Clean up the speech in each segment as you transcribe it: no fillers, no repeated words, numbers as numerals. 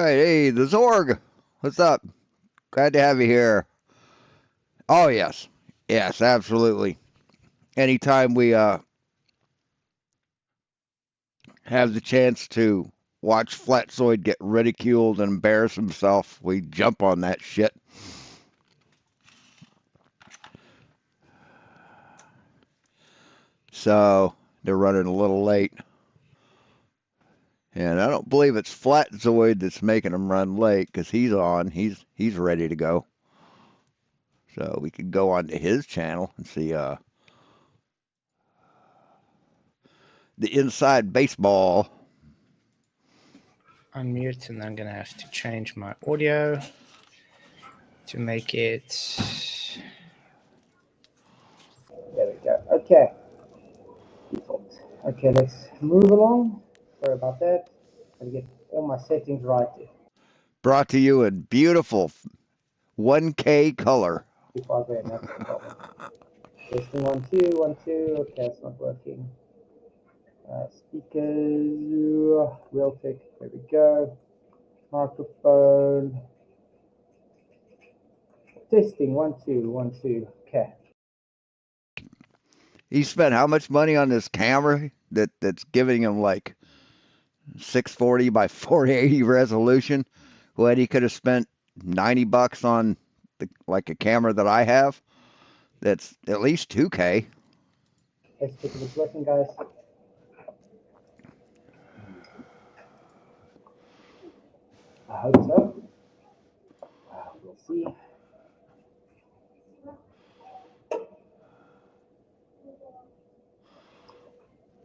right, hey, the Zorg. What's up? Glad to have you here. Oh yes, yes, absolutely. Anytime we have the chance to watch Flatzoid get ridiculed and embarrass himself, we jump on that shit. So they're running a little late, and I don't believe it's Flatzoid that's making them run late because he's on. He's ready to go. So we could go onto his channel and see the inside baseball. Unmute, and I'm gonna have to change my audio to make it. There we go. Okay. Default. Okay, let's move along. Sorry about that. Gotta get all my settings right. Brought to you in beautiful 1K color. Before I go in, that's no problem. Testing 1 2 1 2. Okay, it's not working. Speakers, real tech. There we go. Microphone. Testing 1 2 1 2. Okay. He spent how much money on this camera that's giving him like 640 by 480 resolution when he could have spent $90 on like a camera that I have that's at least 2K. Let's check if it's working, guys. I hope so. We'll see.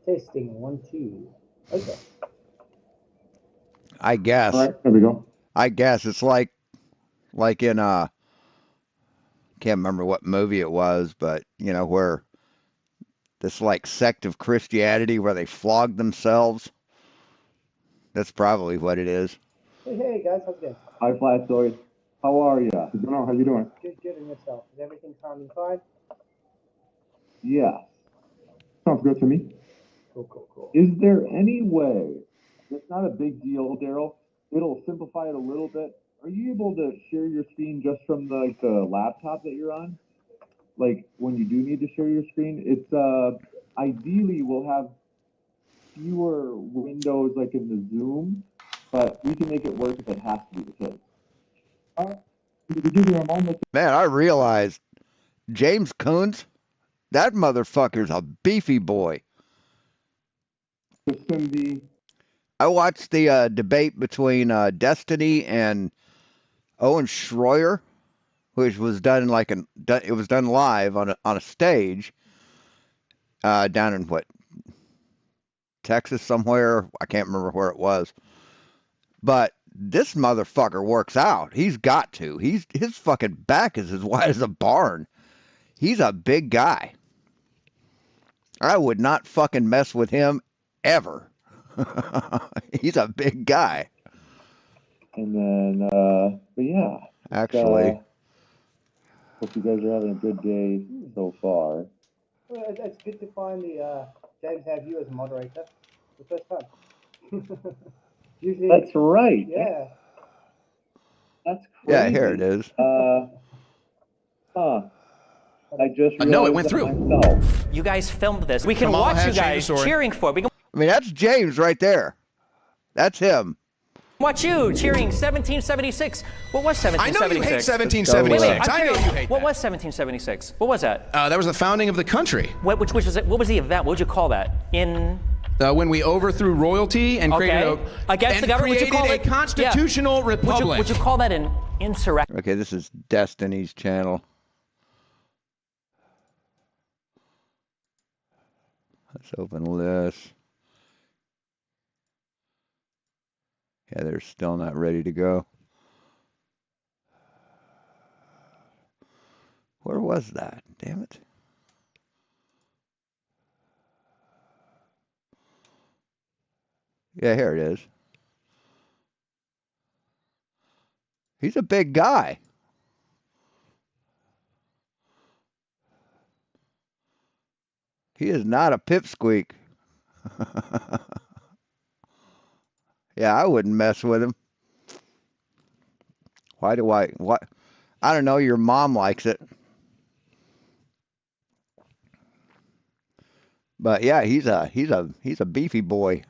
Testing 1 2. Okay. I guess. All right, there we go. I guess it's like in can't remember what movie it was, but you know where this like sect of Christianity where they flog themselves. That's probably what it is. Hey guys, how's it going? Hi, Flatzoid. How are you? How you doing? Good, and yourself? Is everything sounding fine? Yeah. Sounds good to me. Cool. Is there any way, it's not a big deal, Darryl, it'll simplify it a little bit. Are you able to share your screen just from the laptop that you're on? Like when you do need to share your screen, it's ideally we'll have fewer windows like in the Zoom, but we can make it work if it has to be the case. Man, I realized James Coons, that motherfucker's a beefy boy. I watched the debate between Destiny and Owen Schroyer, which was done it was done live on a stage down in Texas somewhere. I can't remember where it was. But this motherfucker works out. He's got to. His fucking back is as wide as a barn. He's a big guy. I would not fucking mess with him ever. He's a big guy. And then, but yeah. Actually. Hope you guys are having a good day so far. Well, it's good to finally, James, have you as a moderator. The first time. Usually, that's right. Yeah. That's crazy. Yeah, here it is. I just realized no, it went through. Myself. You guys filmed this. We can watch you guys cheering for it. I mean, that's James right there. That's him. Watch you cheering 1776. What was 1776? I know you hate 1776. I know you hate What was 1776? What was that? That was the founding of the country. Which was it? What was the event? What would you call that? When we overthrew royalty and created against the government, would you call it a constitutional republic. Would you call that an insurrection? Okay, this is Destiny's channel. Let's open this. Yeah, they're still not ready to go. Where was that? Damn it. Yeah, here it is. He's a big guy. He is not a pipsqueak. Yeah, I wouldn't mess with him. Why do I? What? I don't know. Your mom likes it. But yeah, he's a beefy boy.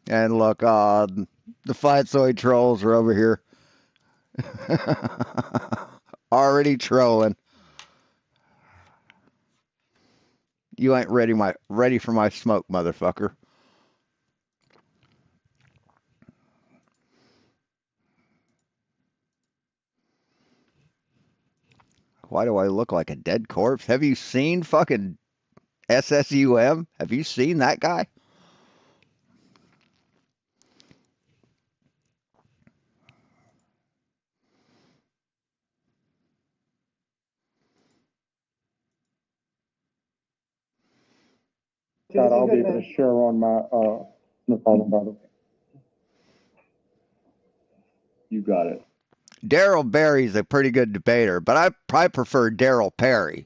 And look, the Flatsoid trolls are over here. Already trolling. You ain't ready for my smoke, motherfucker. Why do I look like a dead corpse? Have you seen fucking SSUM? Have you seen that guy? That I'll be able to share on my no problem, by the way. You got it. Darryl Berry's a pretty good debater, but I probably prefer Darryl Perry.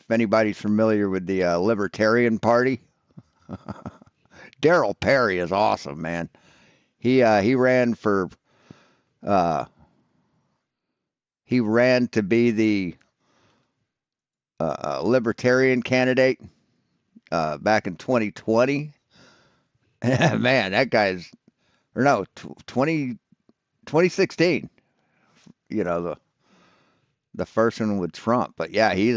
If anybody's familiar with the Libertarian Party, Darryl Perry is awesome, man. He ran for he ran to be the Libertarian candidate back in 2020. Man, that guy's or no 2016. You know the first one with Trump, but yeah, he's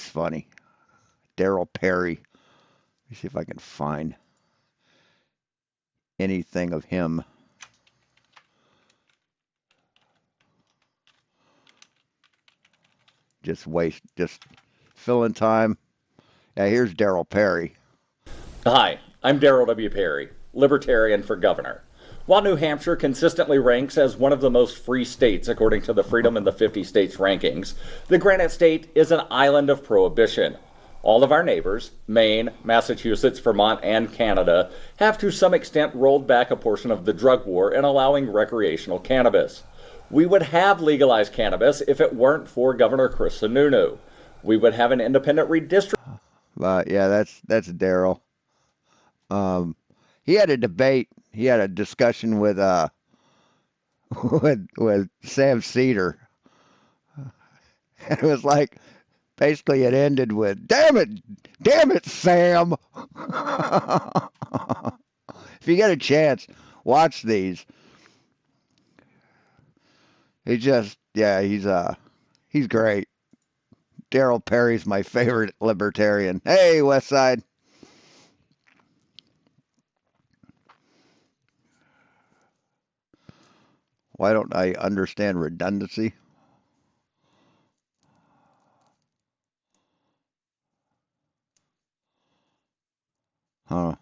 funny. Darryl Perry. Let me see if I can find anything of him. Just filling time. Yeah, here's Darryl Perry. Hi, I'm Darryl W. Perry, Libertarian for Governor. While New Hampshire consistently ranks as one of the most free states according to the Freedom in the 50 States rankings, the Granite State is an island of prohibition. All of our neighbors, Maine, Massachusetts, Vermont, and Canada, have to some extent rolled back a portion of the drug war in allowing recreational cannabis. We would have legalized cannabis if it weren't for Governor Chris Sununu. We would have an independent redistricting. Yeah, that's Darryl. He had a debate. He had a discussion with with Sam Cedar. It was like basically it ended with damn it, Sam. If you get a chance, watch these. He's great. Darryl Perry's my favorite libertarian. Hey, West Side. Why don't I understand redundancy? Huh.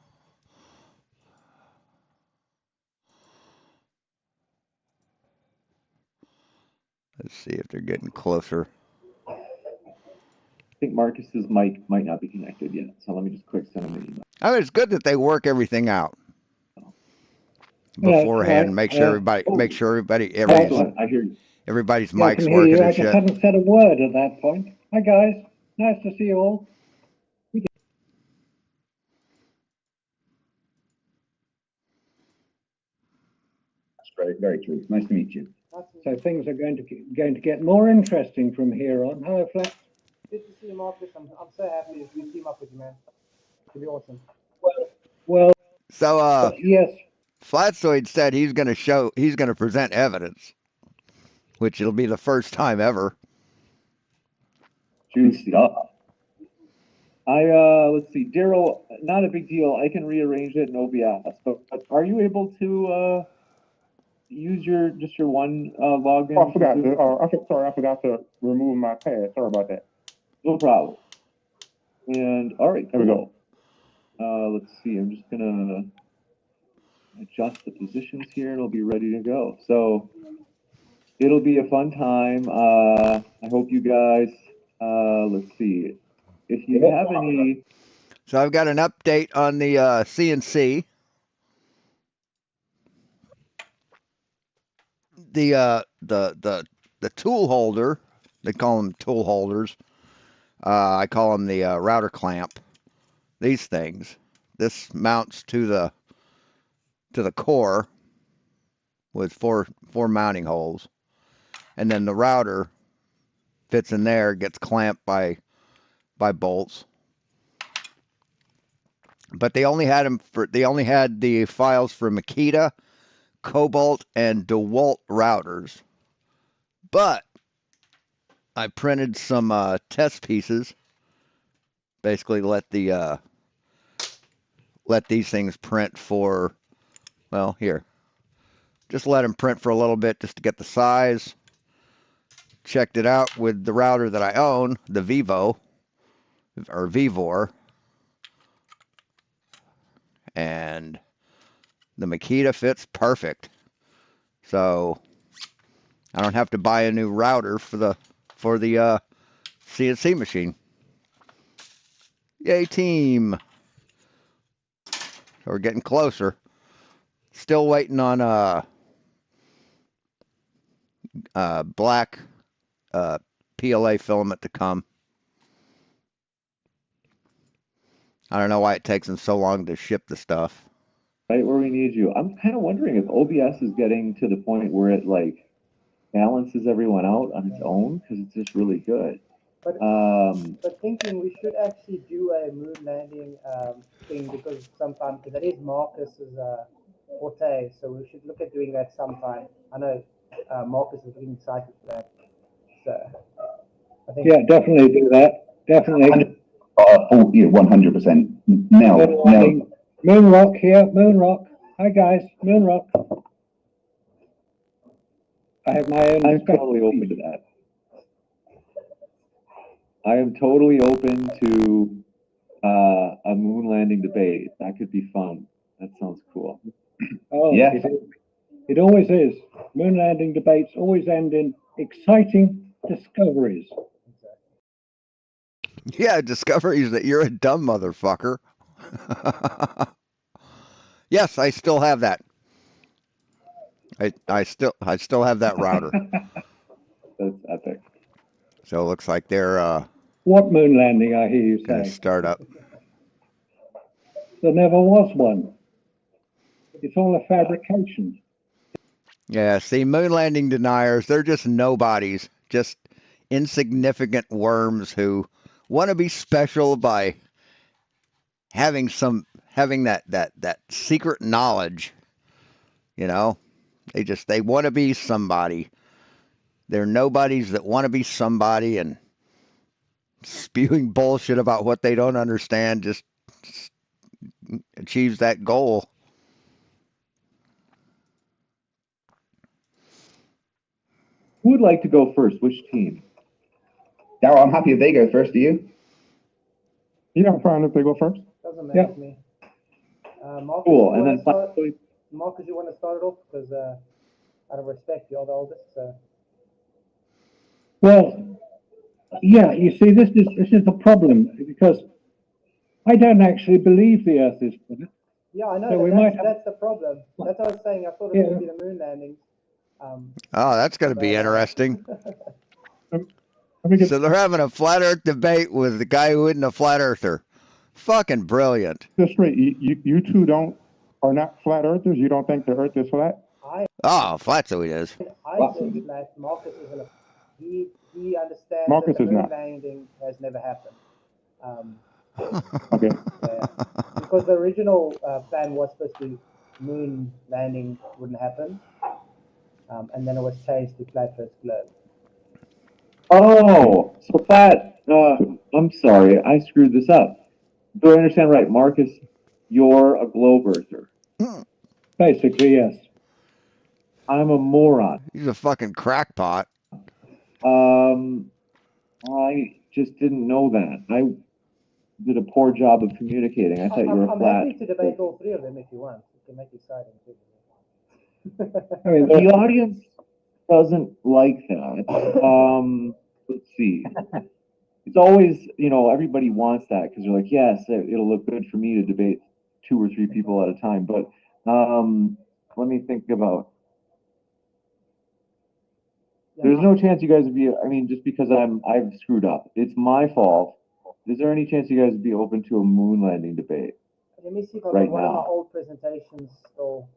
Let's see if they're getting closer. I think Marcus's mic might not be connected yet, so let me just quick send him an email. I mean, it's good that they work everything out beforehand. Make sure everybody's I hear you. Everybody's Yeah, I mic's can hear working you. I and just shit. hadn't said a word at that point. Hi guys, nice to see you all. That's very, very true. Nice to meet you. So things are going to get more interesting from here on. Hello, Flex. Good to see you, Marcus. I'm so happy if we team up with you, man. It'll be awesome. Well, So yes. Flatsoid said he's gonna present evidence, which it'll be the first time ever. Juicy up. Let's see, Darryl, not a big deal. I can rearrange it in OBS. But are you able to use your one login? Oh, I forgot to. I forgot to remove my pad. Sorry about that. No problem. And all right, there we go. Let's see. I'm just gonna adjust the positions here, and it'll be ready to go. So it'll be a fun time. I hope you guys. Let's see. If you have any. So I've got an update on the CNC. The tool holder, they call them tool holders. I call them the router clamp. These things. This mounts to the core, with four mounting holes, and then the router fits in there, gets clamped by bolts. But they only had the files for Makita, Cobalt, and DeWalt routers. But I printed some test pieces. Basically, let these things print for, well, here. Just let them print for a little bit just to get the size. Checked it out with the router that I own, the Vivor, and the Makita fits perfect. So I don't have to buy a new router for the CNC machine. Yay, team! So we're getting closer. Still waiting on black PLA filament to come. I don't know why it takes them so long to ship the stuff. Right where we need you. I'm kind of wondering if OBS is getting to the point where it like balances everyone out on its own because it's just really good. But thinking we should actually do a moon landing thing because that is Marcus's forte, so we should look at doing that sometime. I know Marcus is getting excited for that. So I think definitely do that. Definitely. 100%. No. Moon Rock here. Moon Rock. Hi guys. Moon Rock. I have my own. I'm totally open to that. I am totally open to a moon landing debate. That could be fun. That sounds cool. Oh, yeah. It always is. Moon landing debates always end in exciting discoveries. Yeah, discoveries that you're a dumb motherfucker. Yes, I still have that. I still have that router. That's epic. So it looks like they're What moon landing, I hear you gonna say? start up. There never was one. It's all a fabrication. Yeah, see, moon landing deniers, they're just nobodies, just insignificant worms who want to be special by having that secret knowledge. You know, they want to be somebody. They're nobodies that want to be somebody, and spewing bullshit about what they don't understand just achieves that goal. Who would like to go first? Which team? Darryl, I'm happy if they go first. Do you? Yeah, I'm fine if they go first. doesn't matter to me. Marcus, Cool. And then Marcus, you want to start it off because out of respect, you're the oldest. So. Well, yeah. You see, this is the problem because I don't actually believe the Earth is flat. Yeah, I know. So that's the problem. That's what I was saying. I thought it would be the moon landing. Oh, that's going to be interesting. So So they're having a flat Earth debate with the guy who isn't a flat earther. Fucking brilliant. That's right. You two are not flat earthers. You don't think the Earth is flat? Oh, flat so it is. I said flat. Marcus isn't. He understands Marcus that the is moon not. landing has never happened. Okay. Yeah. Because the original plan was supposed to be moon landing wouldn't happen, and then it was changed to flat Earth globe. Oh, so flat. I'm sorry, I screwed this up. Do I understand right, Marcus? You're a globe earther. Basically, yes. I'm a moron. He's a fucking crackpot. I just didn't know that. I did a poor job of communicating. I thought you were I'm flat. happy to debate all three of them if you want. It can make it exciting too. I mean, The audience doesn't like that. Let's see. It's always, everybody wants that because they're like, yes, it'll look good for me to debate 2 or 3 people at a time. But let me think about. There's no chance you guys would be. I mean, just because I've screwed up, it's my fault. Is there any chance you guys would be open to a moon landing debate? Let me see if I've Right got one of my now. old presentations still.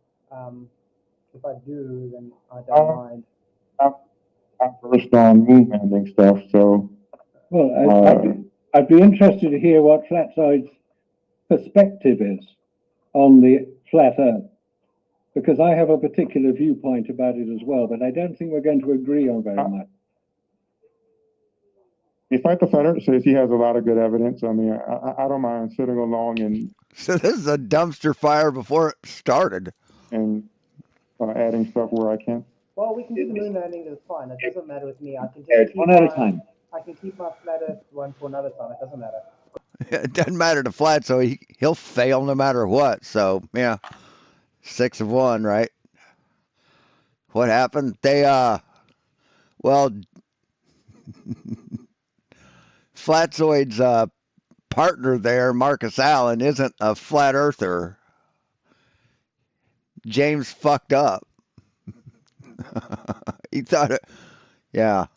if I do, then I don't mind. I'm first on moon landing stuff, so. Well, I'd be interested to hear what Flatside's perspective is on the flat Earth, because I have a particular viewpoint about it as well, but I don't think we're going to agree on very much. If I prefer, says he has a lot of good evidence. I mean, I don't mind sitting along and. So this is a dumpster fire before it started. And adding stuff where I can. Well, we can do the moon landing. It's fine. It doesn't matter with me. I can just It's one at a time. I can keep my flat Earth one for another time. It doesn't matter. It doesn't matter to Flat, so he'll fail no matter what. So yeah, 6 of 1, right? What happened? They well, Flatzoid's partner there, Marcus Allen, isn't a flat earther. James fucked up. He thought it, yeah.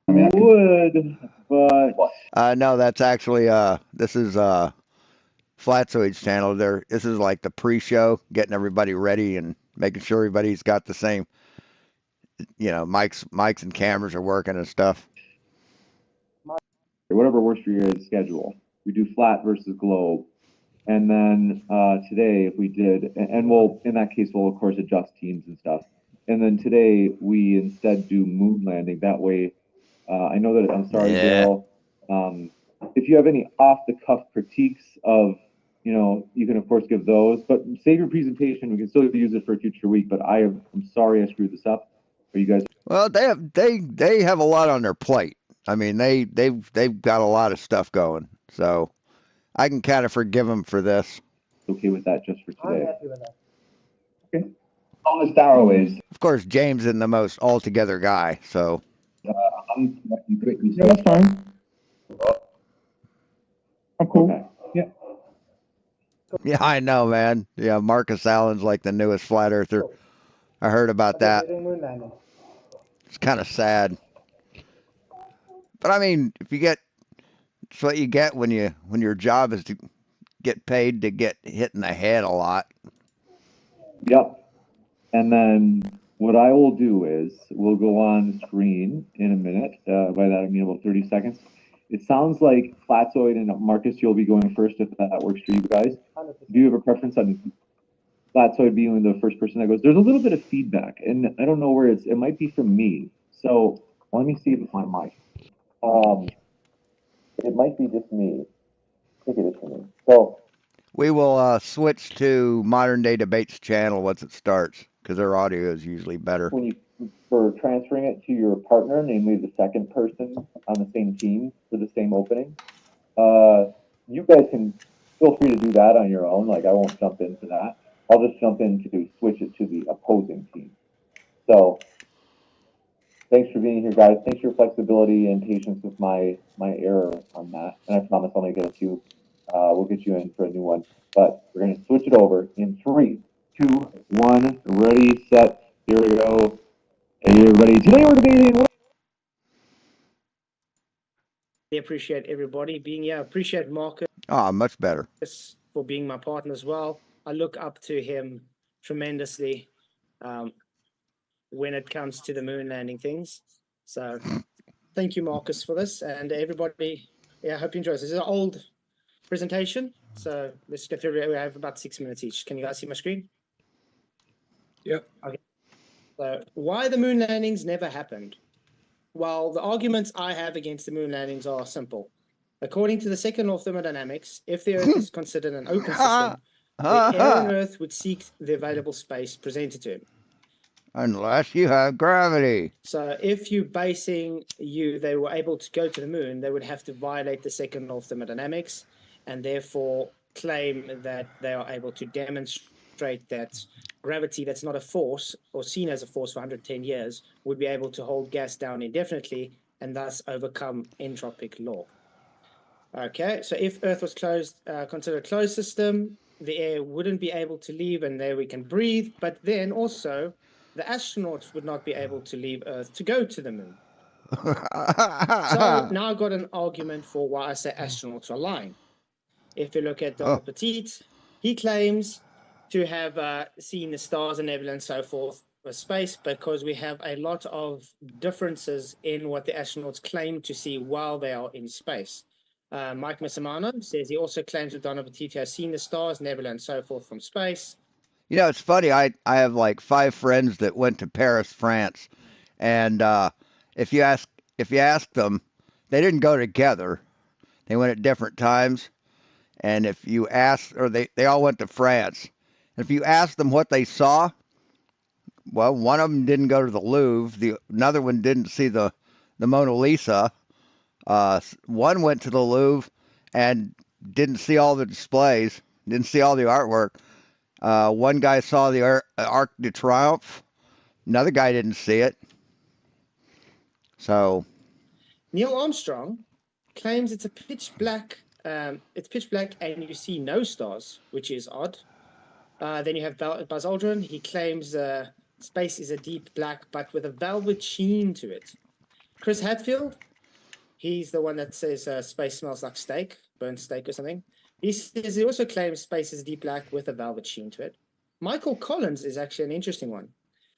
I would, but. No, that's actually this is Flatzoid's channel. This is like the pre-show, getting everybody ready and making sure everybody's got the same, mics and cameras are working and stuff. Whatever works for your schedule. We do flat versus globe. And then today, if we did, and we'll, in that case, we'll of course adjust teams and stuff. And then today, we instead do moon landing. That way, I know that, I'm sorry, Darryl. If you have any off-the-cuff critiques of, you can of course give those, but save your presentation. We can still use it for a future week, but I'm sorry I screwed this up. Are you guys? Well, they have a lot on their plate. I mean, they've got a lot of stuff going, so I can kind of forgive them for this. Okay with that just for today. I'm happy with that. Okay. As long as Darryl is. Of course, James isn't the most altogether guy, so. I'm quickly. Yeah, that's fine. I'm cool. Okay. Yeah. Yeah, I know, man. Yeah, Marcus Allen's like the newest flat earther. I heard about that. Moon landing. It's kind of sad. But I mean, it's what you get when your job is to get paid to get hit in the head a lot. Yep. And then what I will do is we'll go on screen in a minute. By that I mean about 30 seconds. It sounds like Flatzoid and Marcus, you'll be going first if that works for you guys. 100%. Do you have a preference on Flatzoid being the first person that goes? There's a little bit of feedback, and I don't know where it might be from me. So let me see if it's my mic. It might be just me. I think it is for me. So We will switch to Modern Day Debates channel once it starts, because their audio is usually better. when for transferring it to your partner, namely the second person on the same team for the same opening, you guys can feel free to do that on your own. Like, I won't jump into that. I'll just jump in to switch it to the opposing team. So thanks for being here, guys. Thanks for your flexibility and patience with my error on that. And I promise I'll make it a few. We'll get you in for a new one. But we're going to switch it over in 3, 2, 1. Ready, set, here we go. Hey, everybody. Today we're debating. I appreciate everybody being here. I appreciate Marcus Much better. for being my partner as well. I look up to him tremendously when it comes to the moon landing things. So thank you, Marcus, for this. And everybody, I hope you enjoy this. This is an old presentation. So let's get through it. We have about 6 minutes each. Can you guys see my screen? Yep. Okay. So why the moon landings never happened? Well, the arguments I have against the moon landings are simple. According to the second law of thermodynamics, if the Earth is considered an open system, the air on Earth would seek the available space presented to him. Unless you have gravity. So if they were able to go to the moon, they would have to violate the second law of thermodynamics and therefore claim that they are able to demonstrate that gravity that's not a force or seen as a force for 110 years would be able to hold gas down indefinitely and thus overcome entropic law. Okay, so if Earth was considered a closed system, the air wouldn't be able to leave and there we can breathe, but then also the astronauts would not be able to leave Earth to go to the moon. So now I've got an argument for why I say astronauts are lying. If you look at Donald Petit, he claims to have seen the stars and nebula and so forth for space, because we have a lot of differences in what the astronauts claim to see while they are in space. Mike Missamano says he also claims that Donna Batista has seen the stars, nebula, and so forth from space. You know, it's funny. I have like 5 friends that went to Paris, France, and if you ask them, they didn't go together. They went at different times. And if you ask, or they all went to France. If you ask them what they saw, well, one of them didn't go to the Louvre. Another one didn't see the Mona Lisa. One went to the Louvre and didn't see all the displays, didn't see all the artwork. One guy saw the Arc de Triomphe. Another guy didn't see it. So Neil Armstrong claims it's pitch black, and you see no stars, which is odd. Then you have Buzz Aldrin. He claims space is a deep black, but with a velvet sheen to it. Chris Hadfield, he's the one that says space smells like steak, burnt steak or something. He also claims space is deep black with a velvet sheen to it. Michael Collins is actually an interesting one,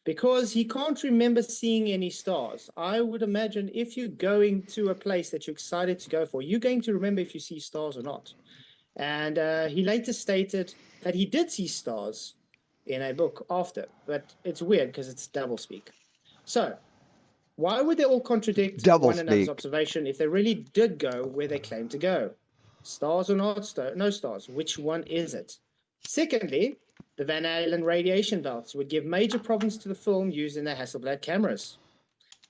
because he can't remember seeing any stars. I would imagine if you're going to a place that you're excited to go for, you're going to remember if you see stars or not. And he later stated that he did see stars in a book after, but it's weird because it's doublespeak. So why would they all contradict one another's observation if they really did go where they claim to go? Stars or not? No stars. Which one is it? Secondly, the Van Allen radiation belts would give major problems to the film used in the Hasselblad cameras.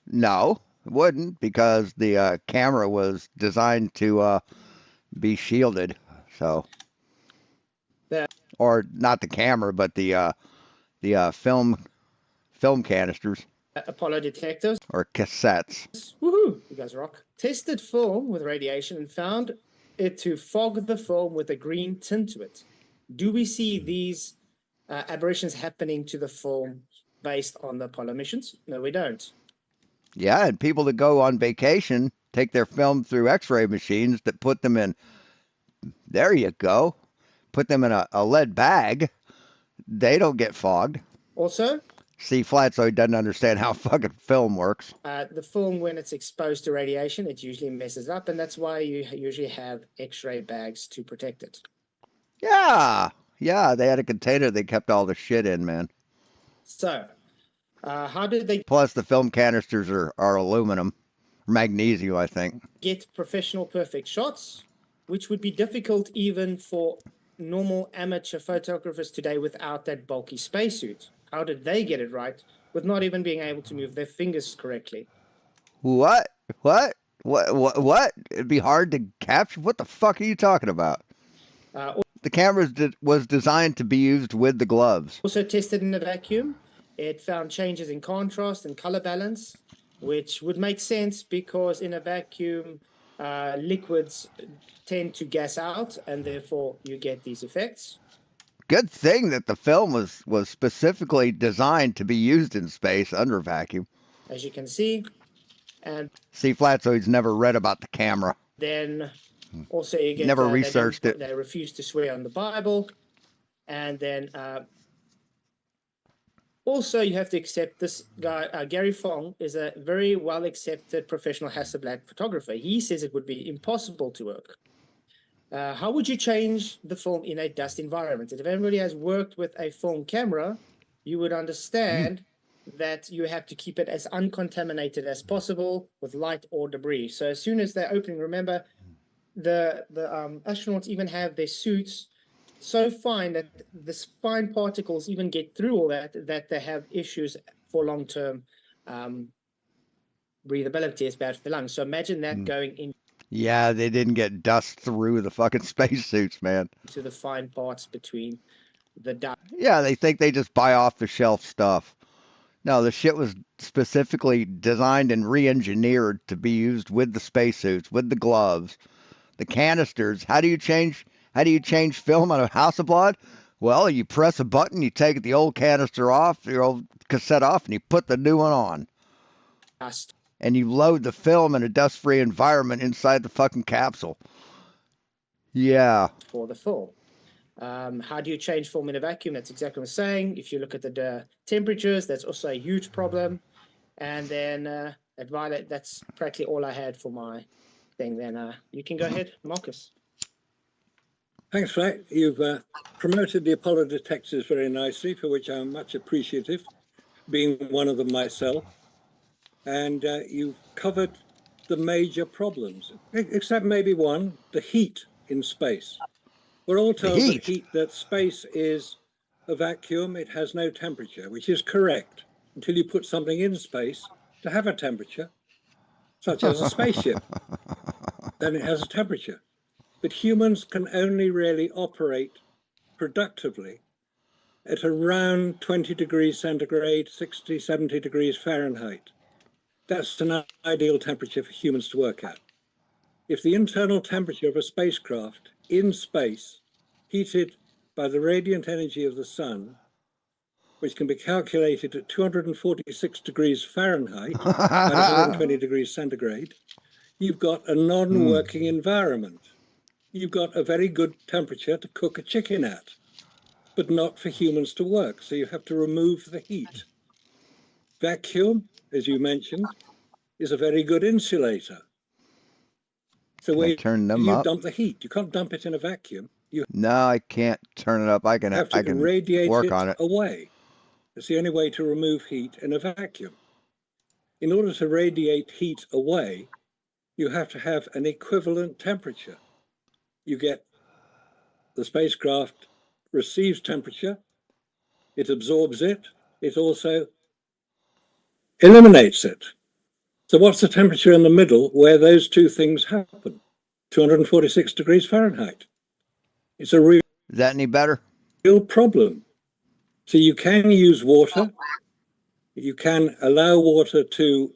no, it wouldn't, because the camera was designed to be shielded. So, or not the camera, but the film canisters. Apollo detectors or cassettes. Woohoo! You guys rock. Tested film with radiation and found it to fog the film with a green tint to it. Do we see these aberrations happening to the film based on the Apollo missions? No, we don't. Yeah, and people that go on vacation take their film through X-ray machines that put them in. There you go. Put them in a lead bag. They don't get fogged. Also, See, Flatzoid doesn't understand how fucking film works. The film, when it's exposed to radiation, it usually messes up, and that's why you usually have X-ray bags to protect it. Yeah, they had a container they kept all the shit in, man. So, how did they... Plus, the film canisters are aluminum, magnesium, I think. ...get professional perfect shots, which would be difficult even for normal amateur photographers today without that bulky spacesuit? How did they get it right with not even being able to move their fingers correctly? What? It'd be hard to capture? What the fuck are you talking about? The camera was designed to be used with the gloves. Also tested in a vacuum. It found changes in contrast and color balance, which would make sense because in a vacuum, liquids tend to gas out, and therefore you get these effects. Good thing that the film was specifically designed to be used in space under vacuum. As you can see. And see, Flatzoid's never read about the camera. Then also you get... Never researched it. They refuse to swear on the Bible. And then also you have to accept this guy, Gary Fong, is a very well-accepted professional Hasselblad photographer. He says it would be impossible to work. How would you change the film in a dust environment? If everybody has worked with a film camera, you would understand that you have to keep it as uncontaminated as possible with light or debris. So as soon as they're opening, remember, the astronauts even have their suits so fine that the fine particles even get through all that they have issues for long-term breathability. It's bad for the lungs. So imagine that going in. Yeah, they didn't get dust through the fucking spacesuits, man. To the fine parts between the dust. Yeah, they think they just buy off the shelf stuff. No, the shit was specifically designed and re-engineered to be used with the spacesuits, with the gloves, the canisters. How do you change film on a Hasselblad? Well, you press a button, you take the old canister off, your old cassette off, and you put the new one on. Dust. And you load the film in a dust-free environment inside the fucking capsule. Yeah. For the film. How do you change film in a vacuum? That's exactly what I'm saying. If you look at the temperatures, that's also a huge problem. And then at Violet, that's practically all I had for my thing. Then you can go ahead, Marcus. Thanks, Flat. You've promoted the Apollo detectors very nicely, for which I'm much appreciative, being one of them myself. And you've covered the major problems, except maybe one, the heat in space. We're all told that space is a vacuum, it has no temperature, which is correct, until you put something in space to have a temperature, such as a spaceship. Then it has a temperature. But humans can only really operate productively at around 20 degrees centigrade, 60, 70 degrees Fahrenheit. That's an ideal temperature for humans to work at. If the internal temperature of a spacecraft in space, heated by the radiant energy of the sun, which can be calculated at 246 degrees Fahrenheit at 120 degrees centigrade, you've got a non-working environment. You've got a very good temperature to cook a chicken at, but not for humans to work. So you have to remove the heat. Vacuum, as you mentioned, is a very good insulator. So where you dump the heat, you can't dump it in a vacuum. No, I can't turn it up. I can radiate work on it away. It's the only way to remove heat in a vacuum. In order to radiate heat away, you have to have an equivalent temperature. You get the spacecraft receives temperature, it absorbs it, it also eliminates it. So what's the temperature in the middle where those two things happen? 246 degrees Fahrenheit. It's a real... Is that any better? Real problem. So you can use water. You can allow water to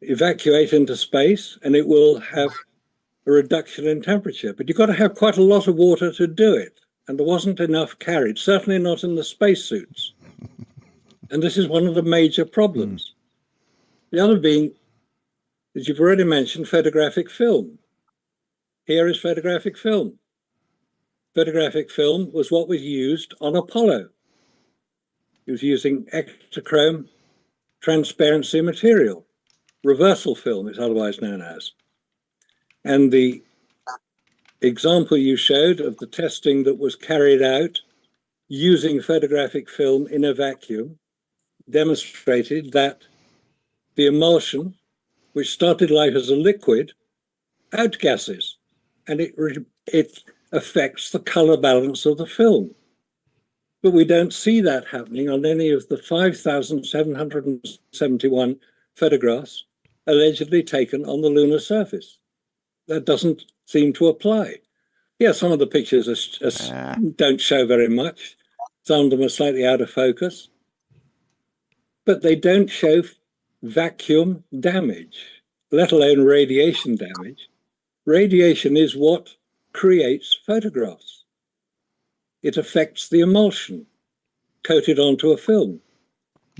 evacuate into space, and it will have a reduction in temperature. But you've got to have quite a lot of water to do it. And there wasn't enough carried, certainly not in the spacesuits. And this is one of the major problems. The other being, as you've already mentioned, photographic film. Here is photographic film. Photographic film was what was used on Apollo. It was using ectochrome transparency material. Reversal film is otherwise known as. And the example you showed of the testing that was carried out using photographic film in a vacuum demonstrated that the emulsion, which started life as a liquid, outgasses, and it affects the color balance of the film. But we don't see that happening on any of the 5,771 photographs allegedly taken on the lunar surface. That doesn't seem to apply. Yeah, some of the pictures don't show very much. Some of them are slightly out of focus. But they don't show vacuum damage, let alone radiation damage. Radiation is what creates photographs. It affects the emulsion coated onto a film.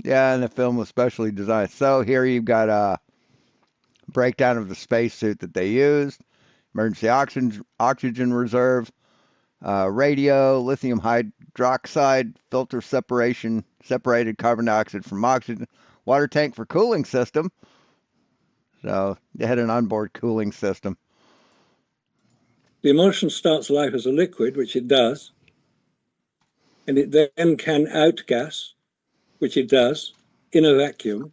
Yeah, and the film was specially designed. So here you've got a breakdown of the spacesuit that they used, emergency oxygen reserve, radio, lithium hydroxide, filter separated carbon dioxide from oxygen, water tank for cooling system. So they had an onboard cooling system. The emulsion starts life as a liquid, which it does, and it then can outgas, which it does, in a vacuum.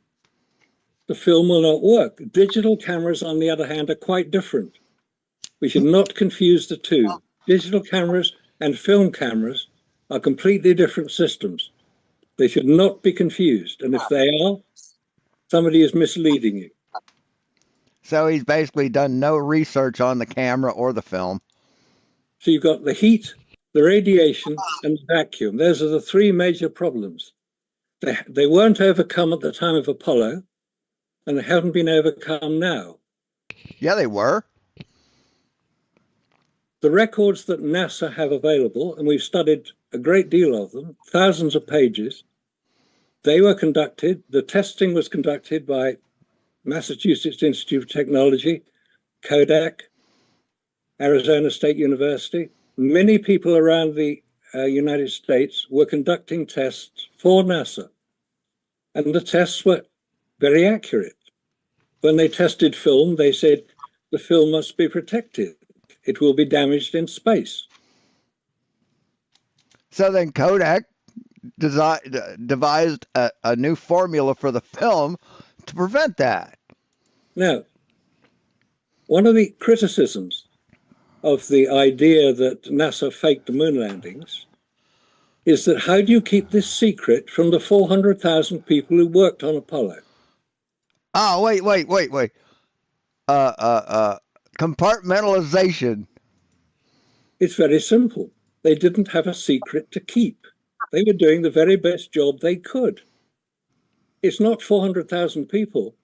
The film will not work. Digital cameras, on the other hand, are quite different. We should not confuse the two. Digital cameras and film cameras are completely different systems. They should not be confused. And if they are, somebody is misleading you. So he's basically done no research on the camera or the film. So you've got the heat, the radiation, and the vacuum. Those are the three major problems. They weren't overcome at the time of Apollo, and they haven't been overcome now. Yeah, they were. The records that NASA have available, and we've studied a great deal of them, thousands of pages, they were conducted, the testing was conducted by Massachusetts Institute of Technology, Kodak, Arizona State University, many people around the United States were conducting tests for NASA, and the tests were very accurate. When they tested film, they said the film must be protected. It will be damaged in space. So then Kodak devised a new formula for the film to prevent that. Now, one of the criticisms of the idea that NASA faked the moon landings is that how do you keep this secret from the 400,000 people who worked on Apollo? Oh, wait. Compartmentalization. It's very simple. They didn't have a secret to keep. They were doing the very best job they could. It's not 400,000 people.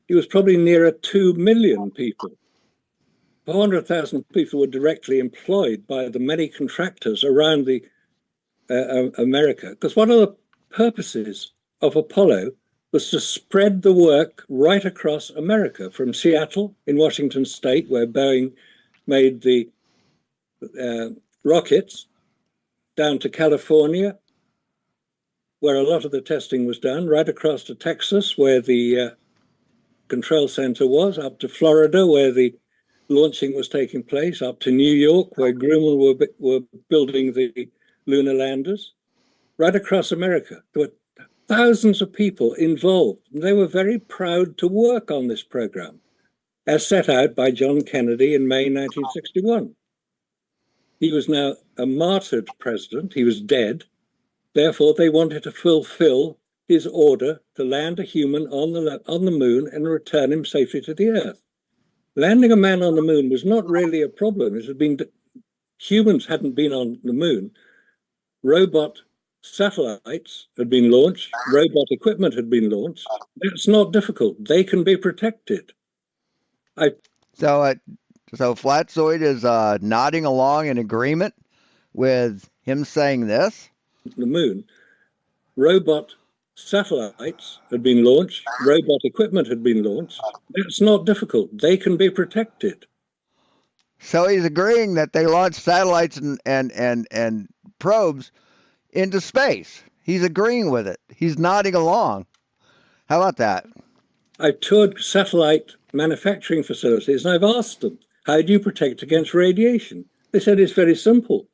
It was probably nearer 2 million people. 400,000 people were directly employed by the many contractors around the America, because one of the purposes of Apollo was to spread the work right across America, from Seattle in Washington state, where Boeing made the rockets, down to California, where a lot of the testing was done, right across to Texas, where the control center was, up to Florida, where the launching was taking place, up to New York, where Grumman were building the lunar landers, right across America. There were thousands of people involved. And they were very proud to work on this program, as set out by John Kennedy in May 1961. He was now a martyred president. He was dead. Therefore, they wanted to fulfill his order to land a human on the moon and return him safely to the Earth. Landing a man on the moon was not really a problem. Humans hadn't been on the moon. Robot satellites had been launched. Robot equipment had been launched. That's not difficult. They can be protected. So Flatzoid is nodding along in agreement with him saying this? The moon. Robot satellites had been launched. Robot equipment had been launched. That's not difficult. They can be protected. So he's agreeing that they launched satellites and probes into space. He's agreeing with it. He's nodding along. How about that? I've toured satellite manufacturing facilities and I've asked them, how do you protect against radiation? They said it's very simple.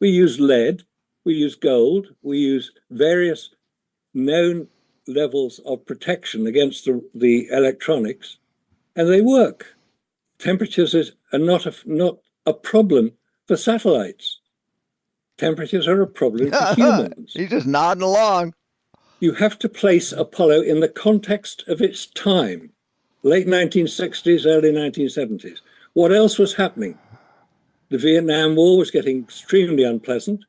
We use lead, we use gold, we use various known levels of protection against the electronics, and they work. Temperatures are not a problem for satellites. Temperatures are a problem for humans. He's just nodding along. You have to place Apollo in the context of its time, late 1960s, early 1970s. What else was happening? The Vietnam War was getting extremely unpleasant.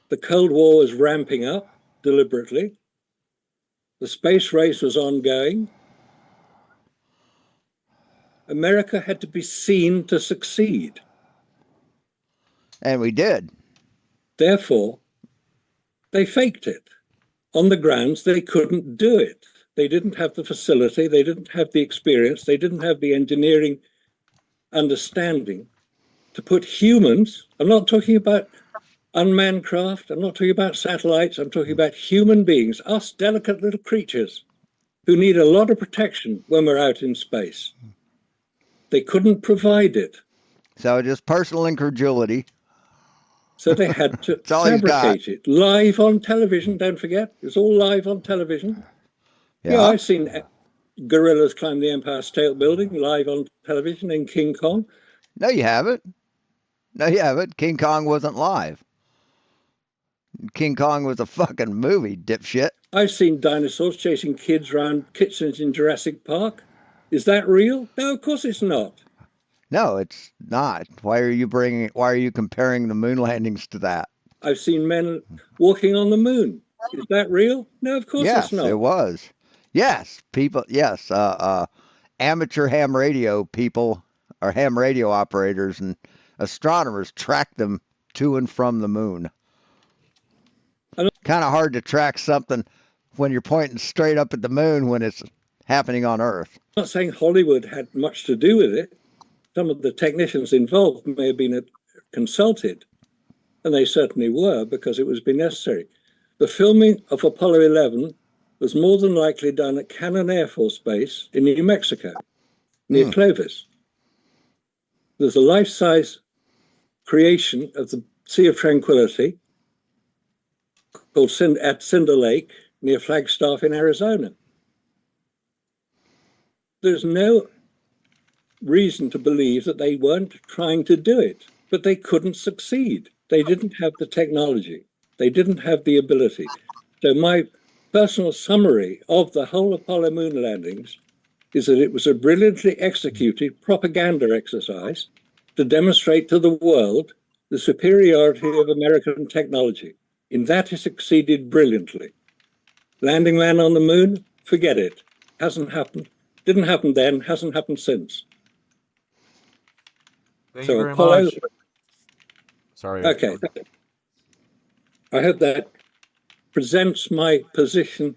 The Cold War was ramping up deliberately. The space race was ongoing. America had to be seen to succeed. And we did. Therefore, they faked it on the grounds they couldn't do it. They didn't have the facility, they didn't have the experience, they didn't have the engineering understanding to put humans, I'm not talking about unmanned craft, I'm not talking about satellites, I'm talking about human beings, us delicate little creatures who need a lot of protection when we're out in space. They couldn't provide it. So just personal incredulity. So they had to fabricate it live on television. Don't forget, it's all live on television. Yeah, I've seen gorillas climb the Empire State Building live on television in King Kong. No, you haven't. No, you haven't. King Kong wasn't live. King Kong was a fucking movie, dipshit. I've seen dinosaurs chasing kids around kitchens in Jurassic Park. Is that real? No, of course it's not. No, it's not. Why are you comparing the moon landings to that? I've seen men walking on the moon. Is that real? No, of course it's not. Yes, it was. Yes, people, yes. Amateur ham radio people or ham radio operators and astronomers track them to and from the moon. Kind of hard to track something when you're pointing straight up at the moon when it's happening on Earth. I'm not saying Hollywood had much to do with it. Some of the technicians involved may have been consulted, and they certainly were because it was be necessary. The filming of Apollo 11 was more than likely done at Cannon Air Force Base in New Mexico, near Clovis. There's a life-size creation of the Sea of Tranquility called at Cinder Lake near Flagstaff in Arizona. There's no reason to believe that they weren't trying to do it, but they couldn't succeed. They didn't have the technology. They didn't have the ability. So my personal summary of the whole Apollo moon landings is that it was a brilliantly executed propaganda exercise to demonstrate to the world the superiority of American technology. In that, it succeeded brilliantly. Landing man on the moon, forget it. Hasn't happened. Didn't happen then, hasn't happened since. Thank you very much. Sorry. Okay. I hope that presents my position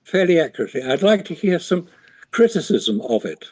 fairly accurately. I'd like to hear some criticism of it.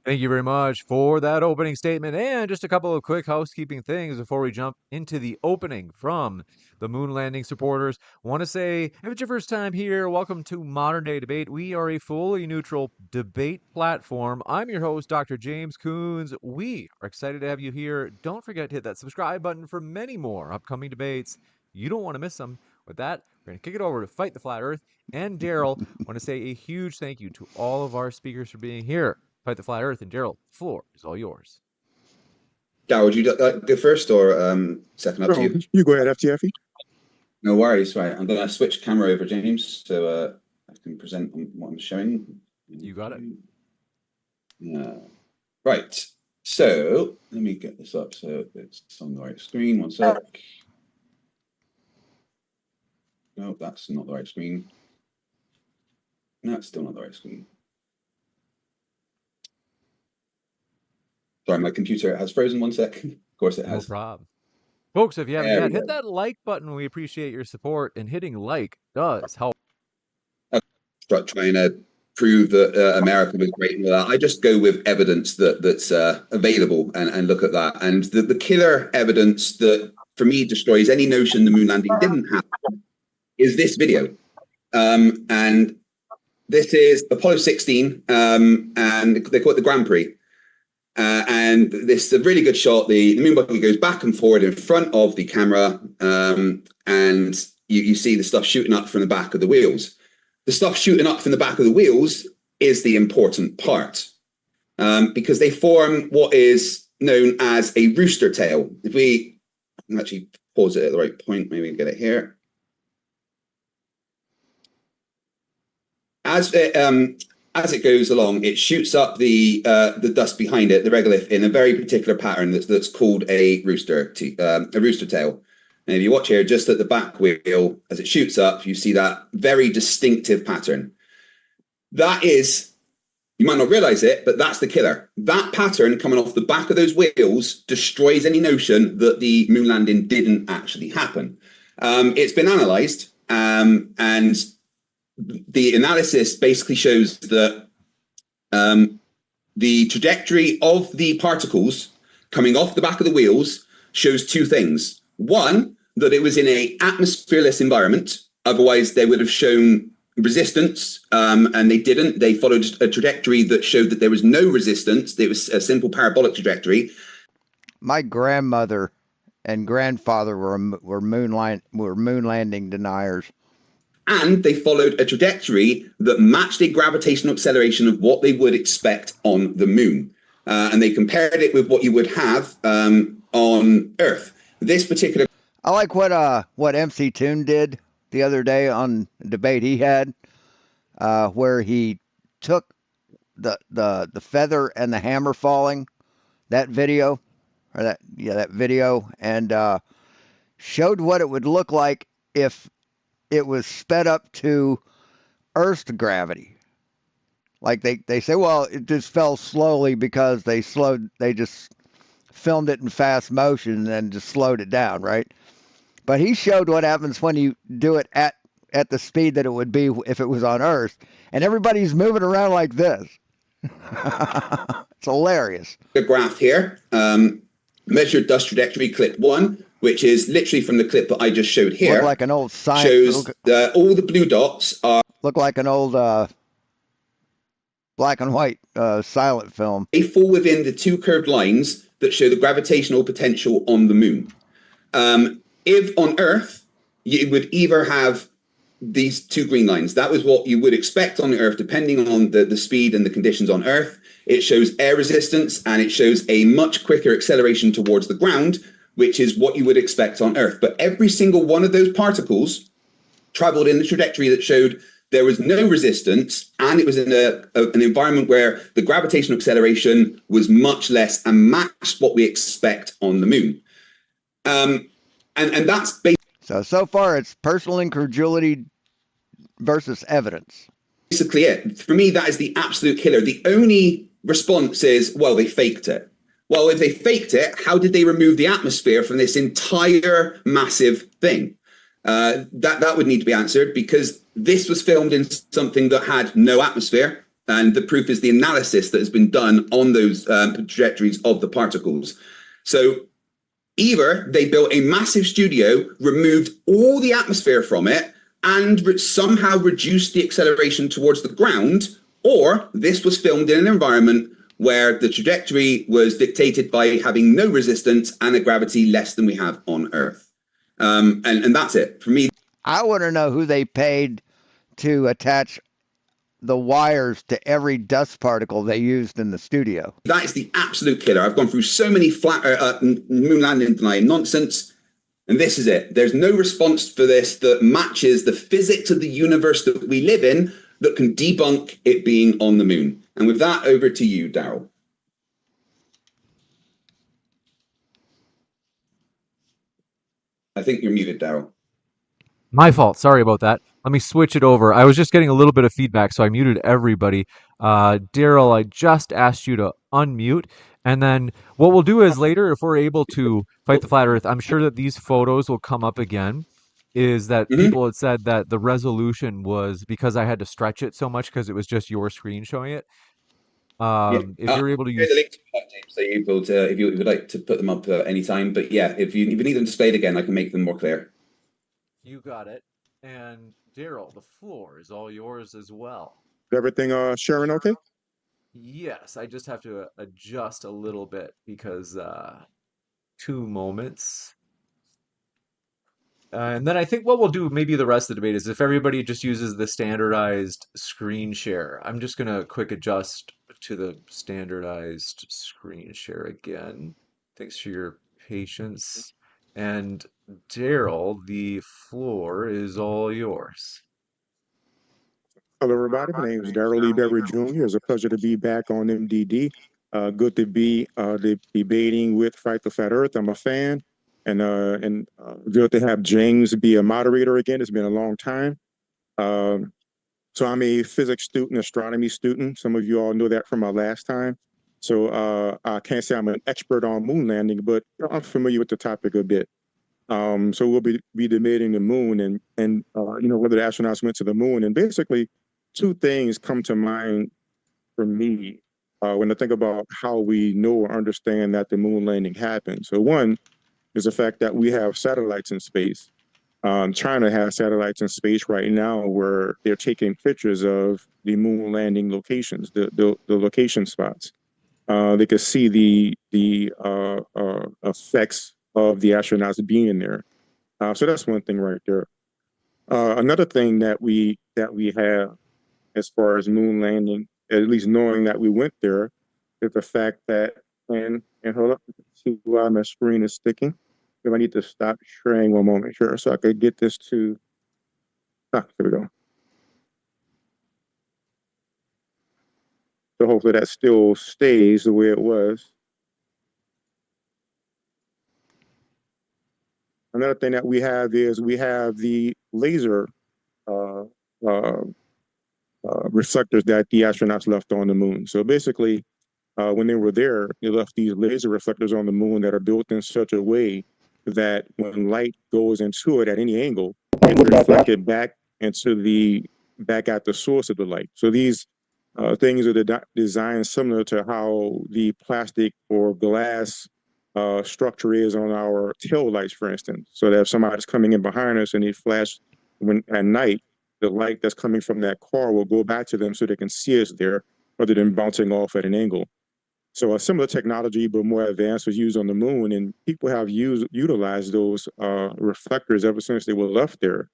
Thank you very much for that opening statement. And just a couple of quick housekeeping things before we jump into the opening from the moon landing supporters. Want to say, if it's your first time here, welcome to Modern Day Debate. We are a fully neutral debate platform. I'm your host, Dr. James Coons. We are excited to have you here. Don't forget to hit that subscribe button for many more upcoming debates. You don't want to miss them. With that, we're going to kick it over to Fight the Flat Earth and Darryl. Want to say a huge thank you to all of our speakers for being here. Fight the Flat Earth, and Darryl, the floor is all yours. Darryl, would you go first or second up to you? You go ahead, FTFE. No worries. Right, I'm going to switch camera over, James, so I can present what I'm showing. You got it. Right, so let me get this up so it's on the right screen. One sec. No, that's not the right screen. No, it's still not the right screen. Sorry, my computer has frozen. One sec. Of course it has. No problem. Folks, if you haven't yet, hit that like button. We appreciate your support, and hitting like does help. Trying to prove that America was great and all that. I just go with evidence that's available and look at that. And the killer evidence that, for me, destroys any notion the moon landing didn't happen is this video. And this is Apollo 16, and they call it the Grand Prix. And this is a really good shot. The moon buggy goes back and forward in front of the camera, and you see the stuff shooting up from the back of the wheels. The stuff shooting up from the back of the wheels is the important part, because they form what is known as a rooster tail. If we can actually pause it at the right point, maybe we can get it here. As it goes along, it shoots up the dust behind it, the regolith, in a very particular pattern that's called a rooster tail. And if you watch here, just at the back wheel, as it shoots up, you see that very distinctive pattern. That is, you might not realize it, but that's the killer. That pattern coming off the back of those wheels destroys any notion that the moon landing didn't actually happen. It's been analyzed, and the analysis basically shows that the trajectory of the particles coming off the back of the wheels shows two things. One, that it was in an atmosphereless environment. Otherwise, they would have shown resistance, and they didn't. They followed a trajectory that showed that there was no resistance. It was a simple parabolic trajectory. My grandmother and grandfather were moon landing deniers. And they followed a trajectory that matched a gravitational acceleration of what they would expect on the moon. And they compared it with what you would have on Earth. This particular... I like what MC Toon did the other day on the debate he had, where he took the feather and the hammer falling, that video, that video, and showed what it would look like if it was sped up to Earth's gravity. Like they say, well, it just fell slowly because they just filmed it in fast motion and then just slowed it down, right? But he showed what happens when you do it at the speed that it would be if it was on Earth, and everybody's moving around like this. It's hilarious. The graph here, measured dust trajectory clip 1, which is literally from the clip that I just showed here. Look like an old science. Shows all the blue dots are. Look like an old black and white silent film. They fall within the 2 curved lines that show the gravitational potential on the moon. If on Earth, you would either have these 2 green lines. That was what you would expect on the Earth, depending on the speed and the conditions on Earth. It shows air resistance, and it shows a much quicker acceleration towards the ground, which is what you would expect on Earth. But every single one of those particles traveled in the trajectory that showed there was no resistance, and it was in an environment where the gravitational acceleration was much less and matched what we expect on the moon. And that's basically. So far, it's personal incredulity versus evidence. Basically it. For me, that is the absolute killer. The only response is, well, they faked it. Well, if they faked it, how did they remove the atmosphere from this entire massive thing? That would need to be answered, because this was filmed in something that had no atmosphere, and the proof is the analysis that has been done on those trajectories of the particles. So either they built a massive studio, removed all the atmosphere from it, and somehow reduced the acceleration towards the ground, or this was filmed in an environment where the trajectory was dictated by having no resistance and a gravity less than we have on Earth. And that's it. For me, I want to know who they paid to attach the wires to every dust particle they used in the studio. That is the absolute killer. I've gone through so many moon landing denying nonsense, and this is it. There's no response for this that matches the physics of the universe that we live in that can debunk it being on the moon. And with that, over to you, Darryl. I think you're muted, Darryl. My fault. Sorry about that. Let me switch it over. I was just getting a little bit of feedback, so I muted everybody. Darryl, I just asked you to unmute. And then what we'll do is later, if we're able to fight the flat earth, I'm sure that these photos will come up again. Is that people had said that the resolution was because I had to stretch it so much because it was just your screen showing it. If you're able to use the link to that tape, so you're able to, if you would like to put them up at any time. But yeah, if you need them displayed again, I can make them more clear. You got it. And Darryl, the floor is all yours as well. Everything sharing okay? Yes, I just have to adjust a little bit because 2 moments. And then I think what we'll do, maybe the rest of the debate, is if everybody just uses the standardized screen share. I'm just going to quick adjust to the standardized screen share again. Thanks for your patience. And Darryl, the floor is all yours. Hello, everybody. My name is Darryl Lee Berry Jr. It's a pleasure to be back on MDD. Good to be debating with Fight the Flat Earth. I'm a fan. And good to have James be a moderator again. It's been a long time. So I'm a physics student, astronomy student. Some of you all know that from our last time. So I can't say I'm an expert on moon landing, but I'm familiar with the topic a bit. So we'll be debating the moon and whether the astronauts went to the moon. And basically, 2 things come to mind for me when I think about how we know or understand that the moon landing happened. So one is the fact that we have satellites in space. China has satellites in space right now where they're taking pictures of the moon landing locations, the location spots. They can see the effects of the astronauts being there. So that's one thing right there. Another thing that we have as far as moon landing, at least knowing that we went there, is the fact that, and hold up, see why my screen is sticking. If I need to stop sharing one moment here so I could get this to, there we go. So hopefully that still stays the way it was. Another thing that we have is we have the laser reflectors that the astronauts left on the moon. So basically, when they were there, they left these laser reflectors on the moon that are built in such a way that when light goes into it at any angle, it's reflected back back at the source of the light. So these things are designed similar to how the plastic or glass structure is on our tail lights, for instance. So that if somebody's coming in behind us and they flash when at night, the light that's coming from that car will go back to them so they can see us there rather than bouncing off at an angle. So a similar technology, but more advanced, was used on the moon, and people have utilized those reflectors ever since they were left there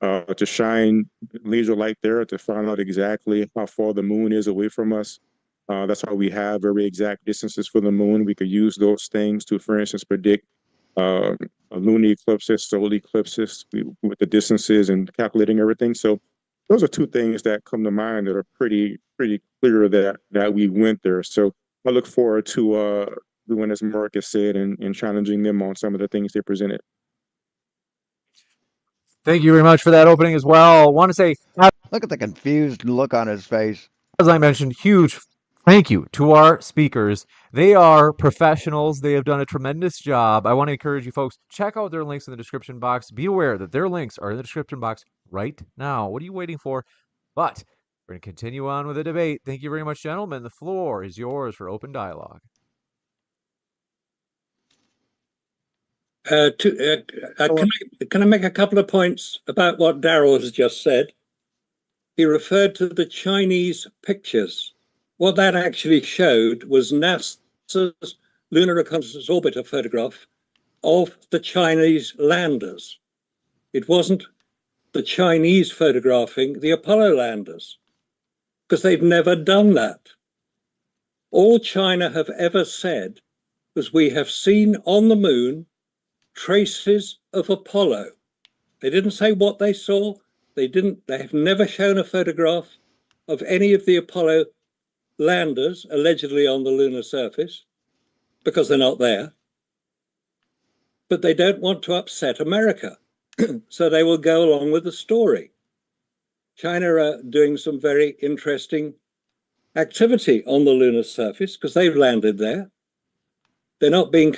to shine laser light there to find out exactly how far the moon is away from us. That's why we have very exact distances for the moon. We could use those things to, for instance, predict lunar eclipses, solar eclipses with the distances and calculating everything. So those are two things that come to mind that are pretty clear that we went there. So I look forward to doing as Marcus said and challenging them on some of the things they presented. Thank you very much for that opening as well. I want to say, look at the confused look on his face. As I mentioned, huge thank you to our speakers. They are professionals. They have done a tremendous job. I want to encourage you folks, check out their links in the description box. Be aware that their links are in the description box right now. What are you waiting for? But we're going to continue on with the debate. Thank you very much, gentlemen. The floor is yours for open dialogue. Can I make a couple of points about what Darryl has just said? He referred to the Chinese pictures. What that actually showed was NASA's Lunar Reconnaissance Orbiter photograph of the Chinese landers. It wasn't the Chinese photographing the Apollo landers, because they've never done that. All China have ever said was, we have seen on the moon traces of Apollo. They didn't say what they saw. They have never shown a photograph of any of the Apollo landers allegedly on the lunar surface, because they're not there. But they don't want to upset America, so they will go along with the story. China are doing some very interesting activity on the lunar surface because they've landed there. They're not being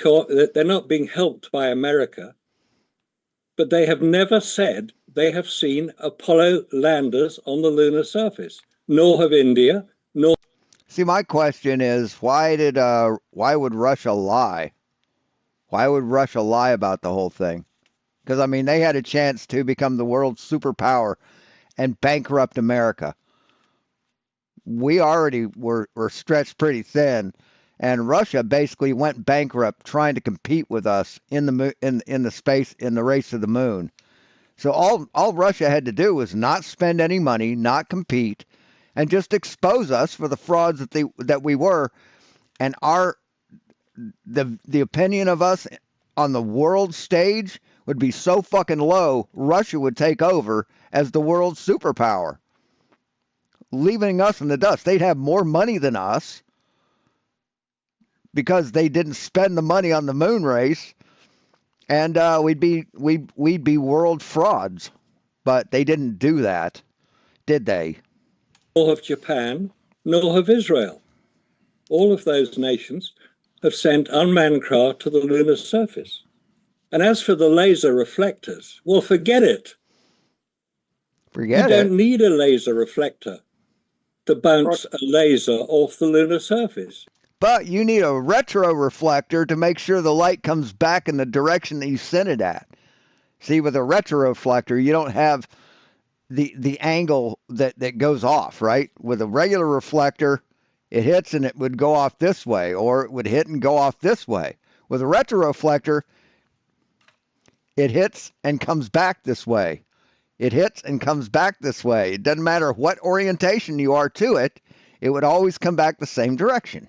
helped by America, but they have never said they have seen Apollo landers on the lunar surface, nor have India, nor. See, my question is, why would Russia lie? Why would Russia lie about the whole thing? Because, I mean, they had a chance to become the world's superpower and bankrupt America. We already were stretched pretty thin, and Russia basically went bankrupt trying to compete with us in the race to the moon. So all Russia had to do was not spend any money, not compete, and just expose us for the frauds that we were, and the opinion of us on the world stage would be so fucking low, Russia would take over as the world's superpower, leaving us in the dust. They'd have more money than us because they didn't spend the money on the moon race, and we'd be world frauds. But they didn't do that, did they? Nor have Japan, nor have Israel. All of those nations have sent unmanned craft to the lunar surface. And as for the laser reflectors, well, forget it. You don't need a laser reflector to bounce a laser off the lunar surface. But you need a retro reflector to make sure the light comes back in the direction that you sent it at. See, with a retro reflector, you don't have the angle that goes off, right? With a regular reflector, it hits and it would go off this way, or it would hit and go off this way. With a retro reflector, it hits and comes back this way. It hits and comes back this way. It doesn't matter what orientation you are to it, it would always come back the same direction.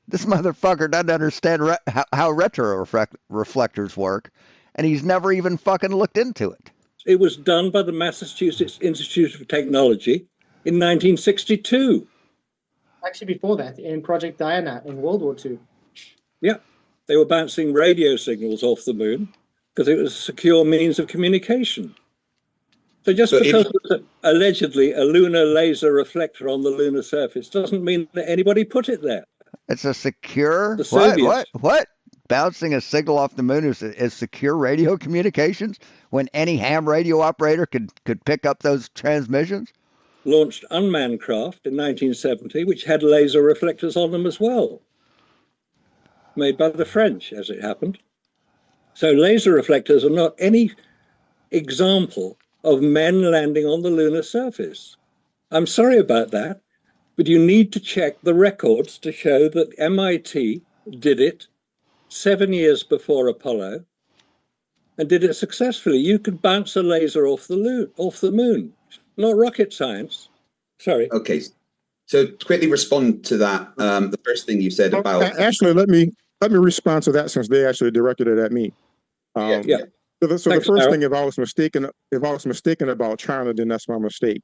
This motherfucker doesn't understand how retro reflectors work, and he's never even fucking looked into it. It was done by the Massachusetts Institute of Technology in 1962. Actually, before that, in Project Diana in World War II. Yeah, they were bouncing radio signals off the moon because it was a secure means of communication. So just because there's allegedly a lunar laser reflector on the lunar surface doesn't mean that anybody put it there. It's a secure... The Soviets. What? Bouncing a signal off the moon is secure radio communications when any ham radio operator could pick up those transmissions? Launched unmanned craft in 1970, which had laser reflectors on them as well. made by the French, as it happened. So laser reflectors are not any example of men landing on the lunar surface. I'm sorry about that, but you need to check the records to show that MIT did it 7 years before Apollo and did it successfully. You could bounce a laser off the moon. Not rocket science. Sorry. Okay. So to quickly respond to that, the first thing you said about Actually, let me respond to that since they actually directed it at me. Yeah. So the Thanks, first Darryl. thing, if I was mistaken about China, then that's my mistake.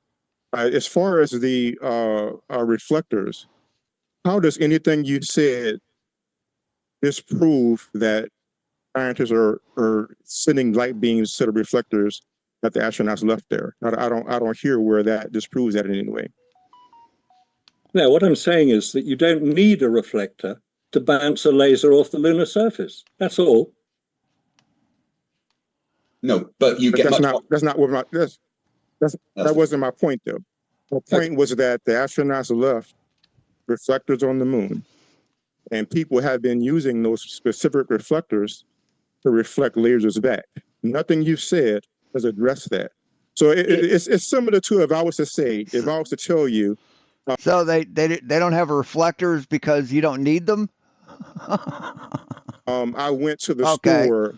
As far as the reflectors, how does anything you said disprove that scientists are sending light beams to the reflectors that the astronauts left there? I don't hear where that disproves that in any way. No, what I'm saying is that you don't need a reflector to bounce a laser off the lunar surface. That's all. no, but you get That's much not more. that's not what my that wasn't my point though. My point was that the astronauts left reflectors on the moon, and people have been using those specific reflectors to reflect lasers back. Nothing you said has addressed that. So it's similar to if I was to tell you. So they don't have reflectors because you don't need them? I went to the Okay. store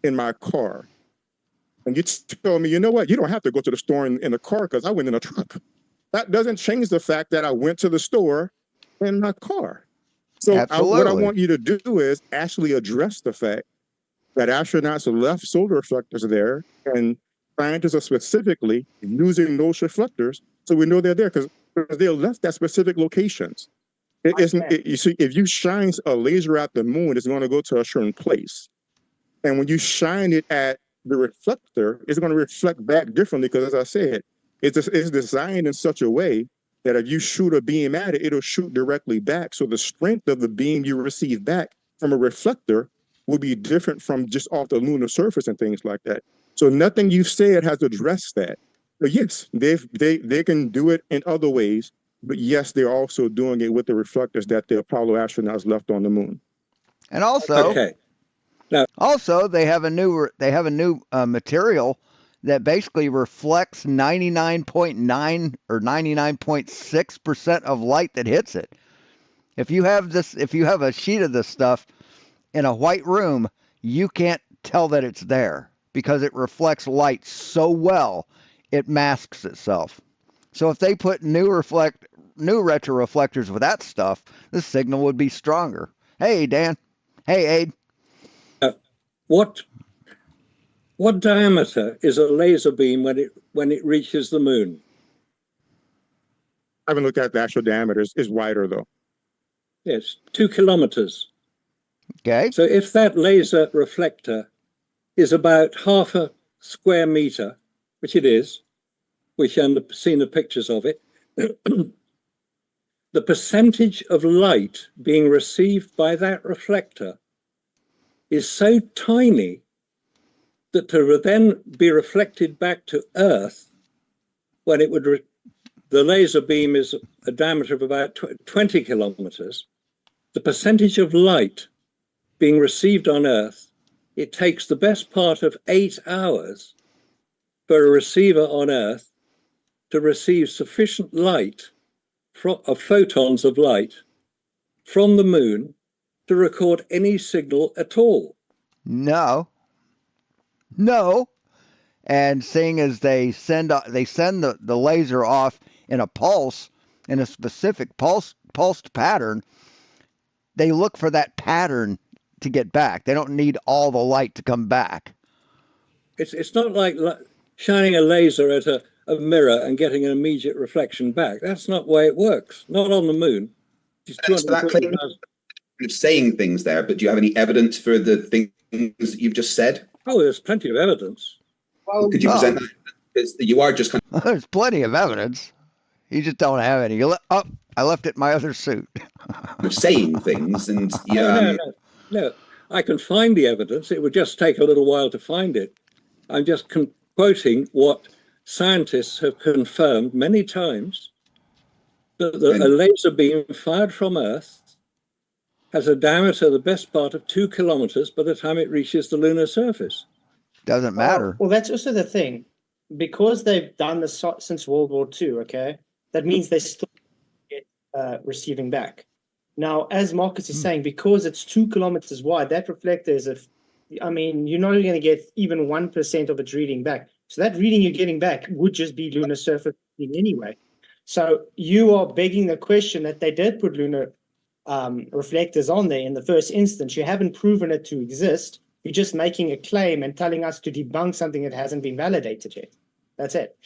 in my car, and you tell me, you know what, you don't have to go to the store in the car because I went in a truck. That doesn't change the fact that I went to the store in my car. So what I want you to do is actually address the fact that astronauts left solar reflectors there, and scientists are specifically using those reflectors, so we know they're there because they left at specific locations. You see, if you shine a laser at the moon, it's going to go to a certain place. And when you shine it at the reflector, it's going to reflect back differently because, as I said, it's designed in such a way that if you shoot a beam at it, it'll shoot directly back. So the strength of the beam you receive back from a reflector will be different from just off the lunar surface and things like that. So nothing you said has addressed that. But yes, they can do it in other ways, but yes, they're also doing it with the reflectors that the Apollo astronauts left on the moon. And also, Okay. Also, they have a new material that basically reflects 99.9 or 99.6% of light that hits it. If you have a sheet of this stuff in a white room, you can't tell that it's there because it reflects light so well it masks itself. So if they put new retroreflectors with that stuff, the signal would be stronger. Hey Dan. Hey Aid. What diameter is a laser beam when it reaches the moon? I haven't looked at the actual diameter. It's wider though. Yes, 2 kilometers. Okay. So if that laser reflector is about half a square meter, which it is, which I've seen the pictures of it, the percentage of light being received by that reflector is so tiny that to then be reflected back to Earth, when it would, the laser beam is a diameter of about 20 kilometers, the percentage of light being received on Earth, it takes the best part of 8 hours for a receiver on Earth to receive sufficient light, of photons of light, from the moon to record any signal at all. No. And seeing as they send the laser off in a pulse, in a specific pulsed pattern, they look for that pattern to get back. They don't need all the light to come back. It's not like shining a laser at a mirror and getting an immediate reflection back. That's not the way it works. Not on the moon. So that claim of saying things there, but do you have any evidence for the things that you've just said? Oh, there's plenty of evidence. Well, could you present that? Because you are just kind of... There's plenty of evidence. You just don't have any. I left it in my other suit. saying things and No. I can find the evidence. It would just take a little while to find it. I'm just quoting what scientists have confirmed many times, that a laser beam fired from Earth has a diameter the best part of 2 kilometers by the time it reaches the lunar surface. Doesn't matter. Well, that's also the thing. Because they've done this since World War II, okay, that means they still get receiving back. Now, as Marcus is saying, because it's 2 kilometers wide, that reflector is you're not going to get even 1% of its reading back. So that reading you're getting back would just be lunar surface reading anyway. So you are begging the question that they did put lunar reflectors on there in the first instance. You haven't proven it to exist. You're just making a claim and telling us to debunk something that hasn't been validated yet. That's it.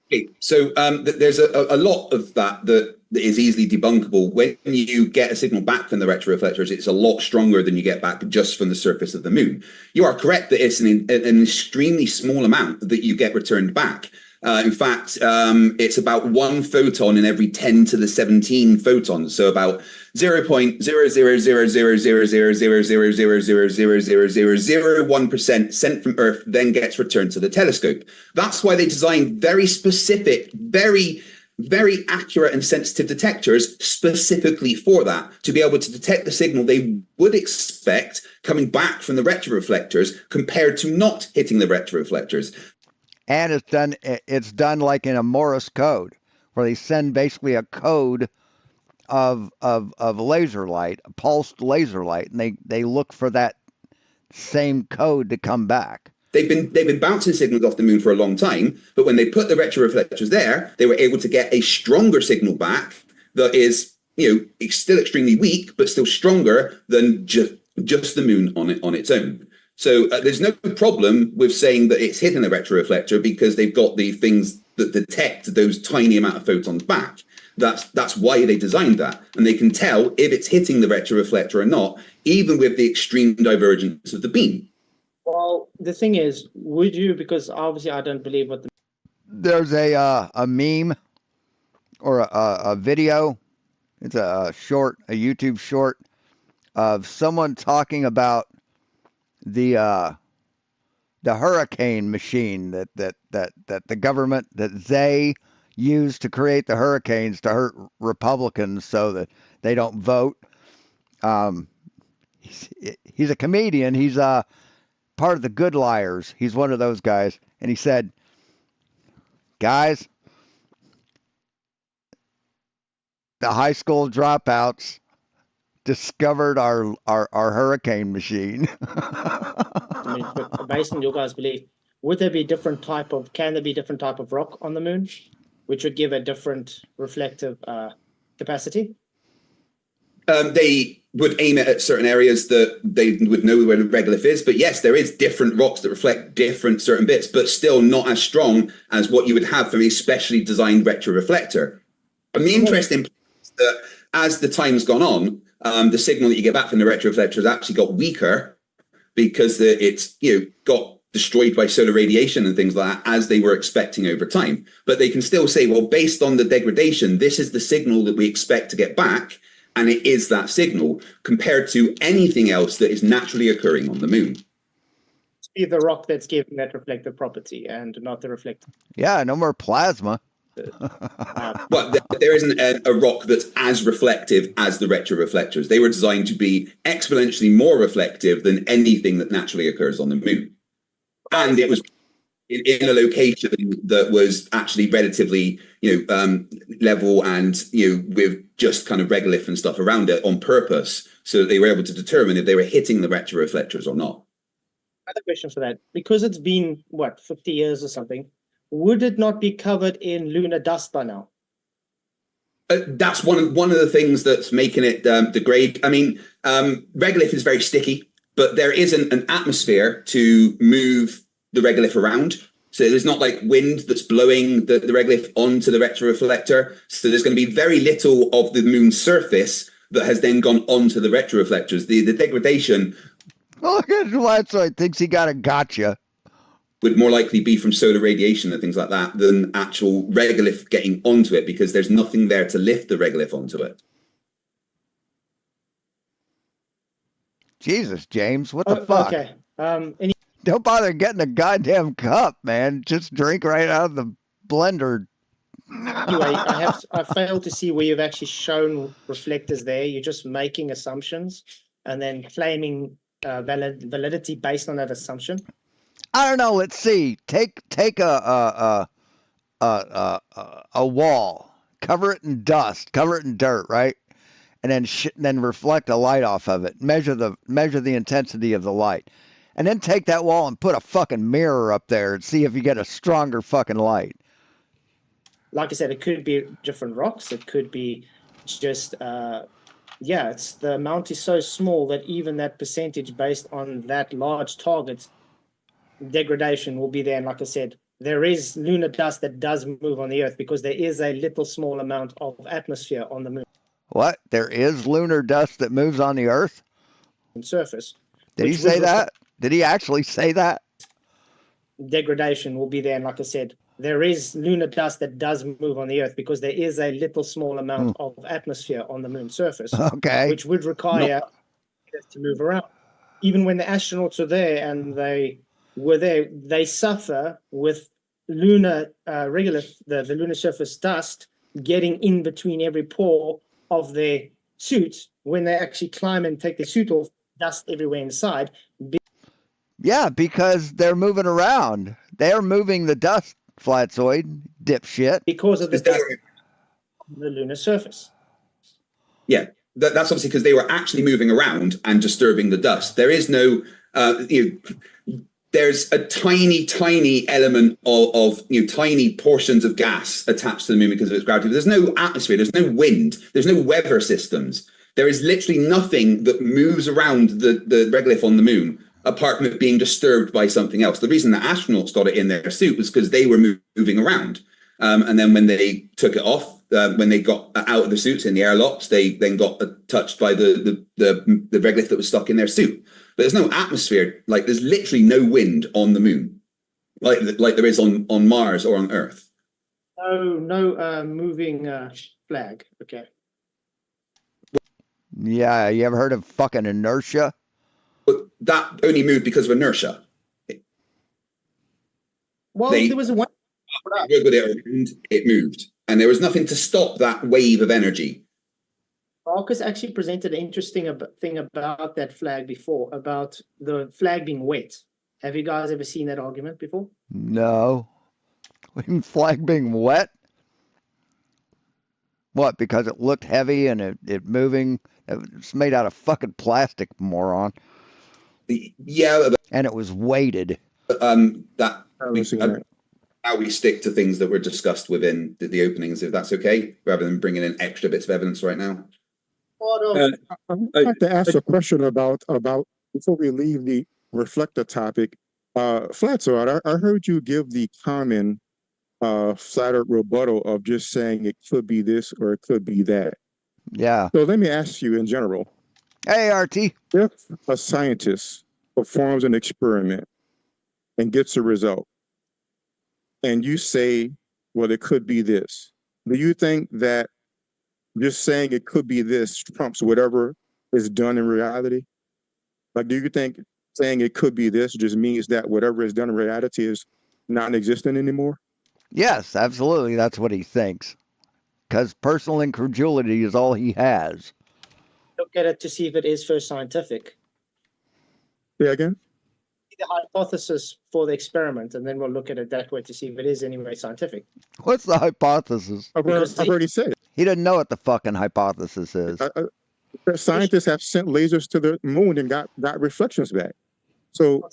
Okay, so there's a lot of that is easily debunkable. When you get a signal back from the retroreflectors, it's a lot stronger than you get back just from the surface of the moon. You are correct that it's an extremely small amount that you get returned back. In fact, it's about 1 photon in every 10 to the 17 photons. So about 0.000000000000001% sent from Earth then gets returned to the telescope. That's why they designed very specific, very accurate and sensitive detectors specifically for that, to be able to detect the signal they would expect coming back from the retroreflectors compared to not hitting the retroreflectors. And it's done like in a Morse code, where they send basically a code of laser light, a pulsed laser light, and they look for that same code to come back. They've been bouncing signals off the moon for a long time, but when they put the retroreflectors there, they were able to get a stronger signal back that is, it's still extremely weak, but still stronger than just the moon on its own. So there's no problem with saying that it's hitting the retroreflector, because they've got the things that detect those tiny amount of photons back. That's why they designed that. And they can tell if it's hitting the retroreflector or not, even with the extreme divergence of the beam. Well, the thing is, would you, because obviously I don't believe what There's a meme or a video. It's a YouTube short of someone talking about the hurricane machine that the government, that they use to create the hurricanes to hurt Republicans so that they don't vote. He's a comedian. He's part of the Good Liars. He's one of those guys. And he said, guys, the high school dropouts discovered our hurricane machine. based on your guys' belief, can there be different type of rock on the moon, which would give a different reflective capacity? They would aim it at certain areas that they would know where the regolith is. But yes, there is different rocks that reflect different certain bits, but still not as strong as what you would have from a specially designed retroreflector. And the interesting part is that as the time's gone on, the signal that you get back from the retroreflector has actually got weaker, because it's got destroyed by solar radiation and things like that, as they were expecting over time. But they can still say, well, based on the degradation, this is the signal that we expect to get back. And it is that signal compared to anything else that is naturally occurring on the moon. Be the rock that's giving that reflective property and not the reflective. Yeah, no more plasma. But there isn't a rock that's as reflective as the retroreflectors. They were designed to be exponentially more reflective than anything that naturally occurs on the moon. And it was in a location that was actually relatively, level and, with just kind of regolith and stuff around it on purpose, so that they were able to determine if they were hitting the retroreflectors or not. Another question for that. Because it's been, 50 years or something, would it not be covered in lunar dust by now? That's one of the things that's making it degrade. I mean, regolith is very sticky, but there isn't an atmosphere to move the regolith around. So there's not like wind that's blowing the regolith onto the retroreflector. So there's going to be very little of the moon's surface that has then gone onto the retroreflectors. The degradation. Look at Flatsoid thinks he got a gotcha. Would more likely be from solar radiation and things like that than actual regolith getting onto it, because there's nothing there to lift the regolith onto it. Jesus, James, what the fuck? Okay. Don't bother getting a goddamn cup, man. Just drink right out of the blender Anyway, I failed to see where you've actually shown reflectors there. You're just making assumptions and then claiming validity based on that assumption. I don't know. Let's see. Take a wall, cover it in dust, cover it in dirt, right? And then reflect a light off of it. Measure the intensity of the light, and then take that wall and put a fucking mirror up there and see if you get a stronger fucking light. Like I said, it could be different rocks. It could be just it's the amount is so small that even that percentage based on that large target degradation will be there. And like I said, there is lunar dust that does move on the Earth because there is a little small amount of atmosphere on the moon. What? There is lunar dust that moves on the Earth? Surface. Did he say that? Did he actually say that? Degradation will be there. And like I said, there is lunar dust that does move on the Earth because there is a little small amount of atmosphere on the moon's surface. Okay. Which would require it to move around. Even when the astronauts are there and they were there, they suffer with lunar the lunar surface dust getting in between every pore of their suit. When they actually climb and take the suit off, dust everywhere inside. Yeah, because they're moving around. They're moving the dust, Flatzoid, dipshit. Because of the dust on the lunar surface. Yeah, that's obviously because they were actually moving around and disturbing the dust. There is no, there's a tiny element of tiny portions of gas attached to the moon because of its gravity. But there's no atmosphere, there's no wind, there's no weather systems. There is literally nothing that moves around the regolith on the moon apart from it being disturbed by something else. The reason the astronauts got it in their suit was because they were moving around. And then when they took it off, when they got out of the suits in the airlocks, they then got touched by the regolith that was stuck in their suit. But there's no atmosphere. Like there's literally no wind on the moon, like there is on Mars or on Earth. No moving flag. Okay. Yeah, you ever heard of fucking inertia? But that only moved because of inertia. Well, there was one. It moved, and there was nothing to stop that wave of energy. Marcus actually presented an interesting thing about that flag before, about the flag being wet. Have you guys ever seen that argument before? No. Flag being wet? What, because it looked heavy and it moving? It's made out of fucking plastic, moron. Yeah. And it was weighted. How we stick to things that were discussed within the openings, if that's okay, rather than bringing in extra bits of evidence right now. I'd like to ask a question about before we leave the reflector topic. Flatzo, I heard you give the common flat-out rebuttal of just saying it could be this or it could be that. Yeah. So let me ask you in general. Hey, RT. If a scientist performs an experiment and gets a result, and you say, well, it could be this, do you think that just saying it could be this trumps whatever is done in reality? Like, do you think saying it could be this just means that whatever is done in reality is non-existent anymore? Yes, absolutely. That's what he thinks. Because personal incredulity is all he has. Look at it to see if it is first scientific. Yeah, again? The hypothesis for the experiment, and then we'll look at it that way to see if it is anyway scientific. What's the hypothesis? I've already said it. He doesn't know what the fucking hypothesis is. Scientists have sent lasers to the moon and got reflections back. So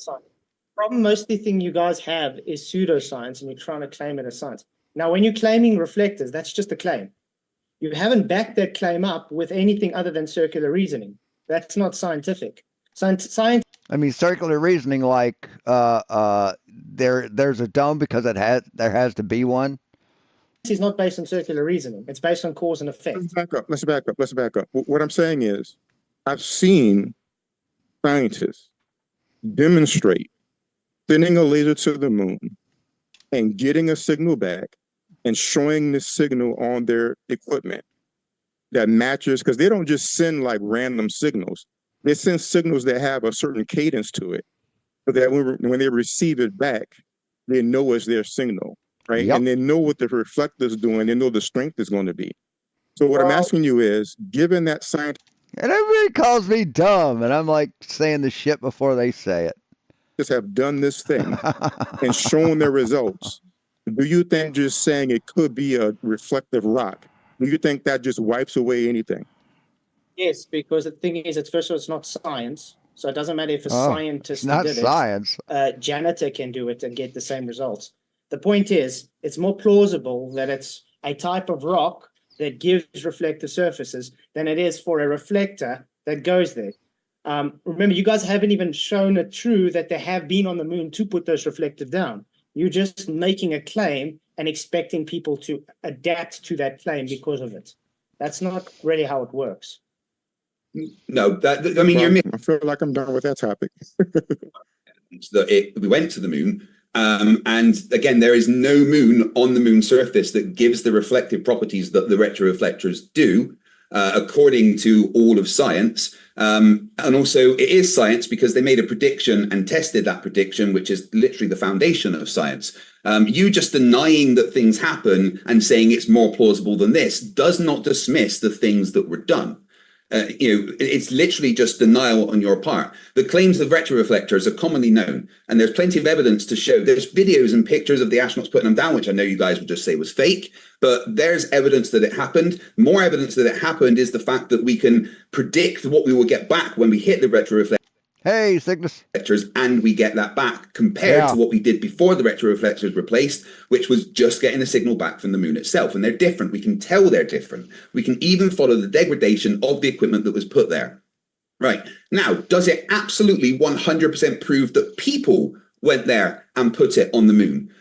problem, most of the thing you guys have is pseudoscience, and you're trying to claim it as science. Now, when you're claiming reflectors, that's just a claim. You haven't backed that claim up with anything other than circular reasoning. That's not scientific. Science. I mean, circular reasoning, like there's a dome because there has to be one. Is not based on circular reasoning. It's based on cause and effect. Let's back up. What I'm saying is, I've seen scientists demonstrate sending a laser to the moon and getting a signal back and showing the signal on their equipment that matches, because they don't just send like random signals. They send signals that have a certain cadence to it, so that when they receive it back, they know it's their signal. right? Yep. And they know what the reflector's doing. They know the strength is going to be. So what I'm asking you is, given that scientists And everybody calls me dumb, and I'm like saying the shit before they say it. have done this thing and shown their results, do you think just saying it could be a reflective rock, do you think that just wipes away anything? Yes, because the thing is, first of all, it's not science. So it doesn't matter if a Oh, scientist it's not did science. it. A janitor can do it and get the same results. The point is, it's more plausible that it's a type of rock that gives reflective surfaces than it is for a reflector that goes there. Remember, you guys haven't even shown it true that they have been on the moon to put those reflective down. You're just making a claim and expecting people to adapt to that claim because of it. That's not really how it works. No, I mean, you're I feel like I'm done with that topic. we went to the moon. And again, there is no moon on the moon surface that gives the reflective properties that the retroreflectors do, according to all of science. And also, it is science because they made a prediction and tested that prediction, which is literally the foundation of science. You just denying that things happen and saying it's more plausible than this does not dismiss the things that were done. It's literally just denial on your part. The claims of retroreflectors are commonly known, and there's plenty of evidence to show. There's videos and pictures of the astronauts putting them down, which I know you guys would just say was fake, but there's evidence that it happened. More evidence that it happened is the fact that we can predict what we will get back when we hit the retroreflector. Hey, Cygnus. And we get that back compared to what we did before the retroreflectors were placed, which was just getting the signal back from the moon itself. And they're different. We can tell they're different. We can even follow the degradation of the equipment that was put there. Right. Now, does it absolutely 100% prove that people went there and put it on the moon?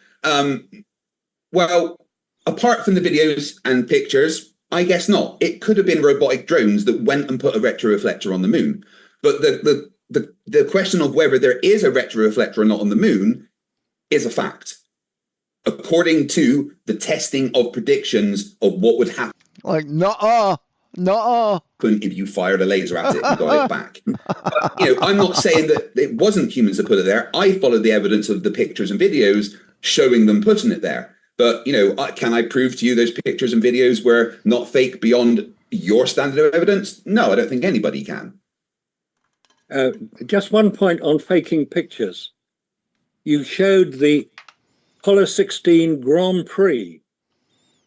Well, apart from the videos and pictures, I guess not. It could have been robotic drones that went and put a retroreflector on the moon. But the question of whether there is a retroreflector or not on the moon is a fact, according to the testing of predictions of what would happen. Like, nuh-uh. If you fired a laser at it and got it back. But, I'm not saying that it wasn't humans that put it there. I followed the evidence of the pictures and videos showing them putting it there. But, can I prove to you those pictures and videos were not fake beyond your standard of evidence? No, I don't think anybody can. Just one point on faking pictures. You showed the Apollo 16 Grand Prix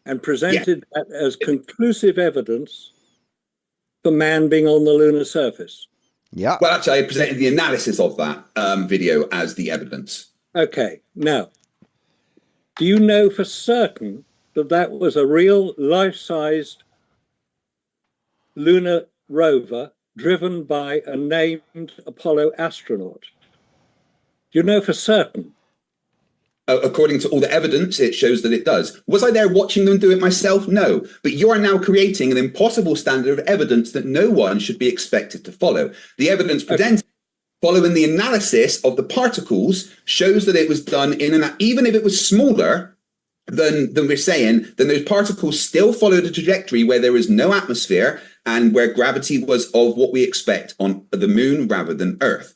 and presented that as conclusive evidence for man being on the lunar surface. Yeah. Well, actually, I presented the analysis of that video as the evidence. Okay. Now, do you know for certain that that was a real life-sized lunar rover driven by a named Apollo astronaut? Do you know for certain? According to all the evidence, it shows that it does. Was I there watching them do it myself? No. But you are now creating an impossible standard of evidence that no one should be expected to follow. The evidence presented following the analysis of the particles shows that it was done even if it was smaller than we're saying, then those particles still followed a trajectory where there was no atmosphere and where gravity was of what we expect on the moon rather than Earth.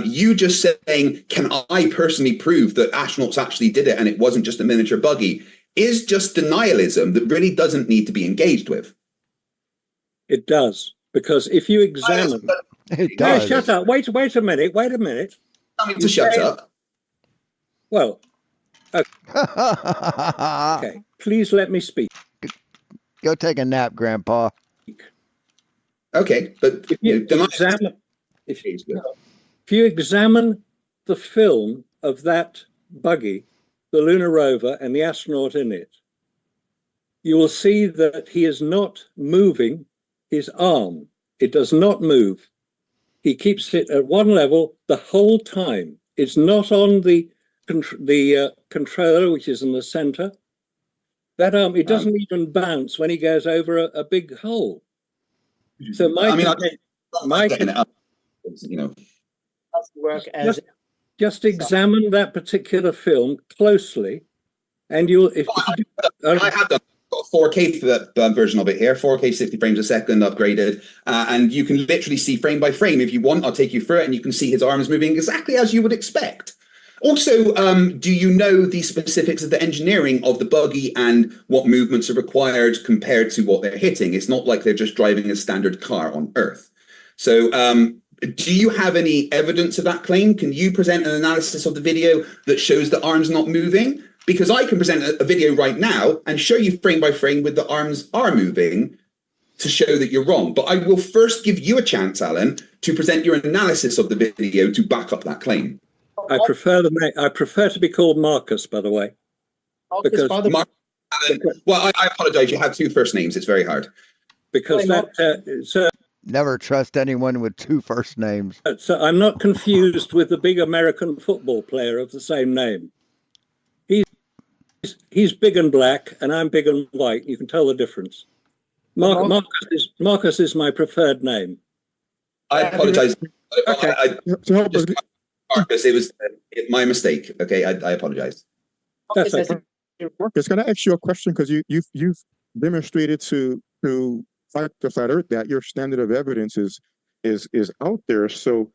You just saying, can I personally prove that astronauts actually did it and it wasn't just a miniature buggy, is just denialism that really doesn't need to be engaged with. It does, because if you examine... It does. No, shut up. Wait a minute. Tell me to shut up. Well, okay. Please let me speak. Go take a nap, Grandpa. Okay, but if you examine the film of that buggy, the lunar rover and the astronaut in it, you will see that he is not moving his arm. It does not move. He keeps it at one level the whole time. It's not on the controller, which is in the center. That arm, it doesn't even bounce when he goes over a big hole. So just examine that particular film closely, and you'll. I have done. Got a 4K version of it here, 4K 60 frames a second upgraded, and you can literally see frame by frame if you want. I'll take you through it, and you can see his arms moving exactly as you would expect. Also, do you know the specifics of the engineering of the buggy and what movements are required compared to what they're hitting? It's not like they're just driving a standard car on Earth. So, do you have any evidence of that claim? Can you present an analysis of the video that shows the arms not moving? Because I can present a video right now and show you frame by frame with the arms are moving to show that you're wrong. But I will first give you a chance, Alan, to present your analysis of the video to back up that claim. I prefer to be called Marcus, by the way. Because Alan, well, I apologize. You have two first names. It's very hard. Because never trust anyone with two first names. So I'm not confused with the big American football player of the same name. He's big and black, and I'm big and white. You can tell the difference. Marcus is my preferred name. I apologize. Okay. Marcus, it was my mistake. Okay, I apologize. That's okay. Marcus, can I ask you a question? Because you've demonstrated to fight the flat earth that your standard of evidence is out there. So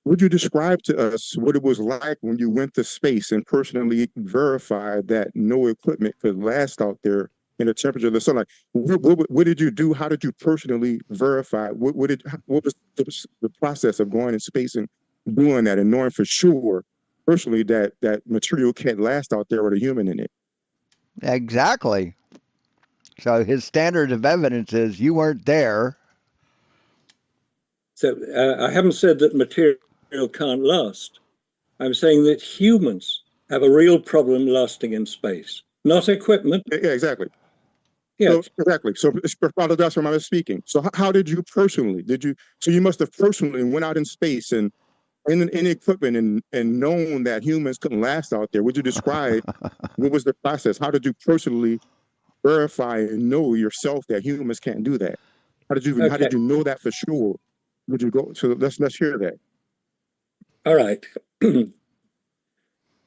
would you describe to us what it was like when you went to space and personally verified that no equipment could last out there in the temperature of the sunlight? What did you do? How did you personally verify? What was the process of going in space and doing that and knowing for sure personally that material can't last out there with a human in it? Exactly. So his standard of evidence is you weren't there. So I haven't said that material can't last. I'm saying that humans have a real problem lasting in space, not equipment. Yeah, exactly. Yeah, so, exactly. So, apologize for my misspeaking. So, how did you personally? So you must have personally went out in space and in equipment and known that humans couldn't last out there. Would you describe what was the process? How did you personally verify and know yourself that humans can't do that? How did you know that for sure? Would you go? So let's hear that. All right.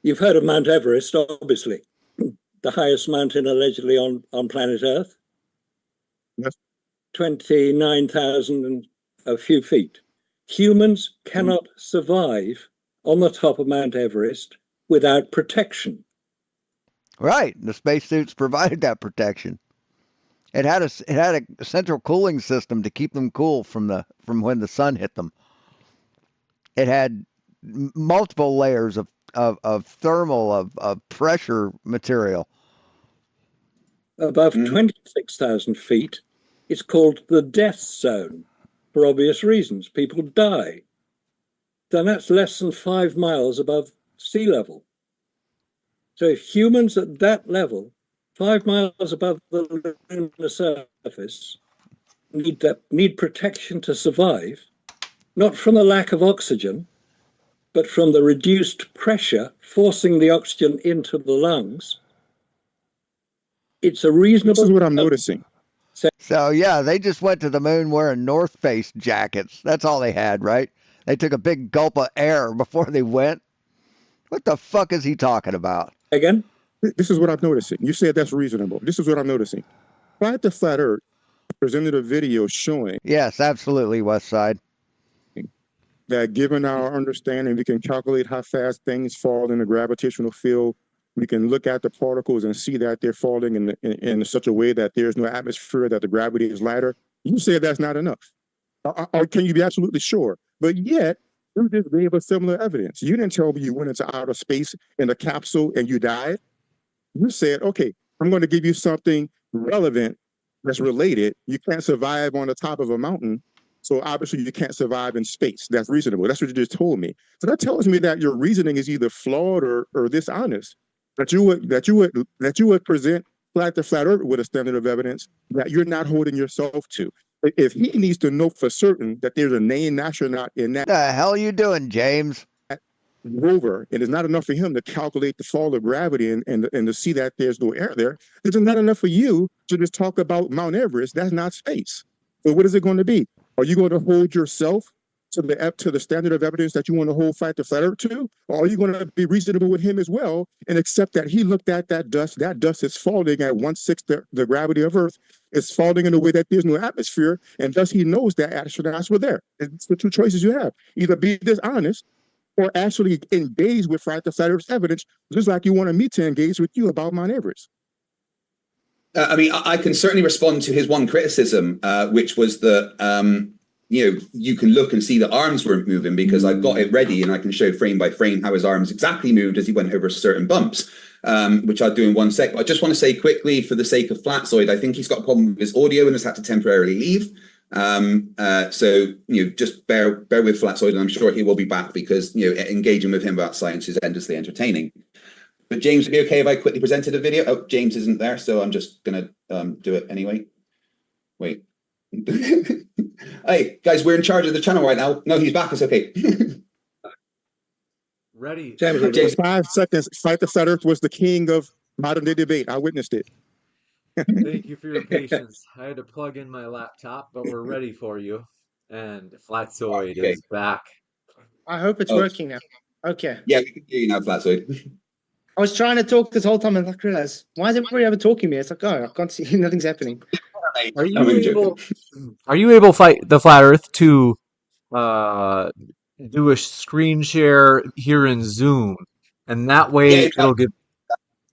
You've heard of Mount Everest, obviously, the highest mountain allegedly on planet Earth. Yes. 29,000 and a few feet. Humans cannot survive on the top of Mount Everest without protection. Right. The spacesuits provided that protection. It had a central cooling system to keep them cool from when the sun hit them. It had multiple layers of thermal, of pressure material. Above 26,000 feet, it's called the death zone for obvious reasons. People die. Then that's less than 5 miles above sea level. So if humans at that level, 5 miles above the lunar surface, need protection to survive, not from the lack of oxygen, but from the reduced pressure forcing the oxygen into the lungs, it's a reasonable... This is what I'm noticing. So yeah, they just went to the moon wearing North Face jackets. That's all they had, right? They took a big gulp of air before they went. What the fuck is he talking about? Again? This is what I'm noticing. You said that's reasonable. This is what I'm noticing. Flat to Flat Earth presented a video showing... Yes, absolutely, West Side. ...that given our understanding, we can calculate how fast things fall in the gravitational field. We can look at the particles and see that they're falling in such a way that there's no atmosphere, that the gravity is lighter. You said that's not enough. Or can you be absolutely sure? But yet, you just gave us similar evidence. You didn't tell me you went into outer space in a capsule and you died. You said, okay, I'm going to give you something relevant that's related. You can't survive on the top of a mountain, so obviously you can't survive in space. That's reasonable. That's what you just told me. So that tells me that your reasoning is either flawed or dishonest. That you would present Flat to Flat Earth with a standard of evidence that you're not holding yourself to. If he needs to know for certain that there's a named astronaut in that... The hell are you doing, James? ...rover, and it's not enough for him to calculate the fall of gravity and to see that there's no air there, it's not enough for you to just talk about Mount Everest. That's not space. So what is it going to be? Are you going to hold yourself to the standard of evidence that you want to hold Flat to Flat Earth to? Or are you going to be reasonable with him as well and accept that he looked at that dust is falling at 1/6 the gravity of Earth, is falling in a way that there's no atmosphere, and thus he knows that astronauts were there. It's the two choices you have. Either be dishonest or actually engage with Friday the 13th evidence, just like you wanted me to engage with you about Mount Everest. I mean, I can certainly respond to his one criticism, which was that, you can look and see the arms weren't moving because I've got it ready and I can show frame by frame how his arms exactly moved as he went over certain bumps, which I'll do in one sec. But I just want to say quickly, for the sake of Flatzoid, I think he's got a problem with his audio and has had to temporarily leave. So, just bear with Flatzoid, and I'm sure he will be back because, engaging with him about science is endlessly entertaining. But James, would it be okay if I quickly presented a video? Oh, James isn't there, so I'm just going to do it anyway. Wait. Hey, guys, we're in charge of the channel right now. No, he's back. It's okay. Ready. James, 5 seconds. Friday the 13th was the king of modern day debate. I witnessed it. Thank you for your patience. I had to plug in my laptop, but we're ready for you. And Flatzoid is back. I hope it's working now. Okay. Yeah, we can hear you now, Flatzoid. I was trying to talk this whole time and I realized, why is everybody ever talking to me? It's like, oh, I can't see, nothing's happening. Are you able, Fight the Flat Earth, to do a screen share here in Zoom? And that way it'll give...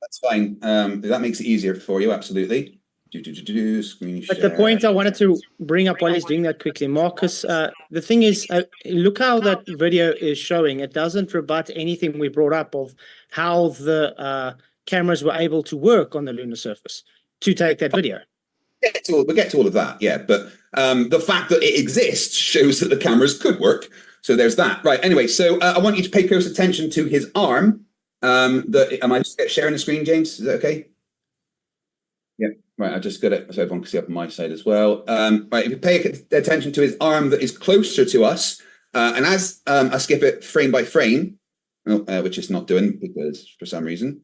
That's fine. That makes it easier for you, absolutely. Screen share. But the point I wanted to bring up while he's doing that quickly, Marcus, the thing is, look how that video is showing. It doesn't rebut anything we brought up of how the cameras were able to work on the lunar surface to take that video. We'll get to all of that, yeah. But the fact that it exists shows that the cameras could work. So there's that. Right, anyway, so I want you to pay close attention to his arm. Am I sharing the screen, James? Is that okay? Yeah, right, I just got it so everyone can see up on my side as well. Right, if you pay attention to his arm that is closer to us, and as I skip it frame by frame, which it's not doing because for some reason.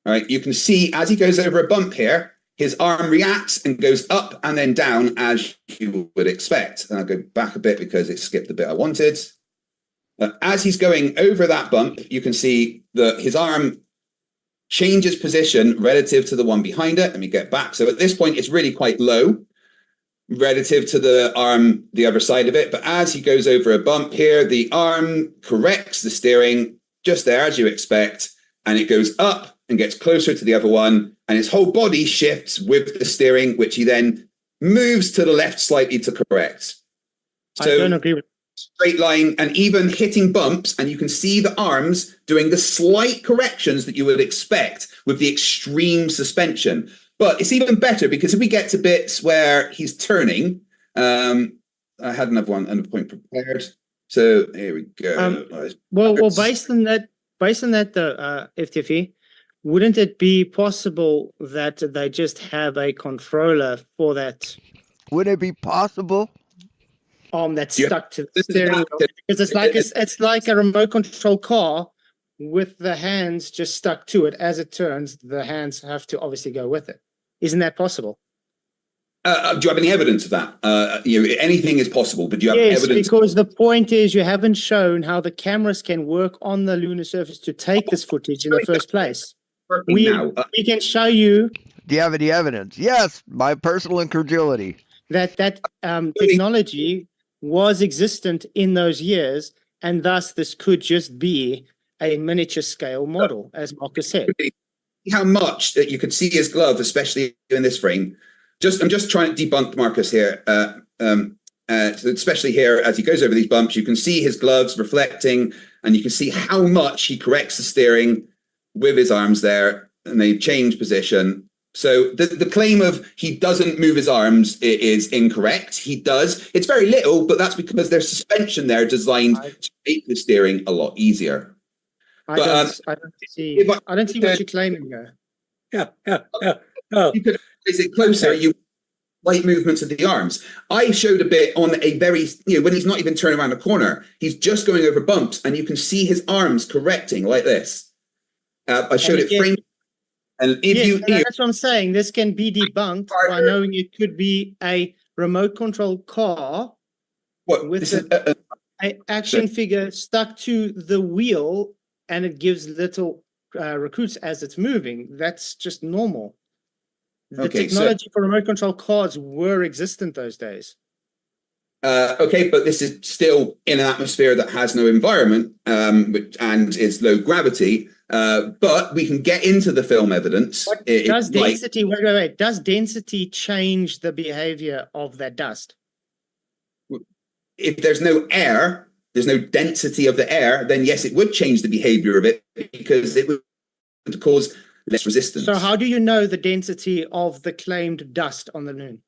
All right, you can see as he goes over a bump here, his arm reacts and goes up and then down as you would expect. And I'll go back a bit because it skipped the bit I wanted. As he's going over that bump, you can see that his arm changes position relative to the one behind it. Let me get back. So at this point, it's really quite low relative to the arm, the other side of it. But as he goes over a bump here, the arm corrects the steering just there, as you expect, and it goes up and gets closer to the other one, and his whole body shifts with the steering, which he then moves to the left slightly to correct. So I don't agree with straight line and even hitting bumps, and you can see the arms doing the slight corrections that you would expect with the extreme suspension. But it's even better because if we get to bits where he's turning, I had another point prepared. So here we go. Well, based on that, FTFE, wouldn't it be possible that they just have a controller for that? Would it be possible? Arm that's stuck to the steering wheel, because it's like a remote control car with the hands just stuck to it. As it turns, the hands have to obviously go with it. Isn't that possible? Do you have any evidence of that? Anything is possible, but do you have evidence? Yes, because the point is you haven't shown how the cameras can work on the lunar surface to take this footage in the first place. We can show you. Do you have any evidence? Yes, my personal incredulity. That technology was existent in those years, and thus this could just be a miniature scale model, as Marcus said. How much that you could see his glove, especially in this frame. I'm just trying to debunk Marcus here. Especially here, as he goes over these bumps, you can see his gloves reflecting, and you can see how much he corrects the steering with his arms there, and they change position. So the claim of he doesn't move his arms is incorrect. He does. It's very little, but that's because there's suspension there designed to make the steering a lot easier. I don't see what you're claiming there. You could place it closer. You light movements of the arms. I showed a bit on a very, when he's not even turning around a corner, he's just going over bumps, and you can see his arms correcting like this. I showed it framed. And if that's what I'm saying. This can be debunked by knowing it could be a remote control car with an action figure stuck to the wheel, and it gives little recruits as it's moving. That's just normal. The technology for remote control cars were existent those days. Okay, but this is still in an atmosphere that has no environment and is low gravity. But we can get into the film evidence. Does density, wait, does density change the behavior of that dust? If there's no air, there's no density of the air, then yes, it would change the behavior of it because it would cause less resistance. So how do you know the density of the claimed dust on the moon?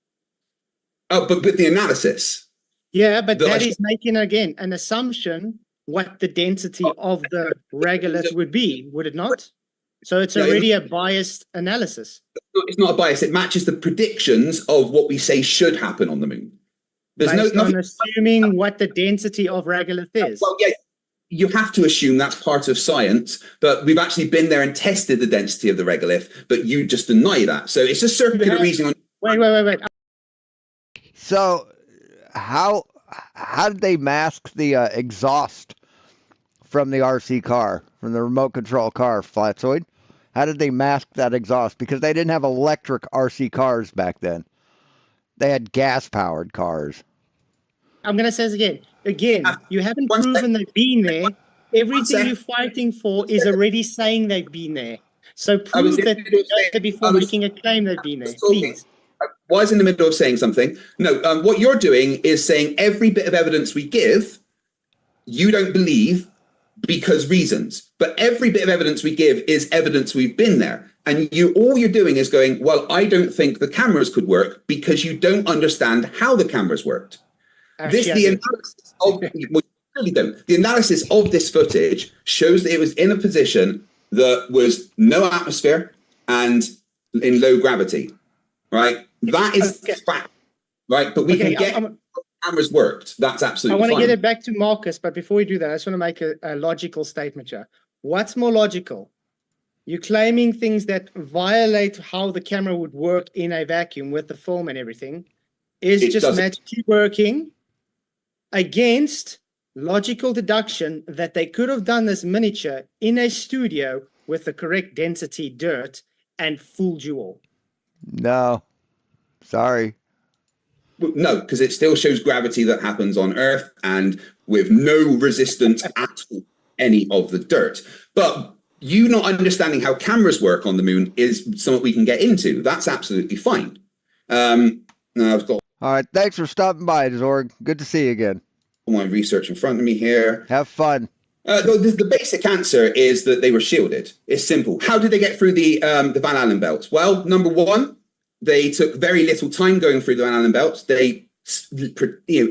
Oh, but with the analysis. Yeah, but that is making, again, an assumption what the density of the regolith would be, would it not? So it's already a biased analysis. It's not a bias. It matches the predictions of what we say should happen on the moon. There's Based on assuming what the density of regolith is. Well, yeah, you have to assume that's part of science, but we've actually been there and tested the density of the regolith, but you just deny that. So it's a circular reasoning. Wait. So how did they mask the exhaust from the RC car, from the remote control car, Flatzoid? How did they mask that exhaust? Because they didn't have electric RC cars back then. They had gas-powered cars. I'm going to say this again. Again, you haven't proven they've been there. Everything you're fighting for is already saying they've been there. So prove that before making a claim they've been there, please. I was in the middle of saying something. No, what you're doing is saying every bit of evidence we give, you don't believe because reasons. But every bit of evidence we give is evidence we've been there. And all you're doing is going, well, I don't think the cameras could work because you don't understand how the cameras worked. The analysis of this footage shows that it was in a position that was no atmosphere and in low gravity. Right? That is fact. Right? But we can get how cameras worked. That's absolutely fine. I want to get it back to Marcus, but before we do that, I just want to make a logical statement here. What's more logical? You're claiming things that violate how the camera would work in a vacuum with the film and everything is just magically working against logical deduction that they could have done this miniature in a studio with the correct density dirt and fooled you all. No. Sorry. No, because it still shows gravity that happens on Earth and with no resistance at all, any of the dirt. But you not understanding how cameras work on the moon is something we can get into. That's absolutely fine. I've got all right. Thanks for stopping by, Zorg. Good to see you again. My research in front of me here. Have fun. The basic answer is that they were shielded. It's simple. How did they get through the Van Allen belt? Well, number one, they took very little time going through the Van Allen belt. They,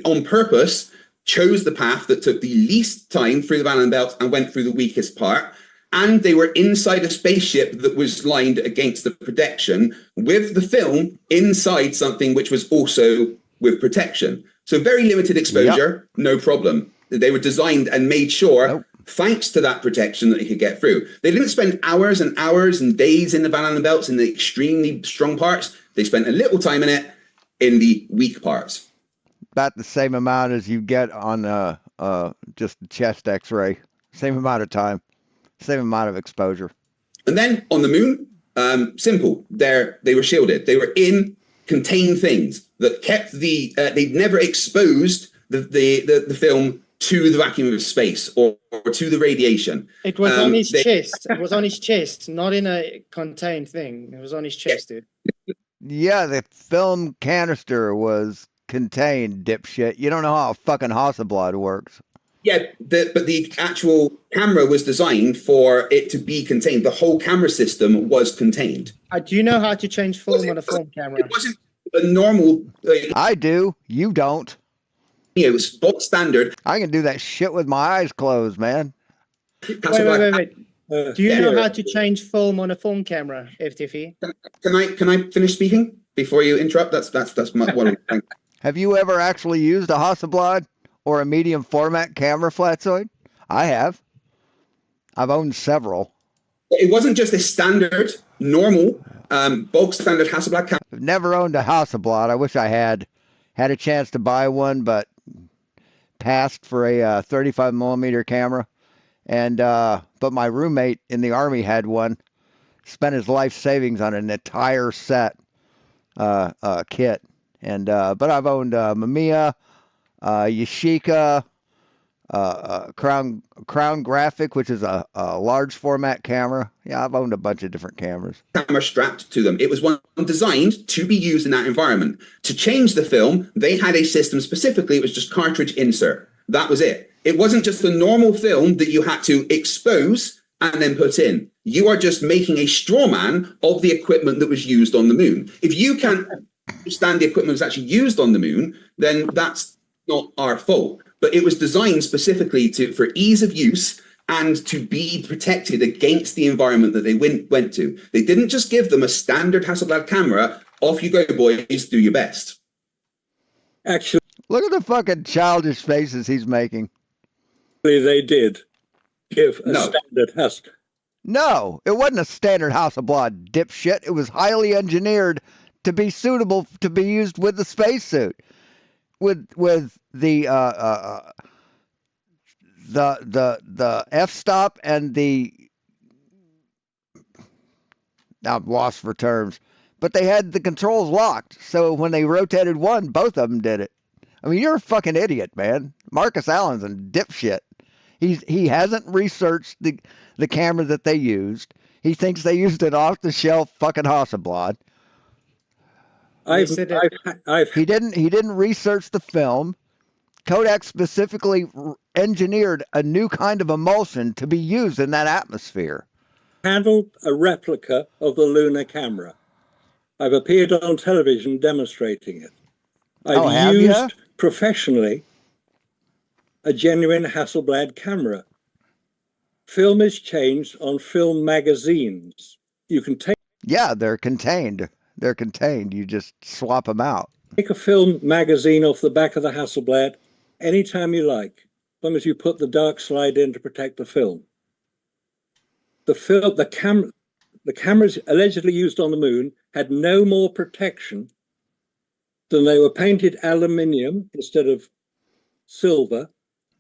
on purpose, chose the path that took the least time through the Van Allen belt and went through the weakest part. And they were inside a spaceship that was lined against the protection with the film inside something which was also with protection. So very limited exposure, no problem. They were designed and made sure, thanks to that protection, that they could get through. They didn't spend hours and hours and days in the Van Allen belts in the extremely strong parts. They spent a little time in it in the weak parts. About the same amount as you get on just the chest X-ray. Same amount of time. Same amount of exposure. And then on the moon, simple. They were shielded. They were in contained things that kept they'd never exposed the film to the vacuum of space or to the radiation. It was on his chest. It was on his chest, not in a contained thing. It was on his chest, dude. Yeah, the film canister was contained, dipshit. You don't know how a fucking Hasselblad works. Yeah, but the actual camera was designed for it to be contained. The whole camera system was contained. Do you know how to change film on a film camera? It wasn't a normal... I do. You don't. It was box standard. I can do that shit with my eyes closed, man. Wait. Do you know how to change film on a film camera, FTFE? Can I finish speaking before you interrupt? That's my one. Have you ever actually used a Hasselblad or a medium format camera, Flatzoid? I have. I've owned several. It wasn't just a standard, normal, bulk standard Hasselblad camera. I've never owned a Hasselblad. I wish I had a chance to buy one, but passed for a 35 millimeter camera. And but my roommate in the Army had one. Spent his life savings on an entire set kit. And but I've owned Mamiya, Yashica, Crown Graphic, which is a large format camera. Yeah, I've owned a bunch of different cameras. Camera strapped to them. It was one designed to be used in that environment. To change the film, they had a system specifically. It was just cartridge insert. That was it. It wasn't just the normal film that you had to expose and then put in. You are just making a straw man of the equipment that was used on the moon. If you can't understand the equipment was actually used on the moon, then that's not our fault. But it was designed specifically for ease of use and to be protected against the environment that they went to. They didn't just give them a standard Hasselblad camera. Off you go, boys, do your best. Actually, look at the fucking childish faces he's making. They did give a standard Hasselblad. No, it wasn't a standard Hasselblad, dipshit. It was highly engineered to be suitable to be used with the spacesuit. With the f-stop and the, I'm lost for terms, but they had the controls locked, so when they rotated one, both of them did it. I mean, you're a fucking idiot, man. Marcus Allen's a dipshit. He hasn't researched the camera that they used. He thinks they used an off-the-shelf fucking Hasselblad. He didn't research the film. Kodak specifically engineered a new kind of emulsion to be used in that atmosphere. Handled a replica of the lunar camera. I've appeared on television demonstrating it. I've used professionally a genuine Hasselblad camera. Film is changed on film magazines. You can take... Yeah, they're contained. They're contained. You just swap them out. Take a film magazine off the back of the Hasselblad anytime you like, as long as you put the dark slide in to protect the film. The cameras allegedly used on the moon had no more protection than they were painted aluminium instead of silver.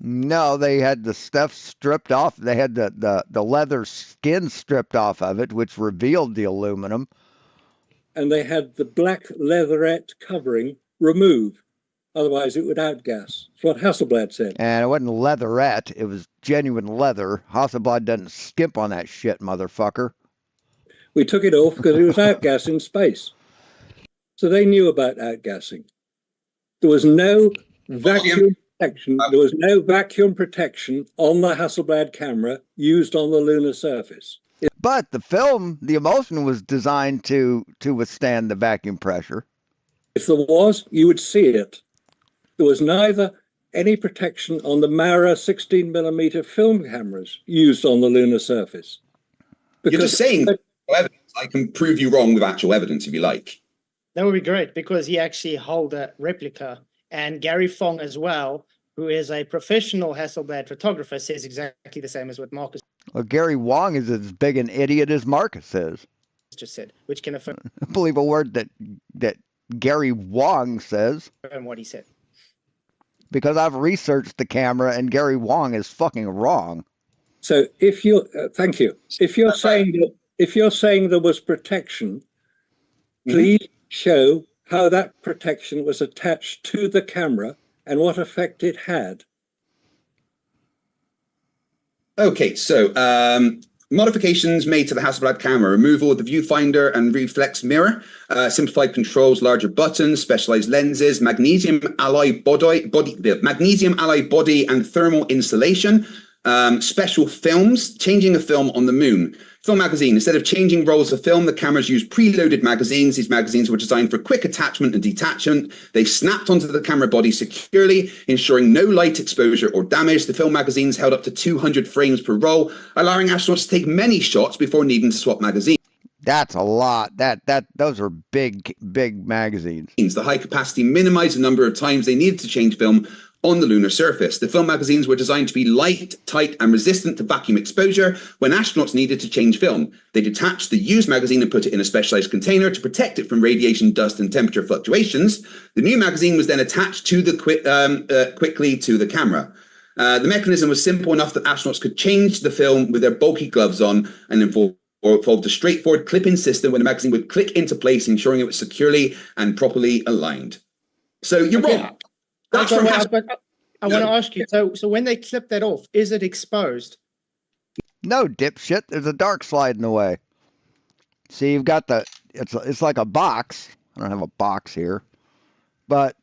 No, they had the stuff stripped off. They had the leather skin stripped off of it, which revealed the aluminum. And they had the black leatherette covering removed. Otherwise, it would outgas. That's what Hasselblad said. And it wasn't leatherette. It was genuine leather. Hasselblad doesn't skimp on that shit, motherfucker. We took it off because it was outgassing space. So they knew about outgassing. There was no vacuum protection. There was no vacuum protection on the Hasselblad camera used on the lunar surface. But the film, the emulsion was designed to withstand the vacuum pressure. If there was, you would see it. There was neither any protection on the Mara 16mm film cameras used on the lunar surface. You're just saying evidence. I can prove you wrong with actual evidence if you like. That would be great, because he actually held a replica. And Gary Fong as well, who is a professional Hasselblad photographer, says exactly the same as what Marcus Well, Gary Wong is as big an idiot as Marcus is. just said, which can affirm Believe a word that Gary Wong says. what he said. Because I've researched the camera and Gary Wong is fucking wrong. So if you're, thank you. If you're saying there was protection, please show how that protection was attached to the camera and what effect it had. Okay, so modifications made to the Hasselblad camera: removal of the viewfinder and reflex mirror, simplified controls, larger buttons, specialized lenses, magnesium alloy body and thermal insulation, special films, changing a film on the moon. Film magazine: instead of changing rolls of film, the cameras used preloaded magazines. These magazines were designed for quick attachment and detachment. They snapped onto the camera body securely, ensuring no light exposure or damage. The film magazines held up to 200 frames per roll, allowing astronauts to take many shots before needing to swap magazines. That's a lot. Those are big magazines. The high capacity minimized the number of times they needed to change film on the lunar surface. The film magazines were designed to be light, tight, and resistant to vacuum exposure when astronauts needed to change film. They detached the used magazine and put it in a specialized container to protect it from radiation, dust, and temperature fluctuations. The new magazine was then attached to quickly to the camera. The mechanism was simple enough that astronauts could change the film with their bulky gloves on and involved a straightforward clip-in system where the magazine would click into place, ensuring it was securely and properly aligned. So you're wrong. That's Okay, from I want to ask you. So when they clip that off, is it exposed? No, dipshit. There's a dark slide in the way. See, you've got it's like a box. I don't have a box here, but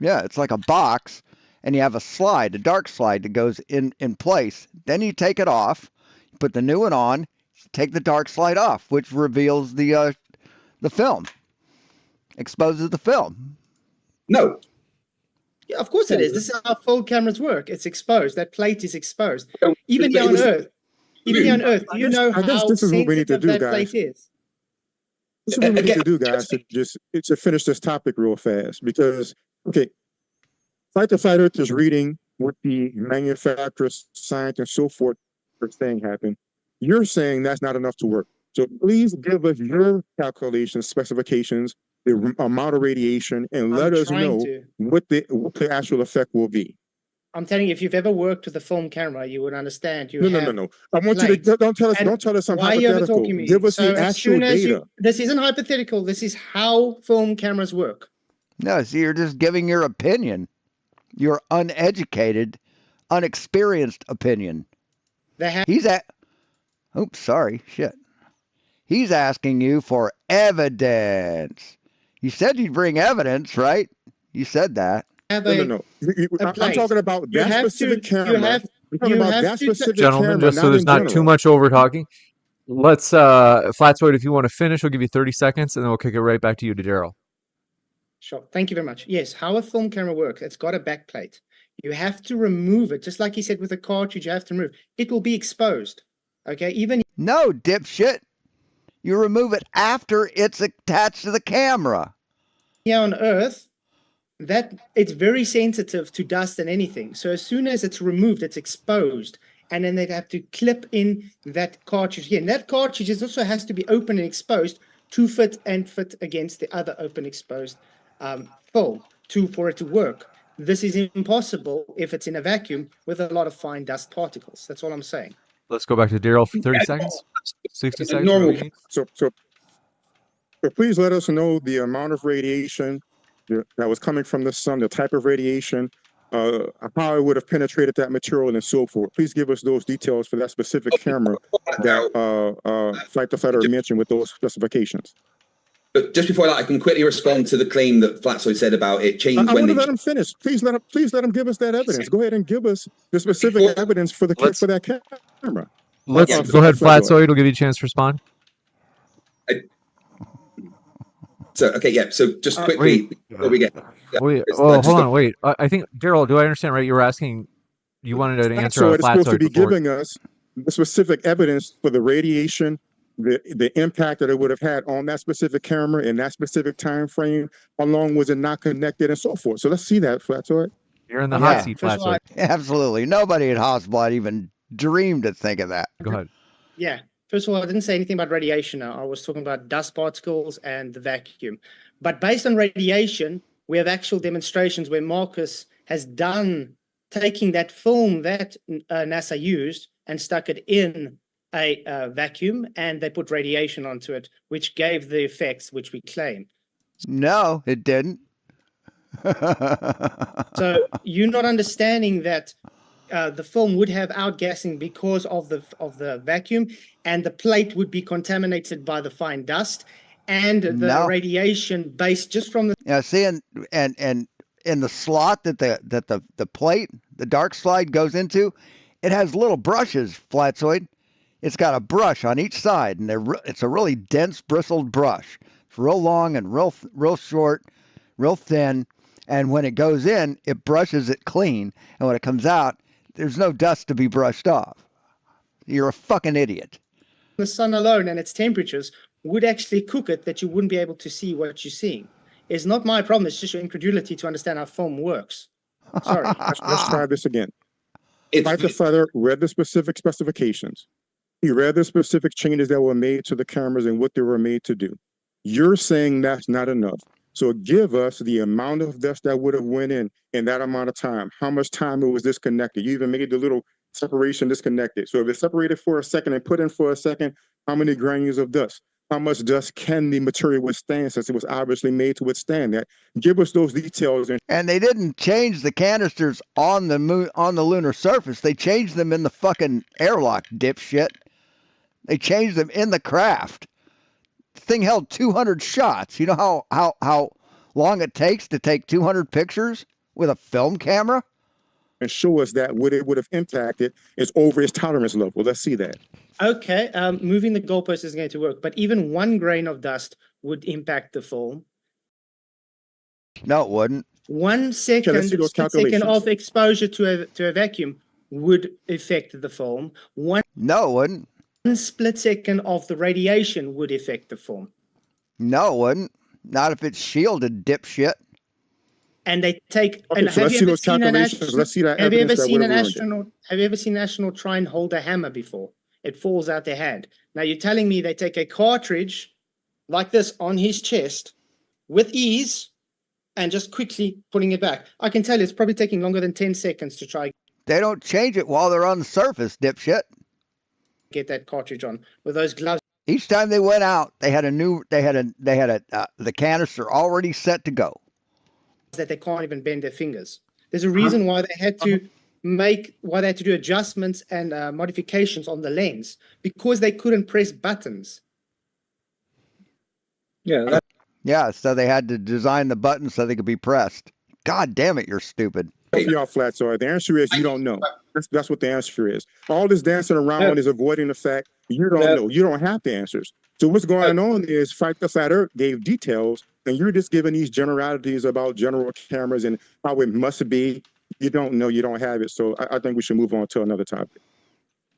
yeah, it's like a box, and you have a slide, a dark slide that goes in place. Then you take it off, put the new one on, take the dark slide off, which reveals the film, exposes the film. No. Yeah, of course it is. This is how full cameras work. It's exposed. That plate is exposed. Even But here it on was- Earth, do you know I guess how this is what we need to sensitive do, that guys. plate is? This is what we need to do, guys, to finish this topic real fast. Because, okay, Fight the Flat Earth is reading what the manufacturers, science, and so forth are saying happened. You're saying that's not enough to work. So please give us your calculations, specifications, the amount of radiation, and let us know what the actual effect will be. I'm telling you, if you've ever worked with a film camera, you would understand. No. I want you to don't tell us I'm why are you hypothetical. overtalking me? Give us So the as actual soon as data. this isn't hypothetical. This is how film cameras work. No, see, you're just giving your opinion, your uneducated, unexperienced opinion. He's at. Oops, sorry, shit. He's asking you for evidence. You said you'd bring evidence, right? You said that. No. I'm talking about that specific camera. I'm talking about that specific Gentlemen, camera, just so not there's in not general. too much over talking, let's Flatsoid, if you want to finish, we'll give you 30 seconds and then we'll kick it right back to you, to Darryl. Sure. Thank you very much. Yes, how a film camera works, it's got a backplate. You have to remove it, just like he said with a cartridge, you have to remove. It will be exposed. Okay, even No, dipshit. You remove it after it's attached to the camera. here on Earth, that it's very sensitive to dust and anything. So as soon as it's removed, it's exposed. And then they'd have to clip in that cartridge here. And that cartridge also has to be open and exposed to fit against the other open exposed film for it to work. This is impossible if it's in a vacuum with a lot of fine dust particles. That's all I'm saying. Let's go back to Darryl for 30 seconds. 60 seconds. Normal. So please let us know the amount of radiation that was coming from the sun, the type of radiation, how it would have penetrated that material and so forth. Please give us those details for that specific camera that Flight the Flat Earth mentioned with those specifications. But just before that, I can quickly respond to the claim that Flatsoid said about it changed I when want to they... let him finish. Please let him give us that evidence. Go ahead and give us the specific evidence for that camera. Let's go ahead, Flatsoid. We'll give you a chance to respond. So just quickly before we get... Hold on, wait. I think, Darryl, do I understand right? You were asking, you wanted to answer a Flatsoid is supposed to be before. giving us the specific evidence for the radiation, the impact that it would have had on that specific camera in that specific time frame. How long was it not connected and so forth? So let's see that, Flatsoid. You're in the hot seat, Flatsoid. Absolutely. Nobody at Hasselblad even dreamed to think of that. Go ahead. Yeah. First of all, I didn't say anything about radiation. I was talking about dust particles and the vacuum. But based on radiation, we have actual demonstrations where Marcus has done taking that film that NASA used and stuck it in a vacuum, and they put radiation onto it, which gave the effects which we claim. No, it didn't. So you're not understanding that the film would have outgassing because of the vacuum, and the plate would be contaminated by the fine dust and the radiation based just from the. Yeah, see, and in the slot that the plate, the dark slide goes into, it has little brushes, Flatsoid. It's got a brush on each side, and it's a really dense, bristled brush. It's real long and real short, real thin, and when it goes in, it brushes it clean, and when it comes out, there's no dust to be brushed off. You're a fucking idiot. The sun alone and its temperatures would actually cook it that you wouldn't be able to see what you're seeing. It's not my problem. It's just your incredulity to understand how film works. Sorry. Let's try this again. Fight the Flat Earth read the specific specifications. He read the specific changes that were made to the cameras and what they were made to do. You're saying that's not enough. So give us the amount of dust that would have went in that amount of time. How much time it was disconnected. You even made the little separation disconnected. So if it's separated for a second and put in for a second, how many granules of dust? how much dust can the material withstand, since it was obviously made to withstand that? Give us those details. And they didn't change the canisters on the moon, on the lunar surface. They changed them in the fucking airlock, dipshit. They changed them in the craft. The thing held 200 shots. You know how long it takes to take 200 pictures with a film camera? And show us that what it would have impacted is over its tolerance level. Let's see that. Okay, moving the goalpost isn't going to work, but even 1 grain of dust would impact the film. No, it wouldn't. 1 second, let's see those second calculations. of exposure to a vacuum would affect the film. No, it wouldn't. 1 split second of the radiation would affect the film. No, it wouldn't. Not if it's shielded, dipshit. And they take. Okay, and so have let's you see ever those seen an calculations. astronaut? Let's see that Have you ever evidence that seen would an have ruined it. astronaut? Have you ever seen an astronaut try and hold a hammer before? It falls out their hand. Now you're telling me they take a cartridge like this on his chest with ease and just quickly putting it back. I can tell you it's probably taking longer than 10 seconds to try They don't change it while they're on the surface, dipshit. get that cartridge on with those gloves. Each time they went out, they had the canister already set to go. That they can't even bend their fingers. There's a reason why they had to do adjustments and modifications on the lens, because they couldn't press buttons. Yeah. Yeah, so they had to design the buttons so they could be pressed. God damn it, you're stupid. Y'all flat. So the answer is you don't know. That's what the answer is. All this dancing around is avoiding the fact you don't know. You don't have the answers. So what's going on is Fight the Flat Earth gave details, and you're just giving these generalities about general cameras and how it must be. You don't know. You don't have it. So I think we should move on to another topic.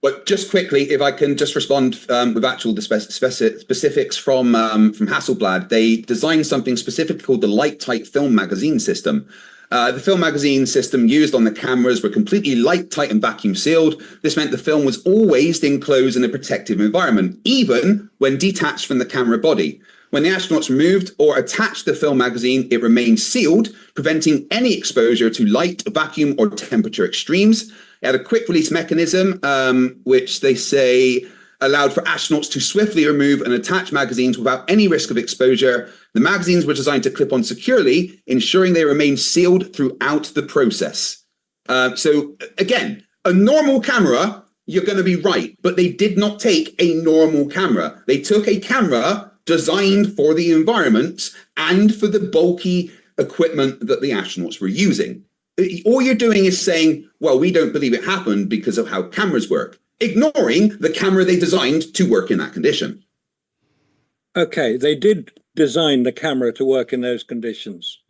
But just quickly, if I can just respond with actual specifics from Hasselblad, they designed something specifically called the light-tight film magazine system. The film magazine system used on the cameras were completely light, tight, and vacuum sealed. This meant the film was always enclosed in a protective environment, even when detached from the camera body. When the astronauts removed or attached the film magazine, it remained sealed, preventing any exposure to light, vacuum, or temperature extremes. It had a quick release mechanism, which they say allowed for astronauts to swiftly remove and attach magazines without any risk of exposure. The magazines were designed to clip on securely, ensuring they remained sealed throughout the process. So again, a normal camera, you're going to be right, but they did not take a normal camera. They took a camera designed for the environment and for the bulky equipment that the astronauts were using. All you're doing is saying, well, we don't believe it happened because of how cameras work, ignoring the camera they designed to work in that condition. Okay, they did design the camera to work in those conditions.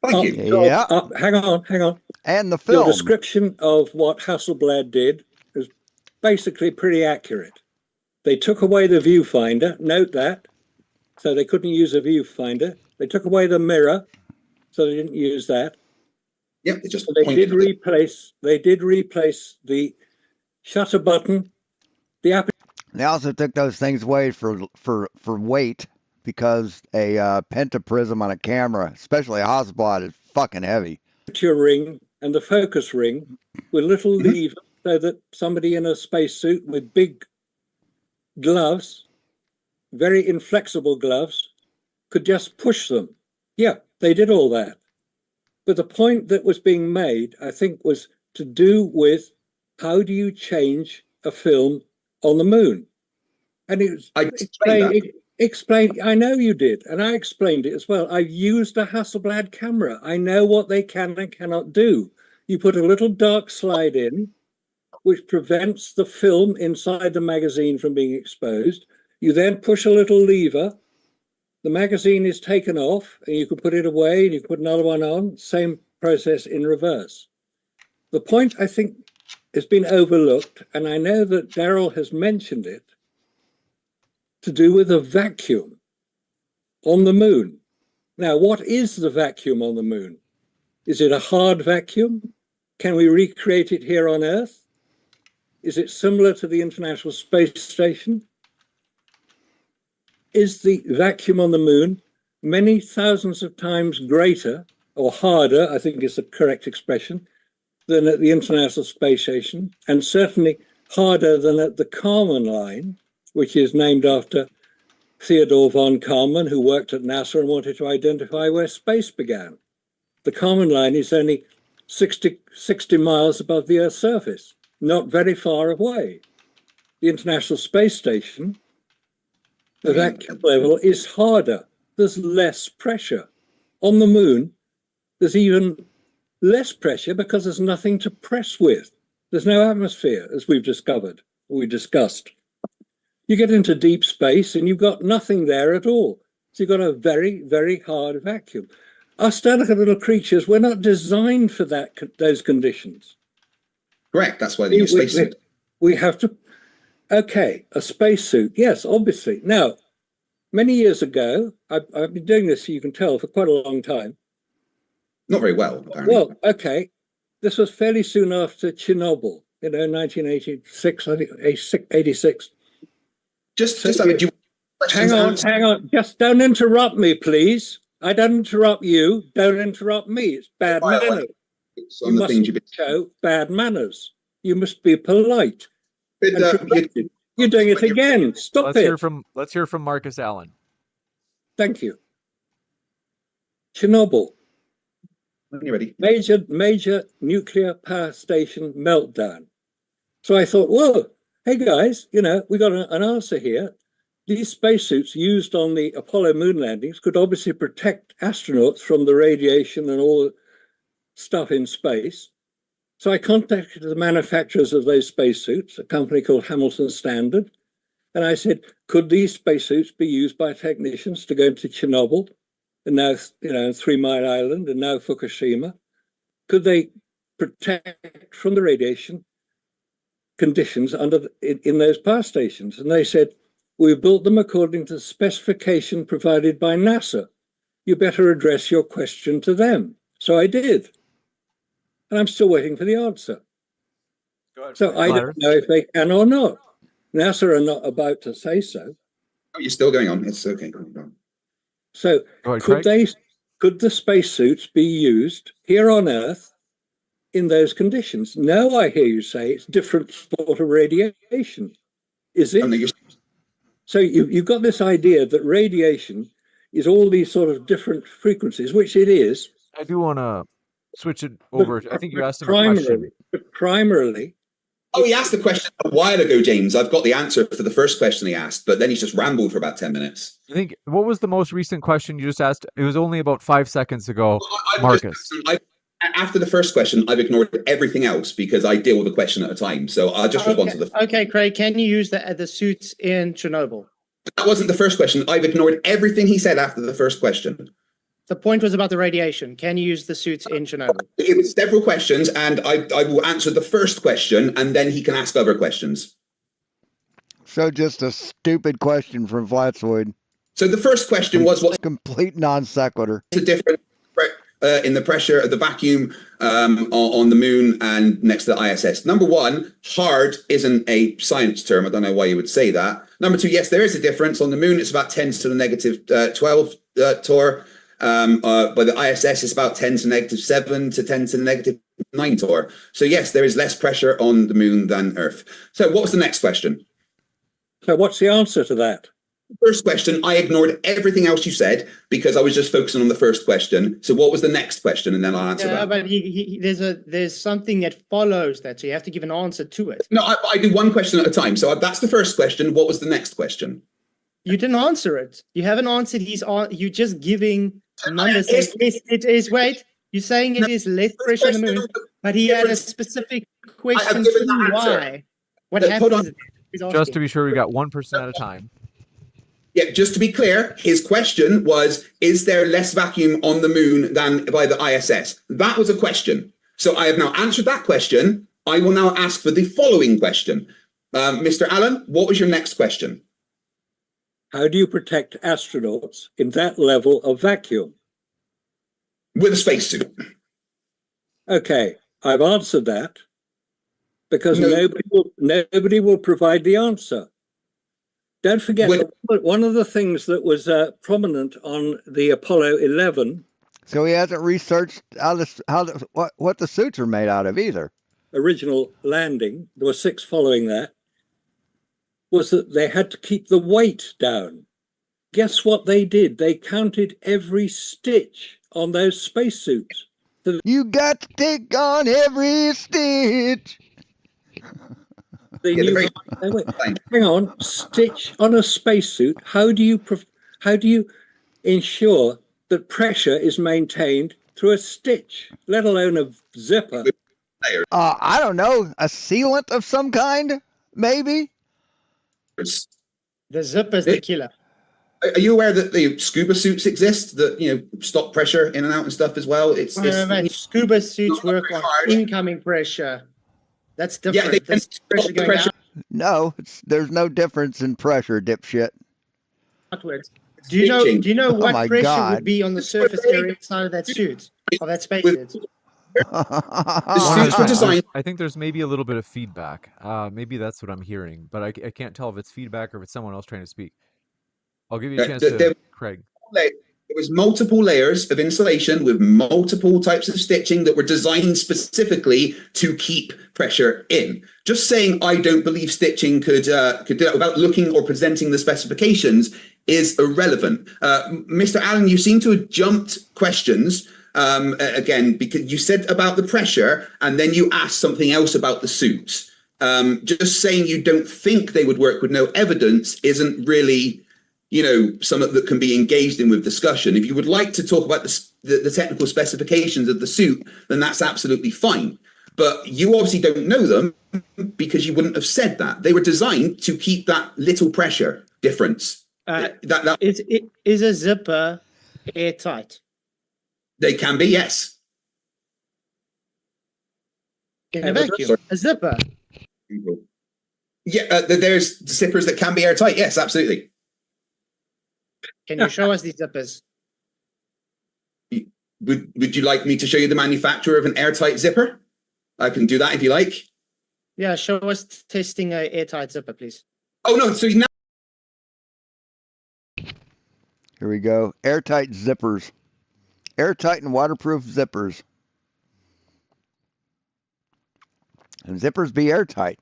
Thank you. Yeah. Hang on. And the film. Your description of what Hasselblad did is basically pretty accurate. They took away the viewfinder, note that, so they couldn't use a viewfinder. They took away the mirror, so they didn't use that. Yep, they just So they did replace the shutter button, the aperture. They also took those things away for weight, because a pentaprism on a camera, especially a Hasselblad, is fucking heavy. Ring and the focus ring with little levers, so that somebody in a spacesuit with big gloves, very inflexible gloves, could just push them. Yeah, they did all that. But the point that was being made, I think, was to do with how do you change a film on the moon? And it was explained. I know you did, and I explained it as well. I've used a Hasselblad camera. I know what they can and cannot do. You put a little dark slide in, which prevents the film inside the magazine from being exposed. You then push a little lever. The magazine is taken off, and you can put it away, and you can put another one on. Same process in reverse. The point, I think, has been overlooked, and I know that Darryl has mentioned it, to do with a vacuum on the moon. Now, what is the vacuum on the moon? Is it a hard vacuum? Can we recreate it here on Earth? Is it similar to the International Space Station? Is the vacuum on the moon many thousands of times greater or harder, I think is the correct expression, than at the International Space Station, and certainly harder than at the Kármán line, which is named after Theodore von Karman, who worked at NASA and wanted to identify where space began. The Karman line is only 60 miles above the Earth's surface, not very far away. The International Space Station, the vacuum level is harder. There's less pressure. On the moon, there's even less pressure because there's nothing to press with. There's no atmosphere, as we discussed. You get into deep space and you've got nothing there at all. So you've got a very, very hard vacuum. Us delicate little creatures, we're not designed for those conditions. Correct. That's why they use spacesuit. We have to. Okay, a spacesuit. Yes, obviously. Now, many years ago, I've been doing this, you can tell, for quite a long time. Not very well, apparently. Well, okay. This was fairly soon after Chernobyl, 1986, I think, 86. Hang on. Just don't interrupt me, please. I don't interrupt you. Don't interrupt me. It's bad manners. You mustn't show bad manners. You must be polite. You're doing it again. Stop it. Let's hear from Marcus Allen. Thank you. Chernobyl. When you're ready. Major nuclear power station meltdown. So I thought, whoa, hey guys, we got an answer here. These spacesuits used on the Apollo moon landings could obviously protect astronauts from the radiation and all the stuff in space. So I contacted the manufacturers of those spacesuits, a company called Hamilton Standard, and I said, could these spacesuits be used by technicians to go into Chernobyl, and now 3 Mile Island, and now Fukushima? Could they protect from the radiation conditions in those power stations? And they said, we built them according to the specification provided by NASA. You better address your question to them. So I did. And I'm still waiting for the answer. So I don't know if they can or not. NASA are not about to say so. Oh, you're still going on. It's okay. So could the spacesuits be used here on Earth in those conditions? No, I hear you say it's different sort of radiation. Is it? So you've got this idea that radiation is all these sort of different frequencies, which it is. I do want to switch it over. I think you asked him a question. But primarily. Oh, he asked the question a while ago, James. I've got the answer for the first question he asked, but then he's just rambled for about 10 minutes. I think, what was the most recent question you just asked? It was only about 5 seconds ago, Marcus. After the first question, I've ignored everything else because I deal with the question at a time. So I'll just respond to the. Okay, Craig, can you use the suits in Chernobyl? That wasn't the first question. I've ignored everything he said after the first question. The point was about the radiation. Can you use the suits in Chernobyl? It was several questions, and I will answer the first question, and then he can ask other questions. So just a stupid question from Flatzoid. So the first question was what's complete non sequitur. The difference in the pressure of the vacuum on the moon and next to the ISS. Number one, hard isn't a science term. I don't know why you would say that. Number two, yes, there is a difference. On the moon, it's about 10 to the negative 12 torr. But the ISS is about 10 to negative 7 to 10 to the negative 9 torr. So yes, there is less pressure on the moon than Earth. So what was the next question? So what's the answer to that? First question, I ignored everything else you said because I was just focusing on the first question. So what was the next question? And then I'll answer that. But there's something that follows that, so you have to give an answer to it. No, I do one question at a time. So that's the first question. What was the next question? You didn't answer it. You haven't answered. You're just giving numbers. It is. Wait, you're saying it is less pressure on the moon, but he had a specific question to why. What happens? Just to be sure, we got one person at a time. Yeah, just to be clear, his question was, is there less vacuum on the moon than by the ISS? That was a question. So I have now answered that question. I will now ask for the following question. Mr. Allen, what was your next question? How do you protect astronauts in that level of vacuum? With a spacesuit. Okay, I've answered that because nobody will provide the answer. Don't forget, one of the things that was prominent on the Apollo 11. So he hasn't researched what the suits are made out of either. Original landing, there were 6 following that, was that they had to keep the weight down. guess what they did? They counted every stitch on those spacesuits. You got to take on every stitch. They knew. Hang on, stitch on a spacesuit. How do you ensure that pressure is maintained through a stitch, let alone a zipper? I don't know, a sealant of some kind, maybe. The zipper's the killer. Are you aware that the scuba suits exist that stop pressure in and out and stuff as well? Mate, scuba suits work on incoming pressure. That's different. Yeah, That's pressure going out. No, there's no difference in pressure, dipshit. Outwards. Do you know what my pressure God. would be on the surface area inside of that suit, of that spacesuit? I think there's maybe a little bit of feedback. Maybe that's what I'm hearing, but I can't tell if it's feedback or if it's someone else trying to speak. I'll give you a chance to, Craig. There was multiple layers of insulation with multiple types of stitching that were designed specifically to keep pressure in. Just saying I don't believe stitching could do that without looking or presenting the specifications is irrelevant. Mr. Allen, you seem to have jumped questions again because you said about the pressure and then you asked something else about the suits. Just saying you don't think they would work with no evidence isn't really something that can be engaged in with discussion. If you would like to talk about the technical specifications of the suit, then that's absolutely fine. But you obviously don't know them because you wouldn't have said that. They were designed to keep that little pressure difference. Is a zipper airtight? They can be, yes. In a vacuum, a zipper. Yeah, there's zippers that can be airtight. Yes, absolutely. Can you show us these zippers? Would you like me to show you the manufacturer of an airtight zipper? I can do that if you like. Yeah, show us testing an airtight zipper, please. Oh, no, so now... Here we go. Airtight zippers. Airtight and waterproof zippers. And zippers be airtight.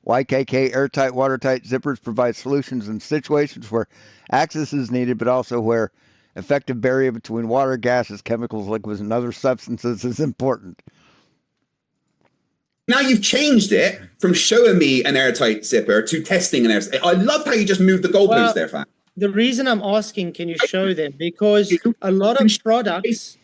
YKK airtight, watertight zippers provide solutions in situations where access is needed, but also where effective barrier between water, gases, chemicals, liquids, and other substances is important. Now you've changed it from showing me an airtight zipper to testing an airtight. I love how you just moved the goalpost there, Fat. The reason I'm asking, can you show them? Because a lot of products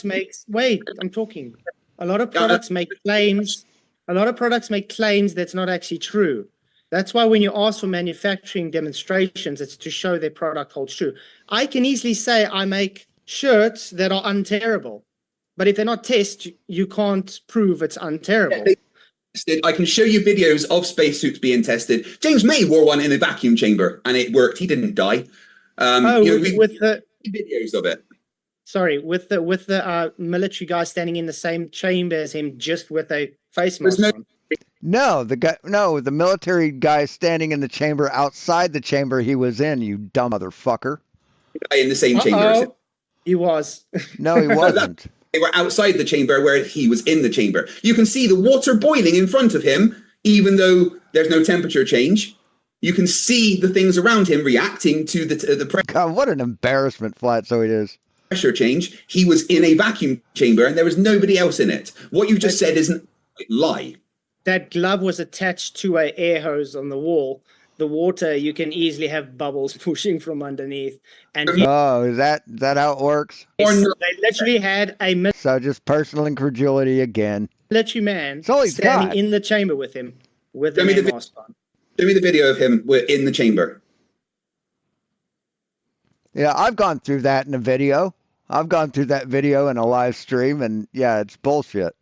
make. Wait, I'm talking. A lot of products make claims. A lot of products make claims that's not actually true. That's why when you ask for manufacturing demonstrations, it's to show their product holds true. I can easily say I make shirts that are unterrible, but if they're not tested, you can't prove it's unterrible. I can show you videos of spacesuits being tested. James May wore one in a vacuum chamber and it worked. He didn't die. With the videos of it. Sorry, with the military guy standing in the same chamber as him, just with a face mask on. The military guy standing in the chamber outside the chamber he was in, you dumb motherfucker. In the same chamber. He was. No, he wasn't. They were outside the chamber where he was in the chamber. You can see the water boiling in front of him, even though there's no temperature change. You can see the things around him reacting to the pressure. God, what an embarrassment, Flatzoid is. Pressure change. He was in a vacuum chamber and there was nobody else in it. What you just said isn't a lie. That glove was attached to an air hose on the wall. The water, you can easily have bubbles pushing from underneath. And is that how it works? They literally had a so just personal incredulity again. Military man standing in the chamber with him with the mask on. Show me the video of him in the chamber. Yeah, I've gone through that in a video. I've gone through that video in a live stream, and yeah, it's bullshit.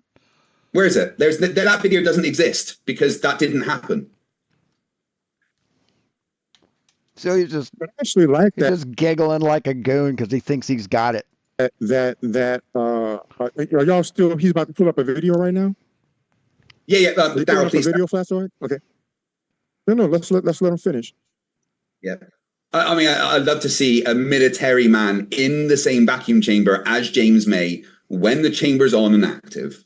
Where is it? That video doesn't exist because that didn't happen. So he's just actually like that. He's just giggling like a goon because he thinks he's got it. Are y'all still? He's about to pull up a video right now. Yeah. Darryl, please. Video Flatzoid. Okay. No. Let's let him finish. Yeah. I mean, I'd love to see a military man in the same vacuum chamber as James May when the chamber's on and active.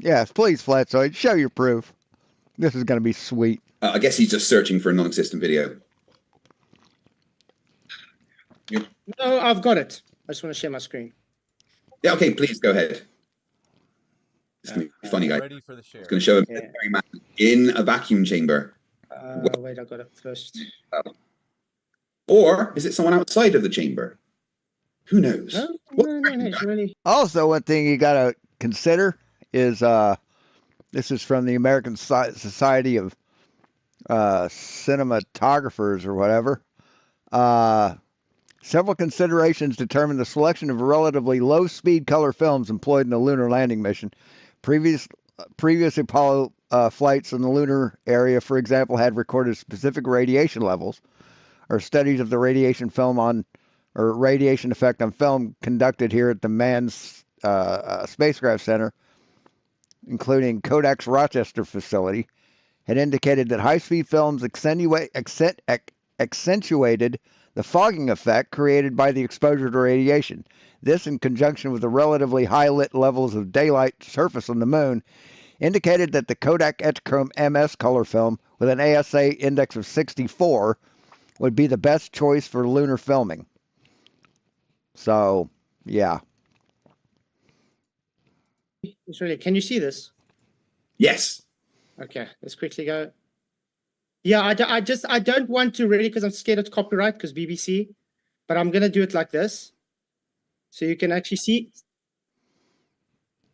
Yes, please, Flatzoid, show your proof. This is going to be sweet. I guess he's just searching for a non-existent video. No, I've got it. I just want to share my screen. Yeah, okay, please go ahead. It's going to be funny, guys. Ready for the share. It's going to show a military man in a vacuum chamber. Wait, I got it first. Or is it someone outside of the chamber? Who knows? No, it's really... Also, one thing you got to consider is this is from the American Society of Cinematographers or whatever. Several considerations determine the selection of relatively low-speed color films employed in the lunar landing mission. Previous Apollo flights in the lunar area, for example, had recorded specific radiation levels, or studies of the radiation effect on film conducted here at the Manned Spacecraft Center, including Kodak's Rochester facility, had indicated that high-speed films accentuated the fogging effect created by the exposure to radiation. This, in conjunction with the relatively high-lit levels of daylight surface on the moon, indicated that the Kodak Echtachrome MS color film with an ASA index of 64 would be the best choice for lunar filming. So, yeah. Can you see this? Yes. Okay, let's quickly go. Yeah, I don't want to really, because I'm scared of copyright, because BBC, but I'm going to do it like this. So you can actually see.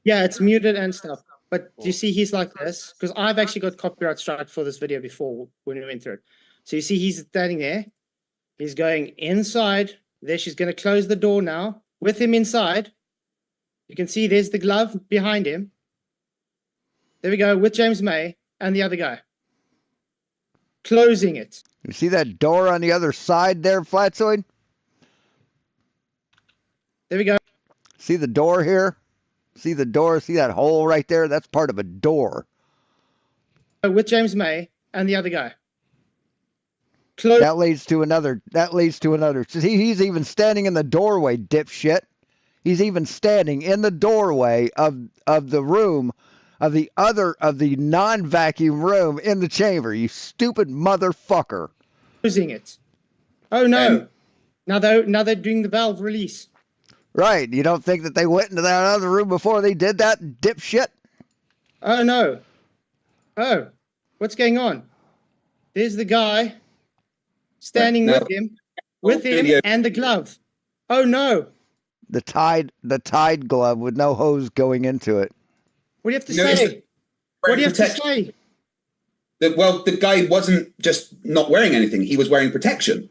Yeah, it's muted and stuff. But do you see he's like this? Because I've actually got copyright strike for this video before when we went through it. So you see he's standing there. He's going inside. There, she's going to close the door now. With him inside, you can see there's the glove behind him. There we go, with James May and the other guy. Closing it. You see that door on the other side there, Flatzoid? There we go. See the door here? See the door? See that hole right there? That's part of a door. With James May and the other guy. That leads to another. See, he's even standing in the doorway, dipshit. He's even standing in the doorway of the room, of the non-vacuum room in the chamber. You stupid motherfucker. Closing it. Oh no! Now they're doing the valve release. Right. You don't think that they went into that other room before they did that, dipshit? Oh no. Oh, what's going on? There's the guy standing with him and the glove. Oh no. The Tide glove with no hose going into it. What do you have to say? What do you have to say? Well, the guy wasn't just not wearing anything. He was wearing protection.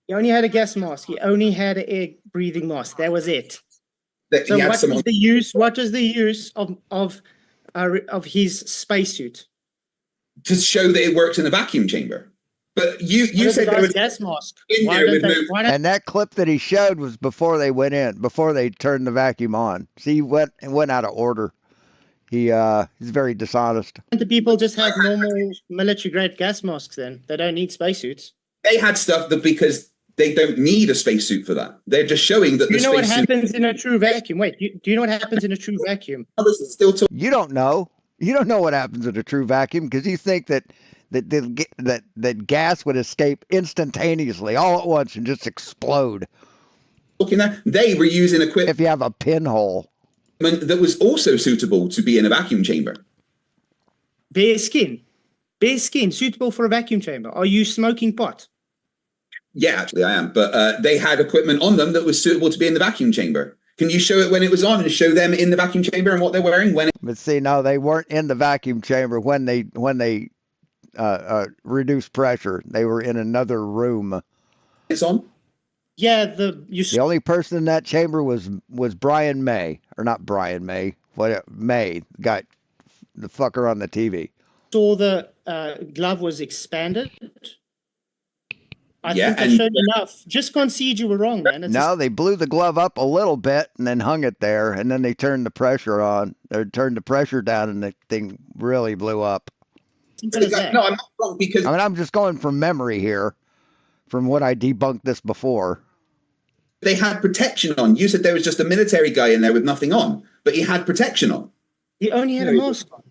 He only had a gas mask. He only had an air breathing mask. That was it. So what was the use of his spacesuit? To show that it works in a vacuum chamber. But you said there was gas mask. And that clip that he showed was before they went in, before they turned the vacuum on. See, he went out of order. He's very dishonest. The people just have normal military-grade gas masks then? They don't need spacesuits? They had stuff that because they don't need a spacesuit for that. They're just showing that you know what happens in a true vacuum? Wait, do you know what happens in a true vacuum? You don't know. You don't know what happens in a true vacuum because you think that gas would escape instantaneously all at once and just explode. They were using equipment. If you have a pinhole. That was also suitable to be in a vacuum chamber. Bare skin, suitable for a vacuum chamber. Are you smoking pot? Yeah, actually I am. But they had equipment on them that was suitable to be in the vacuum chamber. Can you show it when it was on and show them in the vacuum chamber and what they're wearing? But see, no, they weren't in the vacuum chamber when they reduced pressure. They were in another room. It's on? Yeah, the only person in that chamber was Brian May, or not Brian May, May, got the fucker on the TV. Saw the glove was expanded. I think I showed enough. Just concede you were wrong, man. They blew the glove up a little bit and then hung it there, and then they turned the pressure on. They turned the pressure down, and the thing really blew up. No, I'm not wrong because I'm just going from memory here, from what I debunked this before. They had protection on. You said there was just a military guy in there with nothing on, but he had protection on. He only had a mask on.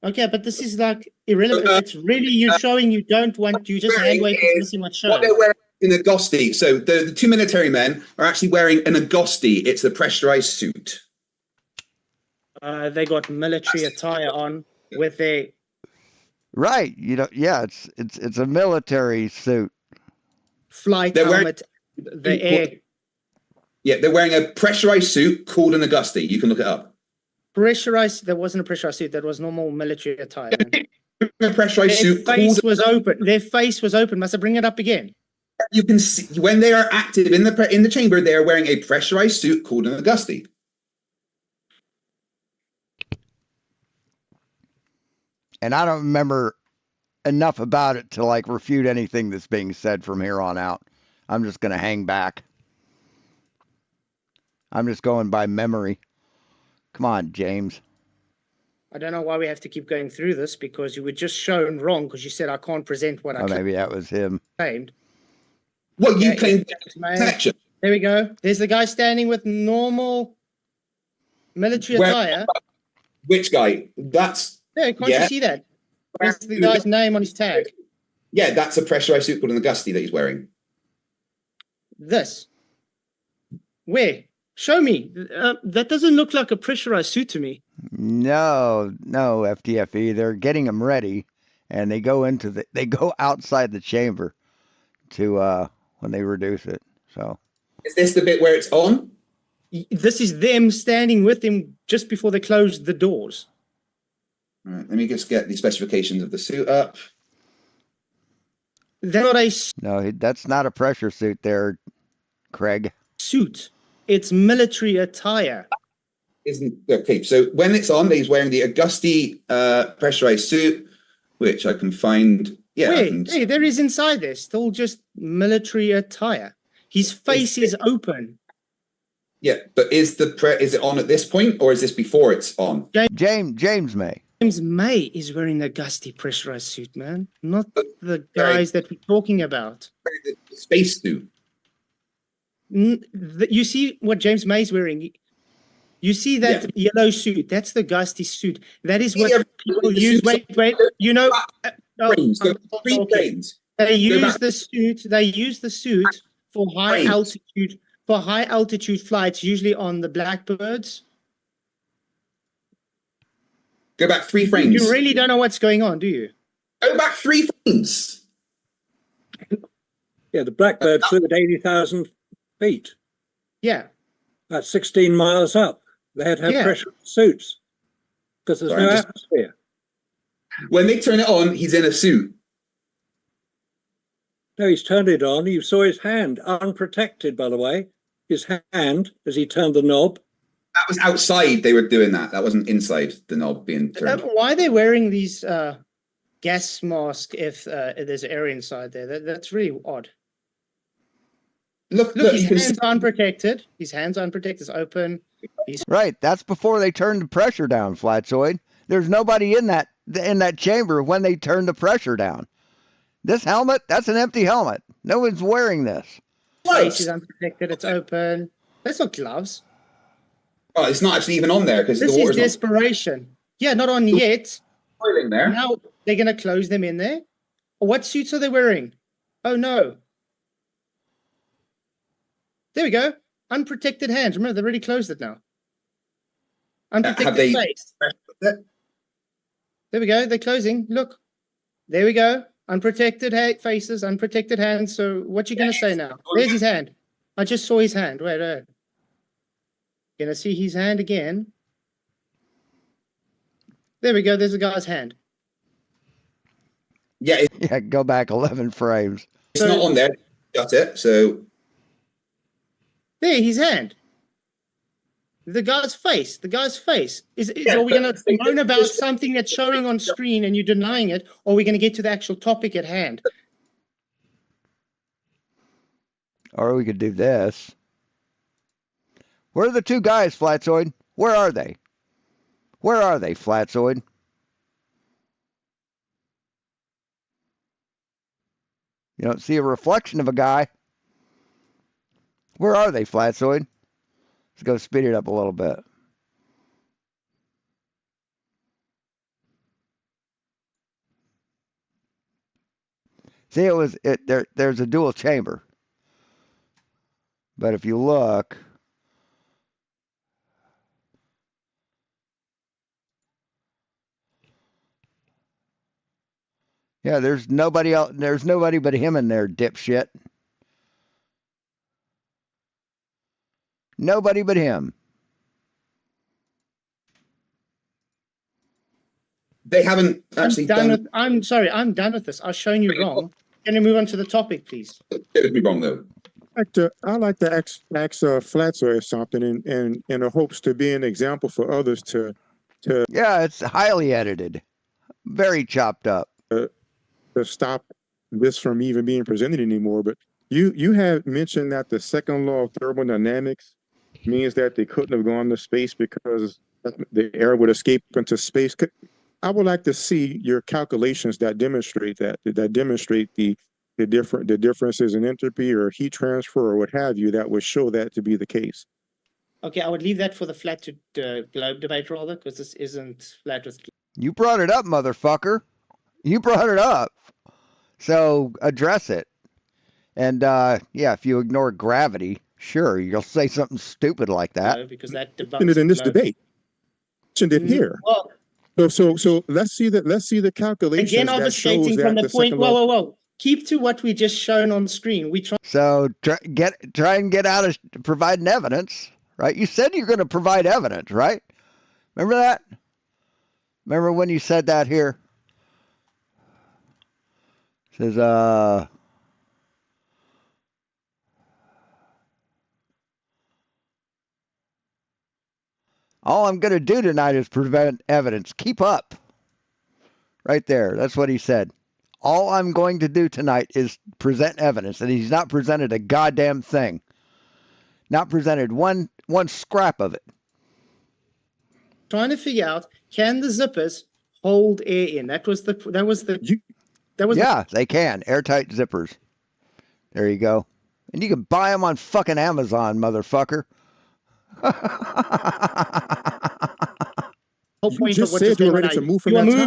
Okay, but this is like irrelevant. It's really you showing you don't want, you just hand wave is missing what's shown. What they're wearing in Agosti. So the two military men are actually wearing an Agosti. It's the pressurized suit. They got military attire on with their Right. Yeah, it's a military suit. flight helmet, the air. Yeah, they're wearing a pressurized suit called an Agosti. You can look it up. Pressurized, there wasn't a pressurized suit, that was normal military attire. A pressurized suit. Their face was open. Their face was open. Must I bring it up again? You can see when they are active in the chamber, they are wearing a pressurized suit called an Agosti. And I don't remember enough about it to like refute anything that's being said from here on out. I'm just going to hang back. I'm just going by memory. Come on, James. I don't know why we have to keep going through this, because you were just shown wrong because you said I can't present what I maybe that was him. claimed. Well, you claimed protection. There we go. There's the guy standing with normal military attire. Which guy? That's Yeah, can't you see that? There's the guy's name on his tag. Yeah, that's a pressurized suit called an Agosti that he's wearing. This. Where? Show me. That doesn't look like a pressurized suit to me. No, FTFE. They're getting them ready, and they go outside the chamber to when they reduce it. So is this the bit where it's on? This is them standing with him just before they close the doors. All right, let me just get the specifications of the suit up. They're not a no, that's not a pressure suit there, Craig. Suit. It's military attire. Isn't okay. So when it's on, he's wearing the Agosti pressurized suit, which I can find. Yeah, Wait, hey, there is inside there. Still just military attire. His face is open. Yeah, but is it on at this point, or is this before it's on? James May. James May is wearing the Agosti pressurized suit, man. Not the guys that we're talking about. The space suit. You see what James May's wearing? You see that yellow suit? That's the Agosti suit. That is what people use. Wait. You know, they use the suit. They use the suit for high altitude. For high altitude flights, usually on the Blackbirds. Go back 3 frames. You really don't know what's going on, do you? Go back 3 frames. Yeah, the Blackbird flew at 80,000 feet. Yeah. That's 16 miles up. They had to have pressure suits because there's no atmosphere. When they turn it on, he's in a suit. No, he's turned it on. You saw his hand, unprotected, by the way. His hand, as he turned the knob. That was outside they were doing that. That wasn't inside the knob being turned. Why are they wearing these gas masks if there's air inside there? That's really odd. Look, his hands are unprotected. His hands are unprotected. It's open. Right. That's before they turn the pressure down, Flatzoid. There's nobody in that chamber when they turn the pressure down. This helmet, that's an empty helmet. No one's wearing this. Face is unprotected. It's open. That's not gloves. Oh, it's not actually even on there because this the water's is desperation. Yeah, not on yet. Boiling there. Now they're going to close them in there. What suits are they wearing? Oh no. There we go. Unprotected hands. Remember, they already closed it now. Unprotected face. There we go. They're closing. Look. There we go. Unprotected faces, unprotected hands. So what you going to say now? There's his hand. I just saw his hand. Wait. Going to see his hand again. There we go. There's the guy's hand. Yeah. Go back 11 frames. It's not on there. Got it. So. There, his hand. The guy's face. The guy's face. Are we going to moan about something that's showing on screen and you're denying it, or are we going to get to the actual topic at hand? Or we could do this. Where are the two guys, Flatzoid? Where are they? Where are they, Flatzoid? You don't see a reflection of a guy. Where are they, Flatzoid? Let's go speed it up a little bit. See, there's a dual chamber. But if you look, yeah, there's nobody else. There's nobody but him in there, dipshit. Nobody but him. They haven't actually done. I'm sorry, I'm done with this. I've shown you wrong. Can you move on to the topic, please? It would be wrong though. I like to ask Flatzo something in the hopes to be an example for others to Yeah, it's highly edited, very chopped up. To stop this from even being presented anymore. But you had mentioned that the second law of thermodynamics means that they couldn't have gone to space because the air would escape into space. I would like to see your calculations that demonstrate the differences in entropy or heat transfer or what have you that would show that to be the case. Okay, I would leave that for the flat to globe debate rather, because this isn't flat with. You brought it up, motherfucker. You brought it up. So address it. And yeah, if you ignore gravity, sure, you'll say something stupid like that. No, because that debunks in this debate. Mentioned it here. Well, so let's see the calculations. Again, that shows obfuscating from that the point. second law- Whoa. Keep to what we just shown on screen. We try. So try and get out of providing evidence, right? You said you're going to provide evidence, right? Remember that? Remember when you said that here? It says all I'm going to do tonight is present evidence. Keep up. Right there. That's what he said. All I'm going to do tonight is present evidence. And he's not presented a goddamn thing. Not presented one scrap of it. Trying to figure out, can the zippers hold air in? They can. Airtight zippers. There you go. And you can buy them on fucking Amazon, motherfucker. Whole point of what you were ready to move from that topic.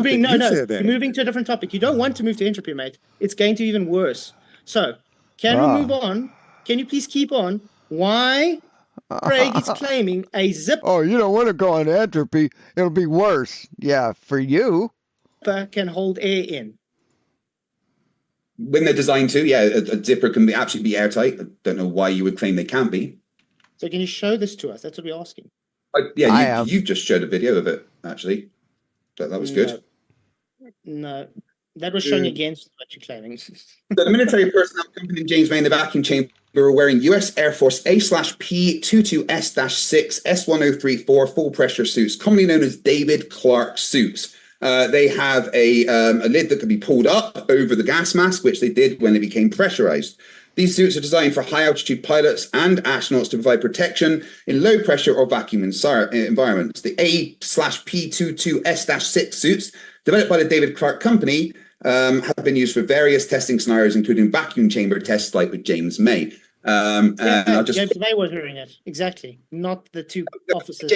You're moving to a different topic. You don't want to move to entropy, mate. It's going to be even worse. So, can we move on? Can you please keep on? Why Craig is claiming a zipper? Oh, you don't want to go on entropy. It'll be worse. Yeah, for you. Can hold air in. When they're designed to, yeah, a zipper can absolutely be airtight. I don't know why you would claim they can't be. So can you show this to us? That's what we're asking. You just showed a video of it, actually. That was good. No, that was showing against what you're claiming. The military personnel accompanying James May in the vacuum chamber were wearing US Air Force A/P-22S-6 S1034 full pressure suits, commonly known as David Clark suits. They have a lid that can be pulled up over the gas mask, which they did when it became pressurized. These suits are designed for high-altitude pilots and astronauts to provide protection in low-pressure or vacuum environments. The A/P-22S-6 suits, developed by the David Clark Company, have been used for various testing scenarios, including vacuum chamber tests like with James May. James May was wearing it. Exactly. Not the two officers.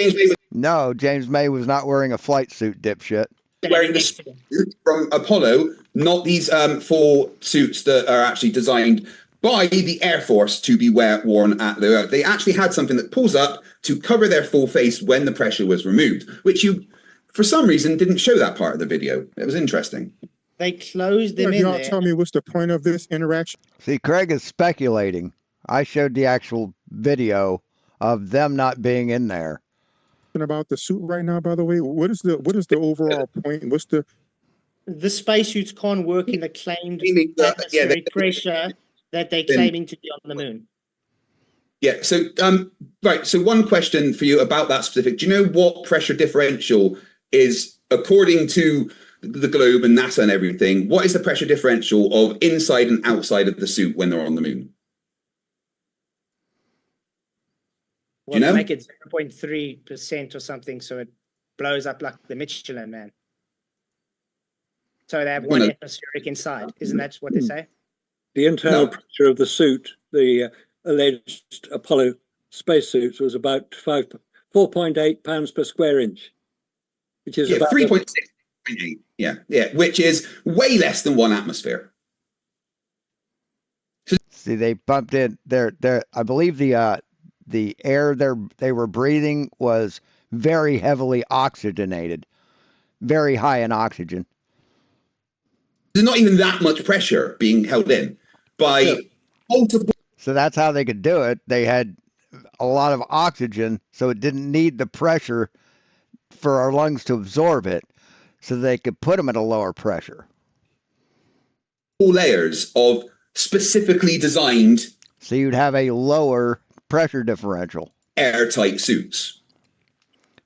James May was not wearing a flight suit, dipshit. Wearing the suit from Apollo, not these full suits that are actually designed by the Air Force to be worn at the Earth. They actually had something that pulls up to cover their full face when the pressure was removed, which you, for some reason, didn't show that part of the video. It was interesting. They closed them in there. Tell me what's the point of this interaction? See, Craig is speculating. I showed the actual video of them not being in there. About the suit right now, by the way, what is the overall point? What's the spacesuits can't work in the claimed atmospheric pressure that they're claiming to be on the moon. Yeah. So, right. So, one question for you about that specific. Do you know what pressure differential is, according to the globe and NASA and everything? What is the pressure differential of inside and outside of the suit when they're on the moon? Well, you know? Make it 0.3% or something, so it blows up like the Michelin Man. So they have one atmospheric inside. Isn't that what they say? The internal pressure of the suit, the alleged Apollo spacesuits, was about 4.8 pounds per square inch, which is about 3.6. Yeah, which is way less than one atmosphere. See, they bumped in their I believe the air they were breathing was very heavily oxygenated, very high in oxygen. There's not even that much pressure being held in by multiple. So that's how they could do it. They had a lot of oxygen, so it didn't need the pressure for our lungs to absorb it, so they could put them at a lower pressure. Layers of specifically designed. So you'd have a lower pressure differential. Airtight suits.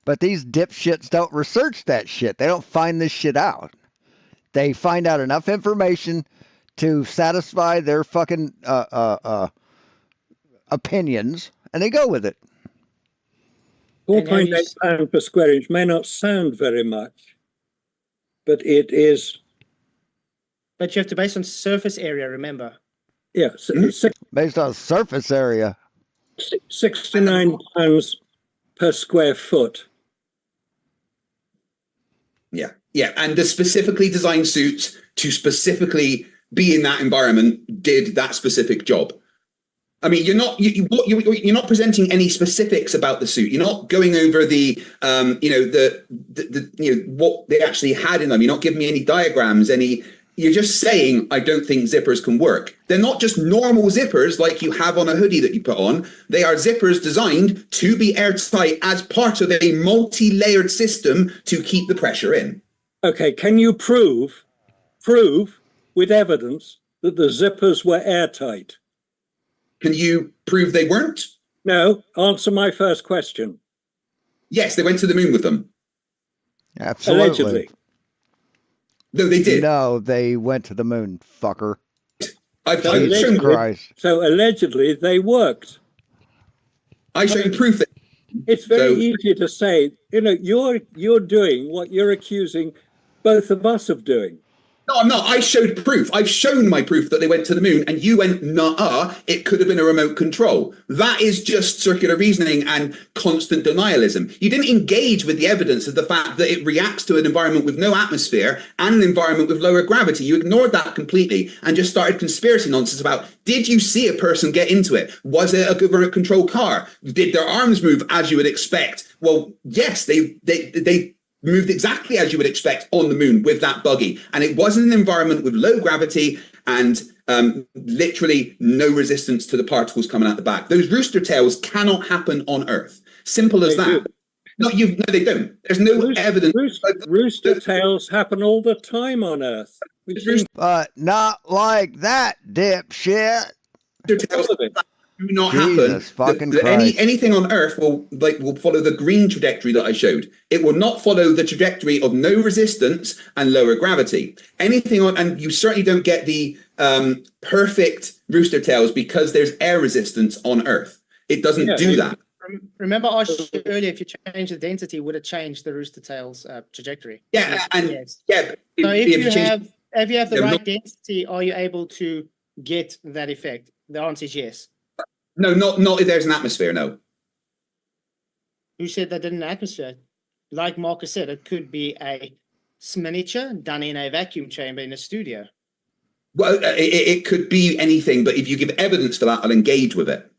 But these dipshits don't research that shit. They don't find this shit out. They find out enough information to satisfy their fucking opinions, and they go with it. 4.8 pounds per square inch may not sound very much, but it is. But you have to base on surface area, remember? Yeah, based on surface area. 69 pounds per square foot. Yeah, and the specifically designed suits to specifically be in that environment did that specific job. I mean, you're not presenting any specifics about the suit. You're not going over the what they actually had in them. You're not giving me any diagrams, You're just saying, I don't think zippers can work. They're not just normal zippers like you have on a hoodie that you put on. They are zippers designed to be airtight as part of a multi-layered system to keep the pressure in. Okay, can you prove with evidence that the zippers were airtight? Can you prove they weren't? No, answer my first question. Yes, they went to the moon with them. Absolutely. Allegedly. No, they did. No, they went to the moon, fucker. Jesus Christ. So allegedly they worked. I showed proof that. It's very easy to say, you're doing what you're accusing both of us of doing. No, I'm not. I showed proof. I've shown my proof that they went to the moon, and you went, nah, it could have been a remote control. That is just circular reasoning and constant denialism. You didn't engage with the evidence of the fact that it reacts to an environment with no atmosphere and an environment with lower gravity. You ignored that completely and just started conspiracy nonsense about, did you see a person get into it? Was it a remote control car? Did their arms move as you would expect? Well, yes, they moved exactly as you would expect on the moon with that buggy. And it wasn't an environment with low gravity and literally no resistance to the particles coming out the back. Those rooster tails cannot happen on Earth. Simple as that. No, they don't. There's no evidence. Rooster tails happen all the time on Earth. But not like that, dipshit. Rooster tails do not Jesus happen. Fucking Christ. Anything on Earth will follow the green trajectory that I showed. It will not follow the trajectory of no resistance and lower gravity. And you certainly don't get the perfect rooster tails because there's air resistance on Earth. It doesn't do that. Remember, I asked you earlier if you change the density, would it change the rooster tail's trajectory? Yeah, yes. So if you have the right density, are you able to get that effect? The answer is yes. No, not if there's an atmosphere, no. Who said that in an atmosphere? Like Marcus said, it could be a miniature done in a vacuum chamber in a studio. Well, it could be anything, but if you give evidence for that, I'll engage with it.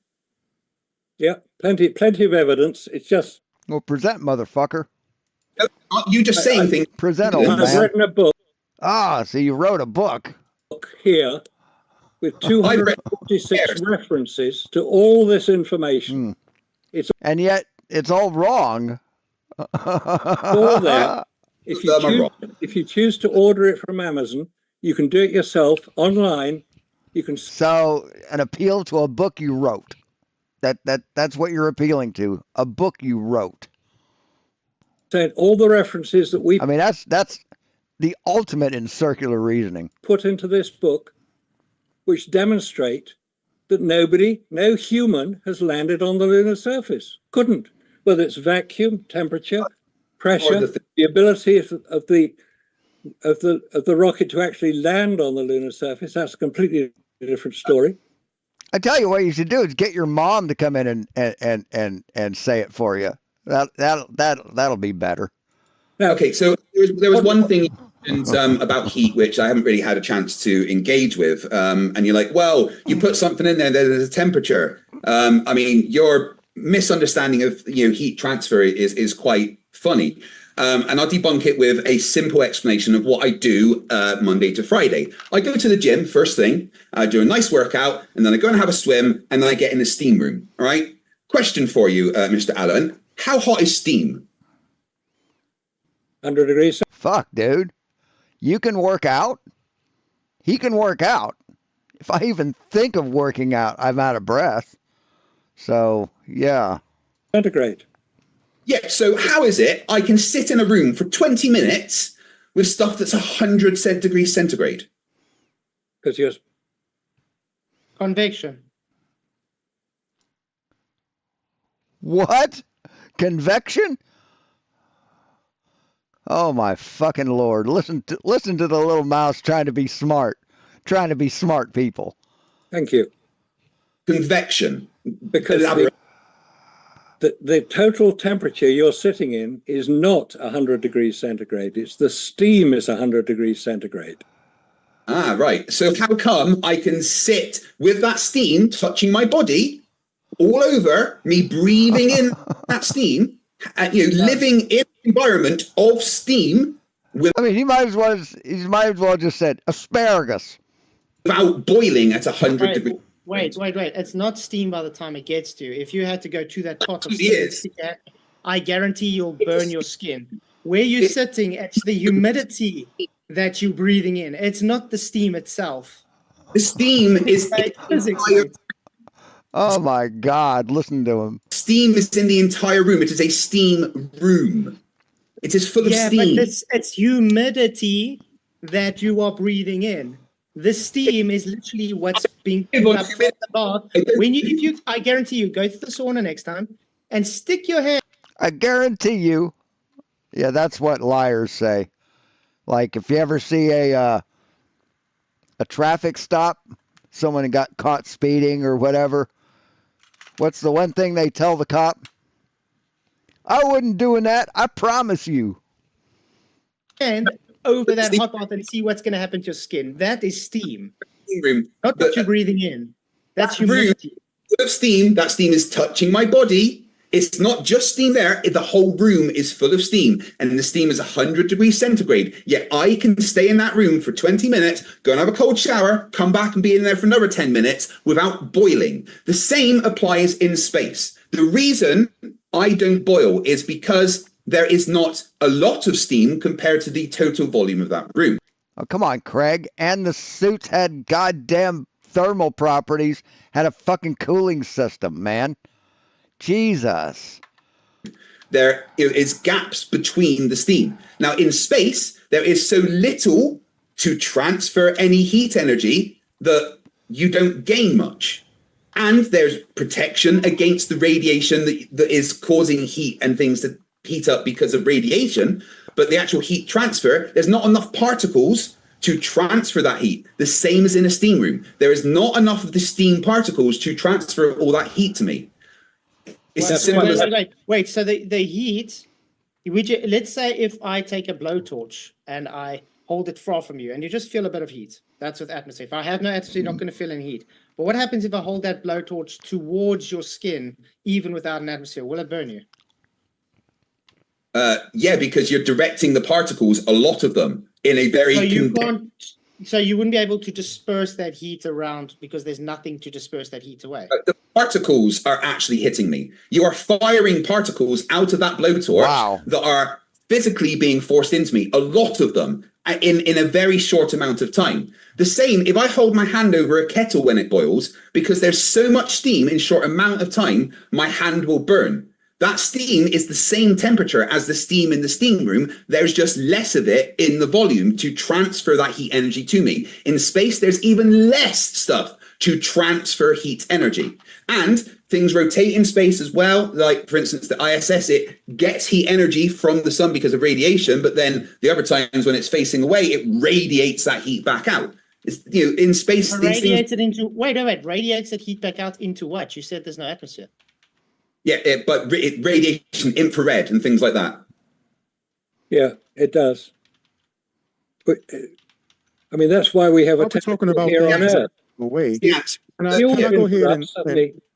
Yeah, plenty of evidence. It's just... Well, present, motherfucker. No, you just saying things. Present, old man. I've written a book. So you wrote a book. Here. With 246 references to all this information. And yet it's all wrong. All that. If you choose to order it from Amazon, you can do it yourself online. You can. So an appeal to a book you wrote. That's what you're appealing to. A book you wrote. Saying all the references that we. I mean, that's the ultimate in circular reasoning. Put into this book, which demonstrate that no human has landed on the lunar surface. Couldn't. Whether it's vacuum, temperature, pressure, the ability of the rocket to actually land on the lunar surface, that's a completely different story. I tell you what you should do is get your mom to come in and say it for you. That'll be better. Okay, so there was one thing. about heat, which I haven't really had a chance to engage with. And you're like, well, you put something in there, there's a temperature. I mean, your misunderstanding of heat transfer is quite funny. And I'll debunk it with a simple explanation of what I do Monday to Friday. I go to the gym first thing, I do a nice workout, and then I go and have a swim, and then I get in the steam room. All right. Question for you, Mr. Allen. How hot is steam? 100 degrees. Fuck, dude. You can work out. He can work out. If I even think of working out, I'm out of breath. So, yeah. Centigrade. Yeah, so how is it I can sit in a room for 20 minutes with stuff that's 100 degrees centigrade? Because you're... Convection. What? Convection? Oh my fucking lord. Listen to the little mouse trying to be smart. Trying to be smart people. Thank you. Convection. Because the total temperature you're sitting in is not 100 degrees centigrade. It's the steam is 100 degrees centigrade. Ah, right. So how come I can sit with that steam touching my body all over, me breathing in that steam, and, living in an environment of steam? I mean, he might as well just said asparagus. Without boiling at 100 degrees. Wait. It's not steam by the time it gets to you. If you had to go to that pot of steam, I guarantee you'll burn your skin. Where you're sitting, it's the humidity that you're breathing in. It's not the steam itself. The steam is... Oh my God, listen to him. Steam is in the entire room. It is a steam room. It is full of steam. But it's humidity that you are breathing in. The steam is literally what's being picked up from the bath. I guarantee you, go to the sauna next time and stick your hand. I guarantee you. Yeah, that's what liars say. Like if you ever see a traffic stop, someone got caught speeding or whatever, what's the one thing they tell the cop? I wouldn't doing that. I promise you. And over that hot bath and see what's going to happen to your skin. That is steam. Not what you're breathing in. That's humidity. Full of steam. That steam is touching my body. It's not just steam there. The whole room is full of steam. And the steam is 100 degrees centigrade. Yet I can stay in that room for 20 minutes, go and have a cold shower, come back and be in there for another 10 minutes without boiling. The same applies in space. The reason I don't boil is because there is not a lot of steam compared to the total volume of that room. Oh, come on, Craig. And the suits had goddamn thermal properties, had a fucking cooling system, man. Jesus. There is gaps between the steam. Now, in space, there is so little to transfer any heat energy that you don't gain much. And there's protection against the radiation that is causing heat and things to heat up because of radiation, but the actual heat transfer, there's not enough particles to transfer that heat. The same as in a steam room. There is not enough of the steam particles to transfer all that heat to me. It's as simple as that. Wait, so the heat, let's say if I take a blowtorch and I hold it far from you and you just feel a bit of heat. That's with atmosphere. If I have no atmosphere, you're not going to feel any heat. But what happens if I hold that blowtorch towards your skin, even without an atmosphere? Will it burn you? Yeah, because you're directing the particles, a lot of them, in a very... So you wouldn't be able to disperse that heat around because there's nothing to disperse that heat away. The particles are actually hitting me. You are firing particles out of that blowtorch that are physically being forced into me, a lot of them, in a very short amount of time. The same, if I hold my hand over a kettle when it boils, because there's so much steam in a short amount of time, my hand will burn. That steam is the same temperature as the steam in the steam room. There's just less of it in the volume to transfer that heat energy to me. In space, there's even less stuff to transfer heat energy. And things rotate in space as well. Like, for instance, the ISS, it gets heat energy from the sun because of radiation, but then the other times when it's facing away, it radiates that heat back out. It's, in space, radiates that heat back out into what? You said there's no atmosphere. Yeah, but radiation, infrared and things like that. Yeah, it does. I mean, that's why we have a We're talking about here on things Earth. away. Yes. Can I go ahead and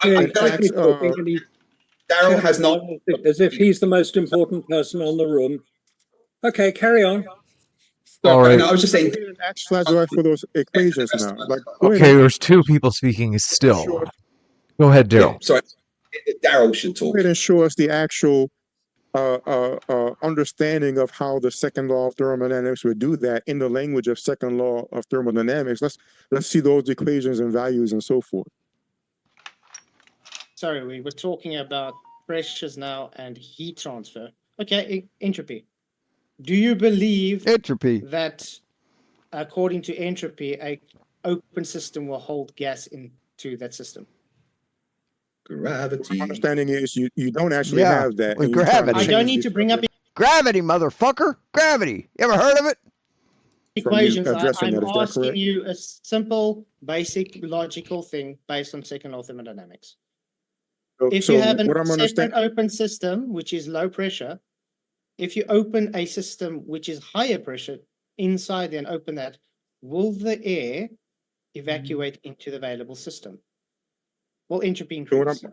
Exactly talking, and he's Darryl has not, as if he's the most important person on the room. Okay, carry on. All right. No, I was just saying. Ask Flatzoi for those equations now. Like, go Okay, ahead. there's two people speaking still. Go ahead, Daryl. Yeah, sorry, Darryl should talk. Go ahead and show us the actual understanding of how the second law of thermodynamics would do that in the language of second law of thermodynamics. Let's see those equations and values and so forth. Sorry, we were talking about pressures now and heat transfer. Okay, entropy. Do you believe entropy that according to entropy, a open system will hold gas into that system? Gravity. My understanding is you don't actually Yeah, have that. with and you're trying to gravity. I don't change need it. to bring up Gravity, motherfucker. Gravity. You ever heard of it? equations. addressing I'm that, is that asking correct? you a simple, basic, logical thing based on second law of thermodynamics. If you have a separate open system, which is low pressure, if you open a system which is higher pressure inside and open that, will the air evacuate into the available system? Will entropy increase?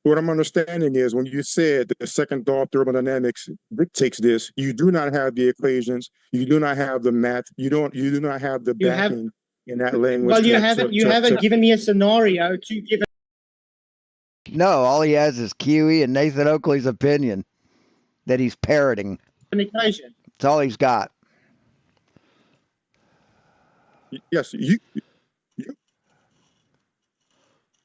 What I'm understanding is when you said that the second law of thermodynamics dictates this, you do not have the equations, you do not have the math, you do not have the backing in that language. Well, you haven't given me a scenario to give. No, all he has is Kiwi and Nathan Oakley's opinion that he's parroting. An equation. That's all he's got. Yes, you.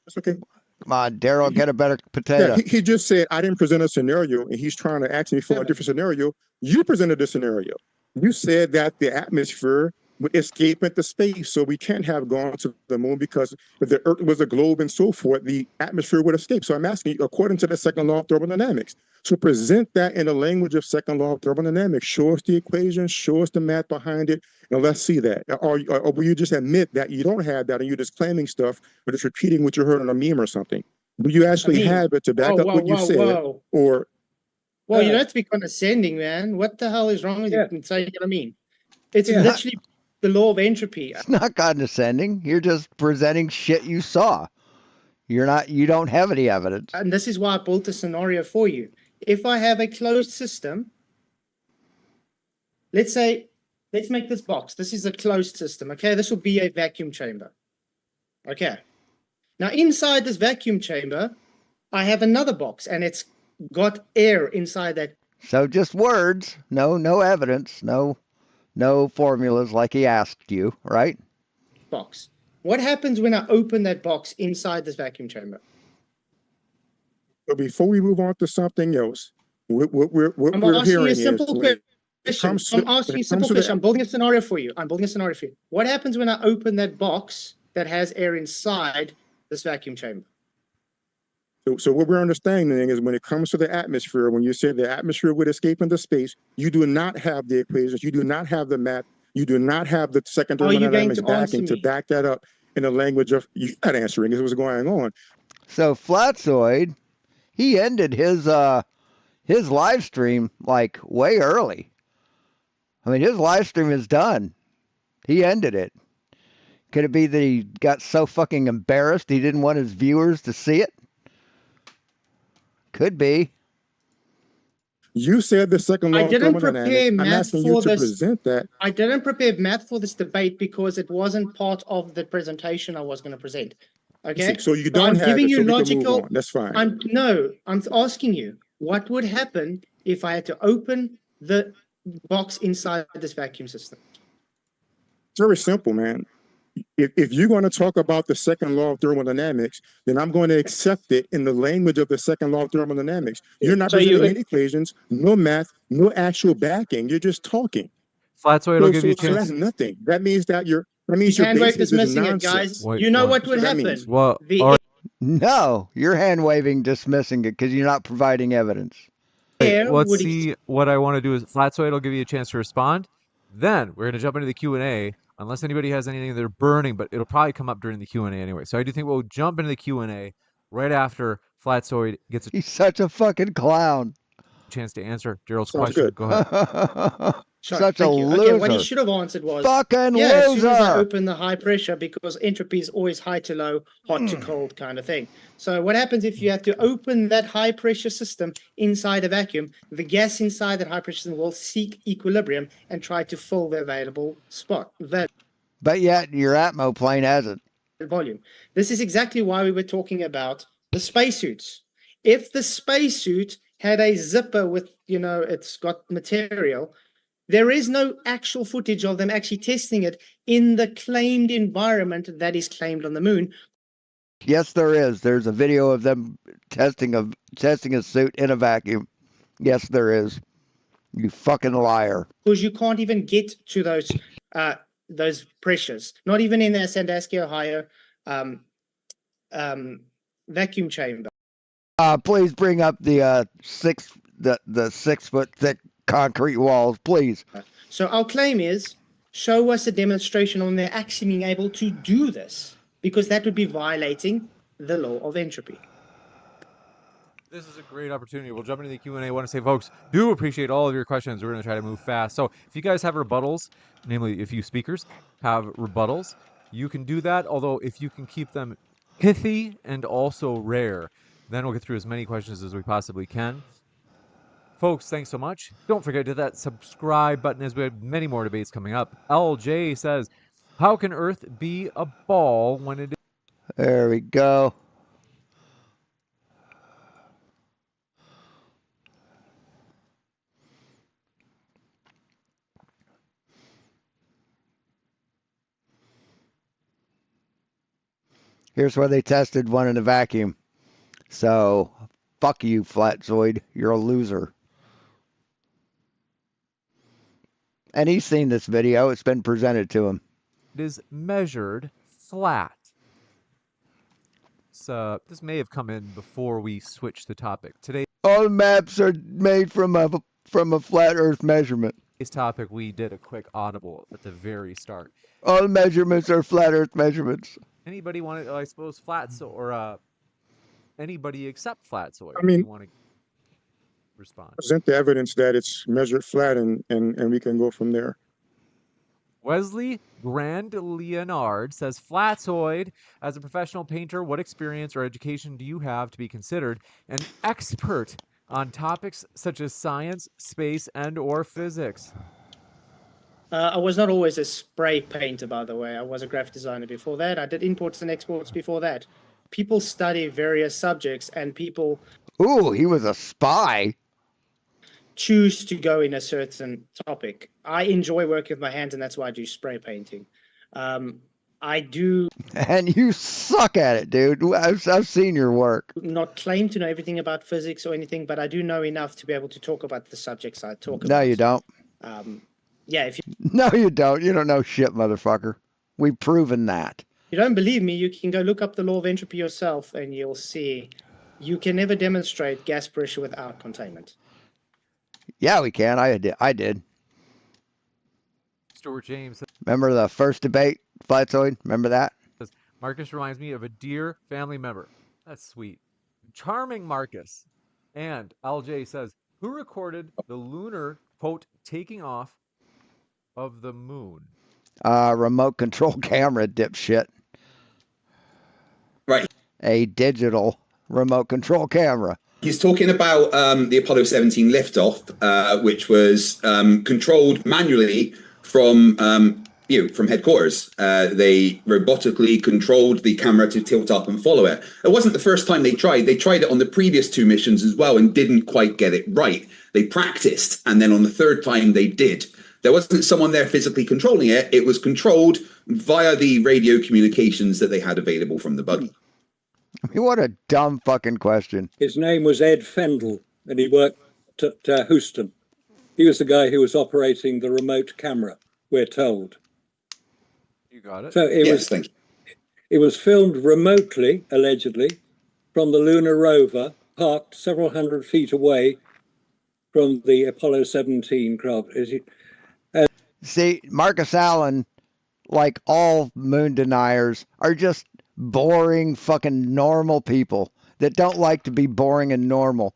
That's okay. Come on, Darryl, get a better potato. Yeah, he just said, I didn't present a scenario, and he's trying to ask me for a different scenario. You presented a scenario. You said that the atmosphere would escape into space, so we can't have gone to the moon because if the Earth was a globe and so forth, the atmosphere would escape. So I'm asking you, according to the second law of thermodynamics, to present that in the language of second law of thermodynamics, show us the equation, show us the math behind it, and let's see that. Or will you just admit that you don't have that and you're just claiming stuff, or just repeating what you heard on a meme or something? Do you actually have it to back up what you said? Or well, you don't have to be condescending, man. What the hell is wrong with you? And saying what I mean? It's literally the law of entropy. It's not condescending. You're just presenting shit you saw. You don't have any evidence. And this is why I built a scenario for you. If I have a closed system, let's make this box. This is a closed system. Okay, this will be a vacuum chamber. Okay. Now, inside this vacuum chamber, I have another box, and it's got air inside that. So just words, no evidence, no formulas like he asked you, right? Box. What happens when I open that box inside this vacuum chamber? But before we move on to something else, what we're asking you hearing a simple question. I'm asking you a simple question. I'm building a scenario for you. What happens when I open that box that has air inside this vacuum chamber? So what we're understanding is when it comes to the atmosphere, when you say the atmosphere would escape into space, you do not have the equations, you do not have the math, you do not have the second thermodynamics backing to back that up in the language of, you're not answering is what's going on. So Flatzoid, he ended his live stream like way early. I mean, his live stream is done. He ended it. Could it be that he got so fucking embarrassed he didn't want his viewers to see it? Could be. You said the second law of thermodynamics. I'm asking you to present that. I didn't prepare math for this debate because it wasn't part of the presentation I was going to present. Okay. So you don't have it, so we can move on. That's fine. I'm asking you, what would happen if I had to open the box inside this vacuum system? It's very simple, man. If you're going to talk about the second law of thermodynamics, then I'm going to accept it in the language of the second law of thermodynamics. You're not presenting any equations, no math, no actual backing. You're just talking. Flatzoid will give you a chance. So that's nothing. That means that your basis is nonsense. Guys. You know what would happen? Well, no, you're hand waving, dismissing it because you're not providing evidence. Let's see. What I want to do is Flatzoid will give you a chance to respond. Then we're going to jump into the Q&A. Unless anybody has anything they're burning, but it'll probably come up during the Q&A anyway. So I do think we'll jump into the Q&A right after Flatzoid gets He's such a fucking clown. Chance to answer Darryl's question. Good. Go ahead. Sorry, Such a thank you. Okay, what he loser. should have answered was, Fucking yeah, as soon as I loser. open the high pressure, because entropy is always high to low, hot to cold kind of thing. So what happens if you have to open that high pressure system inside a vacuum? The gas inside that high pressure system will seek equilibrium and try to fill the available spot, that But yet your Atmo plane hasn't. volume. This is exactly why we were talking about the spacesuits. If the spacesuit had a zipper with, it's got material, there is no actual footage of them actually testing it in the claimed environment that is claimed on the moon. Yes, there is. There's a video of them testing a suit in a vacuum. Yes, there is. You fucking liar. Because you can't even get to those pressures, not even in the Sandusky, Ohio vacuum chamber. Please bring up the 6 foot thick concrete walls, please. So our claim is, show us a demonstration on there actually being able to do this, because that would be violating the law of entropy. This is a great opportunity. We'll jump into the Q&A. I want to say, folks, do appreciate all of your questions. We're going to try to move fast. So if you guys have rebuttals, namely if you speakers have rebuttals, you can do that. Although if you can keep them pithy and also rare, then we'll get through as many questions as we possibly can. Folks, thanks so much. Don't forget to hit that subscribe button as we have many more debates coming up. LJ says, how can Earth be a ball when it is... There we go. Here's where they tested one in a vacuum. So, fuck you, Flatzoid. You're a loser. And he's seen this video. It's been presented to him. It is measured flat. So this may have come in before we switched the topic. Today's All maps are made from a flat Earth measurement. topic, we did a quick audible at the very start. All measurements are flat Earth measurements. Anybody want to, I suppose, or anybody except Flatzoid? I mean, you want to respond? Present the evidence that it's measured flat, and we can go from there. Wesley Grand Leonard says, Flatzoid, as a professional painter, what experience or education do you have to be considered an expert on topics such as science, space, and or physics? I was not always a spray painter, by the way. I was a graphic designer before that. I did imports and exports before that. People study various subjects, and people... Ooh, he was a spy. ...choose to go in a certain topic. I enjoy working with my hands, and that's why I do spray painting. I do... And you suck at it, dude. I've seen your work. Not claim to know everything about physics or anything, but I do know enough to be able to talk about the subjects I talk about. No, you don't. Yeah, if you... No, you don't. You don't know shit, motherfucker. We've proven that. If you don't believe me, you can go look up the law of entropy yourself, and you'll see you can never demonstrate gas pressure without containment. Yeah, we can. I did. Stuart James. Remember the first debate, Flatzoid? Remember that? Marcus reminds me of a dear family member. That's sweet. Charming Marcus. And LJ says, who recorded the lunar, quote, taking off of the moon? Remote control camera, dipshit. Right. A digital remote control camera. He's talking about the Apollo 17 liftoff, which was controlled manually from headquarters. They robotically controlled the camera to tilt up and follow it. It wasn't the first time they tried. They tried it on the previous 2 missions as well and didn't quite get it right. They practiced, and then on the 3rd time they did. There wasn't someone there physically controlling it. It was controlled via the radio communications that they had available from the buggy. I mean, what a dumb fucking question. His name was Ed Fendel, and he worked at Houston. He was the guy who was operating the remote camera, we're told. You got it. So it was filmed remotely, allegedly, from the lunar rover, parked several hundred feet away from the Apollo 17 craft. See, Marcus Allen, like all moon deniers, are just boring fucking normal people that don't like to be boring and normal.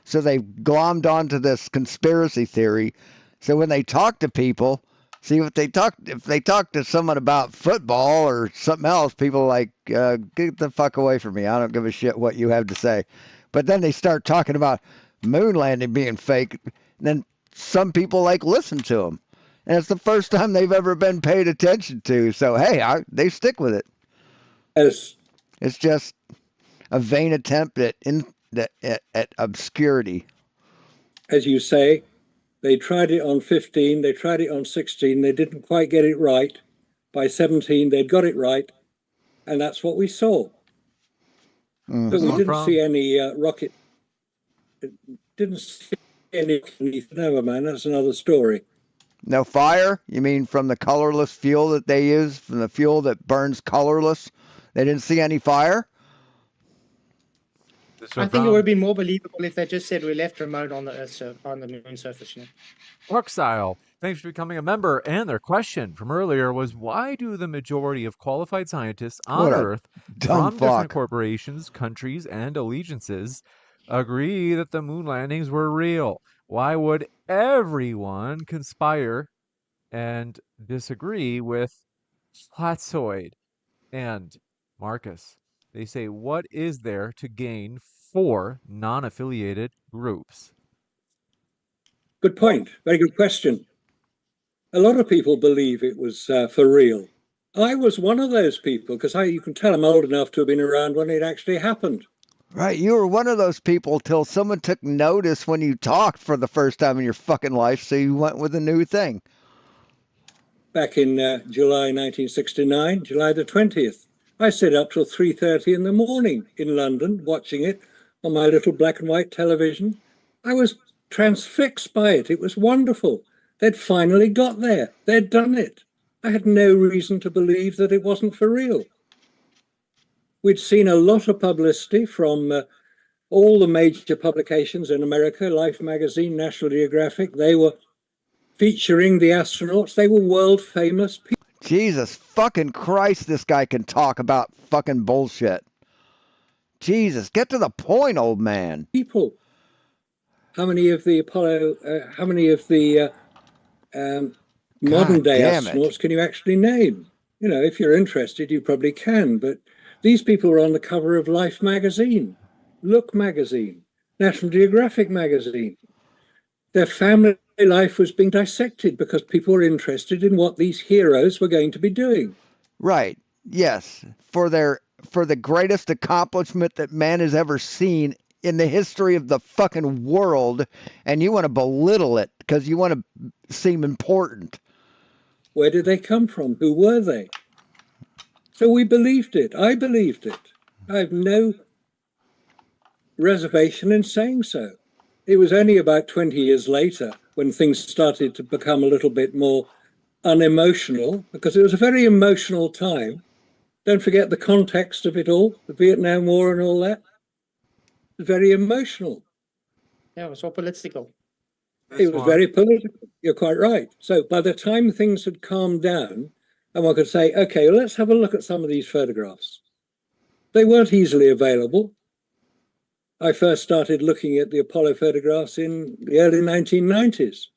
So they glommed onto this conspiracy theory So when they talk to people, see if they talk to someone about football or something else, people are like, get the fuck away from me. I don't give a shit what you have to say. But then they start talking about moon landing being fake, and then some people like listen to them. And it's the first time they've ever been paid attention to. So hey, they stick with it. As It's just a vain attempt at obscurity. as you say, they tried it on 15, they tried it on 16, they didn't quite get it right. By 17, they'd got it right, and that's what we saw. But we didn't see any rocket. Didn't see any. Never mind, that's another story. No fire? You mean from the colorless fuel that they use, from the fuel that burns colorless? They didn't see any fire? I think it would be more believable if they just said we left remote on the Earth on the moon surface. Exile, thanks for becoming a member. And their question from earlier was, why do the majority of qualified scientists on Earth from different corporations, countries, and allegiances agree that the moon landings were real? Why would everyone conspire and disagree with Platzoid? And Marcus, they say, what is there to gain for non-affiliated groups? Good point. Very good question. A lot of people believe it was for real. I was one of those people because you can tell I'm old enough to have been around when it actually happened. Right, you were one of those people till someone took notice when you talked for the first time in your fucking life, so you went with a new thing. Back in July 1969, July the 20th, I stayed up till 3:30 in the morning in London watching it on my little black and white television. I was transfixed by it. It was wonderful. They'd finally got there. They'd done it. I had no reason to believe that it wasn't for real. We'd seen a lot of publicity from all the major publications in America, Life magazine, National Geographic. They were featuring the astronauts. They were world famous people. Jesus fucking Christ, this guy can talk about fucking bullshit. Jesus, get to the point, old man. People. How many of the Apollo, modern day astronauts can you actually name? You know, if you're interested, you probably can. But these people were on the cover of Life magazine, Look magazine, National Geographic magazine. Their family life was being dissected because people were interested in what these heroes were going to be doing. Right. Yes. For the greatest accomplishment that man has ever seen in the history of the fucking world, and you want to belittle it because you want to seem important. Where did they come from? Who were they? So we believed it. I believed it. I have no reservation in saying so. It was only about 20 years later when things started to become a little bit more unemotional, because it was a very emotional time. Don't forget the context of it all, the Vietnam War and all that. It was very emotional. Yeah, it was all political. It was very political. You're quite right. So by the time things had calmed down, and one could say, okay, well, let's have a look at some of these photographs. They weren't easily available. I first started looking at the Apollo photographs in the early 1990s.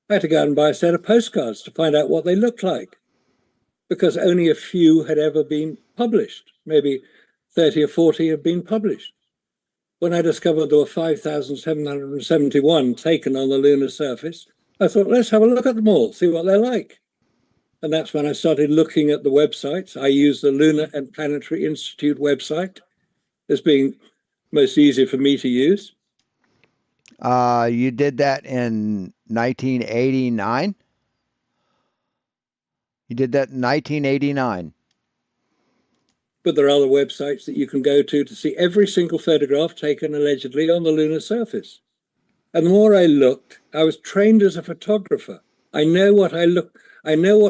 I had to go out and buy a set of postcards to find out what they looked like, because only a few had ever been published. Maybe 30 or 40 had been published. When I discovered there were 5,771 taken on the lunar surface, I thought, let's have a look at them all, see what they're like. And that's when I started looking at the websites. I use the Lunar and Planetary Institute website as being most easy for me to use. You did that in 1989? You did that in 1989. But there are other websites that you can go to see every single photograph taken allegedly on the lunar surface. And the more I looked, I was trained as a photographer. I know what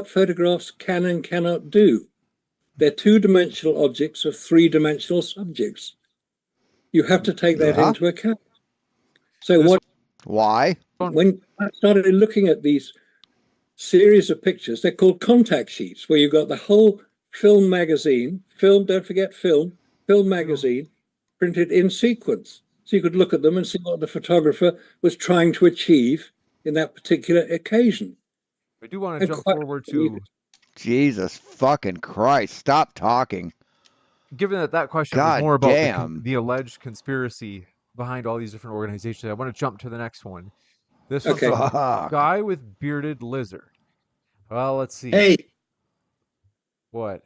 photographs can and cannot do. They're two-dimensional objects of three-dimensional subjects. You have to take that into account. So why? When I started looking at these series of pictures, they're called contact sheets, where you've got the whole film magazine, don't forget film magazine, printed in sequence. So you could look at them and see what the photographer was trying to achieve in that particular occasion. I do want to jump forward to... Jesus fucking Christ, stop talking. Given that question was more about the alleged conspiracy behind all these different organizations, I want to jump to the next one. This one's from Guy with Bearded Lizard. Well, let's see. Hey. What?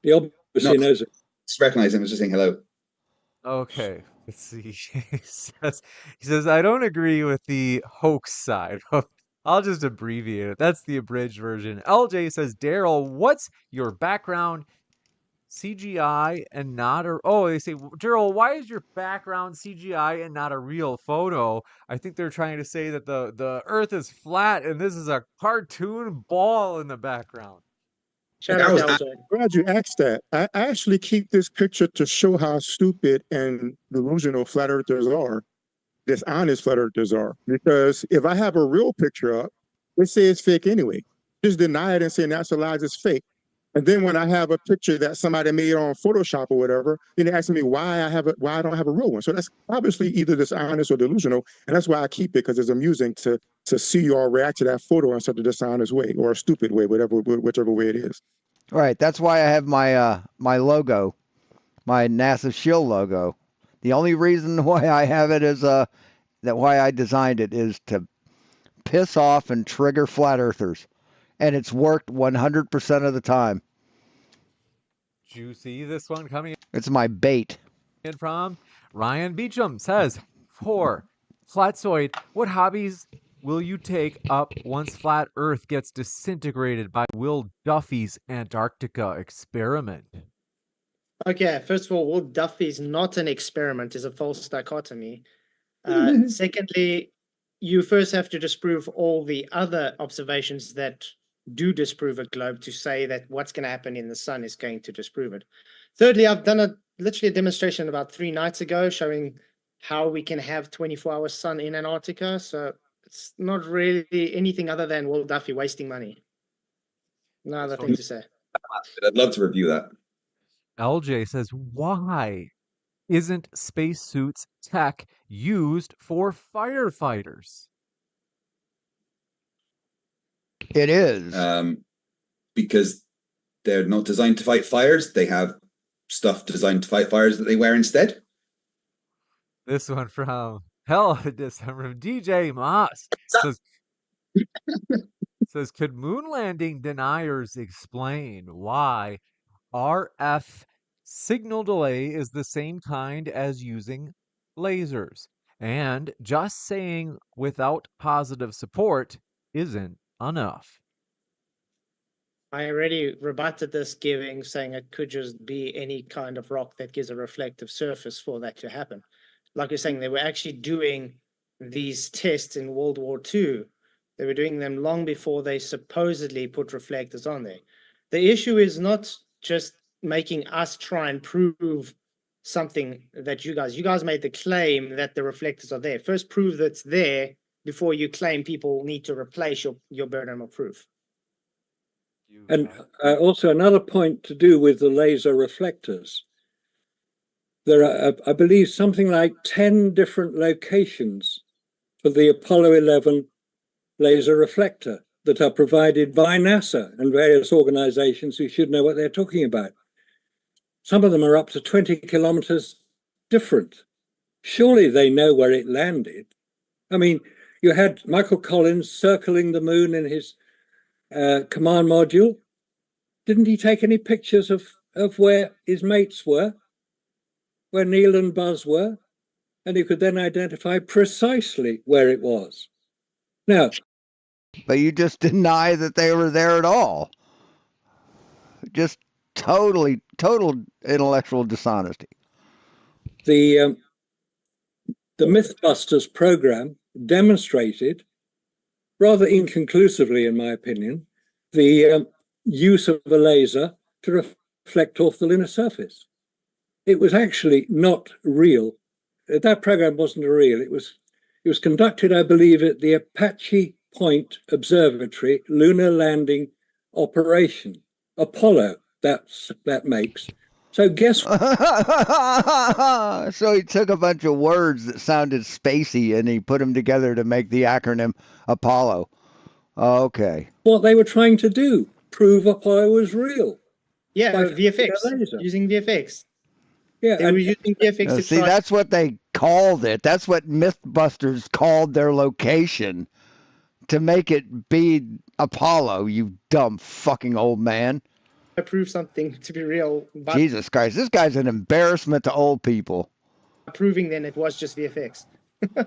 He obviously knows it. Just recognize him. I was just saying hello. Okay. Let's see. He says, I don't agree with the hoax side. I'll just abbreviate it. That's the abridged version. LJ says, Darryl, what's your background? CGI and not a... Oh, they say, Darryl, why is your background CGI and not a real photo? I think they're trying to say that the Earth is flat and this is a cartoon ball in the background. I'm glad you asked that. I actually keep this picture to show how stupid and delusional flat earthers are, dishonest flat earthers are. Because if I have a real picture up, they say it's fake anyway. Just deny it and say NASA lies is fake. And then when I have a picture that somebody made on Photoshop or whatever, then they ask me why I don't have a real one. So that's obviously either dishonest or delusional, and that's why I keep it, because it's amusing to see you all react to that photo in such a dishonest way or a stupid way, whichever way it is. Right, that's why I have my my logo, my NASA shield logo. The only reason why I have it is why I designed it is to piss off and trigger flat earthers. And it's worked 100% of the time. Do you see this one coming? It's my bait. In from Ryan Beecham says, 4. Flatzoid, what hobbies will you take up once flat Earth gets disintegrated by Will Duffy's Antarctica experiment? Okay, first of all, Will Duffy's not an experiment, is a false dichotomy. Secondly, you first have to disprove all the other observations that do disprove a globe to say that what's going to happen in the sun is going to disprove it. Thirdly, I've done literally a demonstration about 3 nights ago showing how we can have 24-hour sun in Antarctica. So it's not really anything other than Will Duffy wasting money. No other thing to say. I'd love to review that. LJ says, why isn't spacesuits tech used for firefighters? It is. Because they're not designed to fight fires. They have stuff designed to fight fires that they wear instead. This one from DJ Moss says, could moon landing deniers explain why RF signal delay is the same kind as using lasers? And just saying without positive support isn't enough. I already rebutted this saying it could just be any kind of rock that gives a reflective surface for that to happen. Like you're saying, they were actually doing these tests in World War II. They were doing them long before they supposedly put reflectors on there. The issue is not just making us try and prove something that you guys made the claim that the reflectors are there. First prove that it's there before you claim people need to replace your burden of proof. And also another point to do with the laser reflectors. There are, I believe, something like 10 different locations for the Apollo 11 laser reflector that are provided by NASA and various organizations who should know what they're talking about. Some of them are up to 20 kilometers different. Surely they know where it landed. I mean, you had Michael Collins circling the moon in his command module. Didn't he take any pictures of where his mates were, where Neil and Buzz were? And you could then identify precisely where it was. Now, but you just deny that they were there at all. Just total intellectual dishonesty. The Mythbusters program demonstrated, rather inconclusively in my opinion, the use of a laser to reflect off the lunar surface. It was actually not real. That program wasn't real. It was conducted, I believe, at the Apache Point Observatory Lunar Landing Operation, Apollo, that makes. So guess So he took a bunch of words that sounded spacey and he put them together to make the acronym Apollo. Okay. what they were trying to do? Prove Apollo was real. Yeah, By VFX, using VFX. Yeah, They were using VFX to See, try. that's what they called it. That's what Mythbusters called their location to make it be Apollo, you dumb fucking old man. Prove something to be real by Jesus Christ, this guy's an embarrassment to old people. proving then it was just VFX.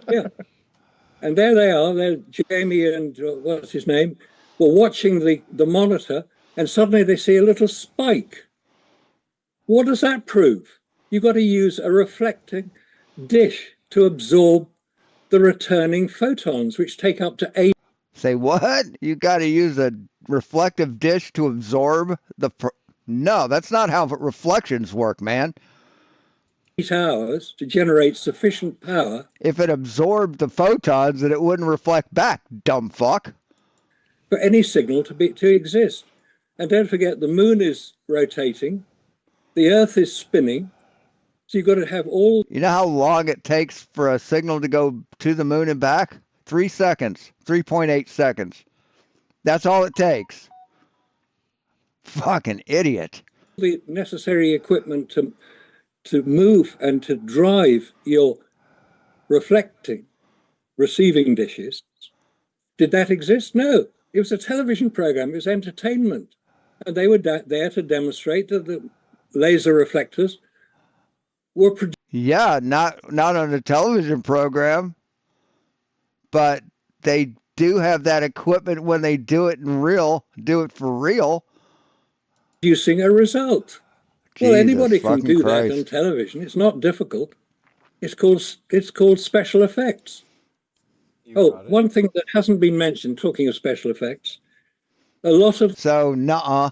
Yeah. And there they are, they're Jamie and what's his name, were watching the monitor, and suddenly they see a little spike. What does that prove? You've got to use a reflecting dish to absorb the returning photons, which take up to 8. Say what? You got to use a reflective dish to absorb the... No, that's not how reflections work, man. 8 hours to generate sufficient power. If it absorbed the photons, then it wouldn't reflect back, dumb fuck. For any signal to exist. And don't forget, the moon is rotating, the Earth is spinning, so you've got to have all... You know how long it takes for a signal to go to the moon and back? 3 seconds, 3.8 seconds. That's all it takes. Fucking idiot. The necessary equipment to move and to drive your receiving dishes. Did that exist? No. It was a television program. It was entertainment. And they were there to demonstrate that the laser reflectors were produced. Yeah, not on a television program, but they do have that equipment when they do it for real. Producing a result. Jesus well, anybody can do Christ. that on television. It's not difficult. It's called special effects. One thing that hasn't been mentioned, talking of special effects, a lot of the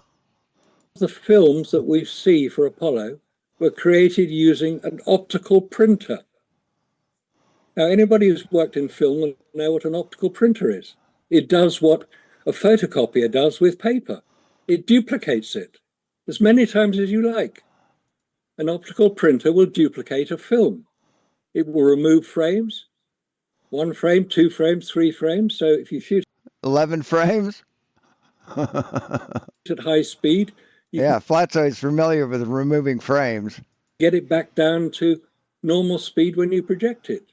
films that we see for Apollo were created using an optical printer. Now, anybody who's worked in film will know what an optical printer is. It does what a photocopier does with paper. It duplicates it as many times as you like. An optical printer will duplicate a film. It will remove frames, 1 frame, 2 frames, 3 frames. So if you shoot 11 frames at high speed, Flatso's familiar with removing frames. Get it back down to normal speed when you project it.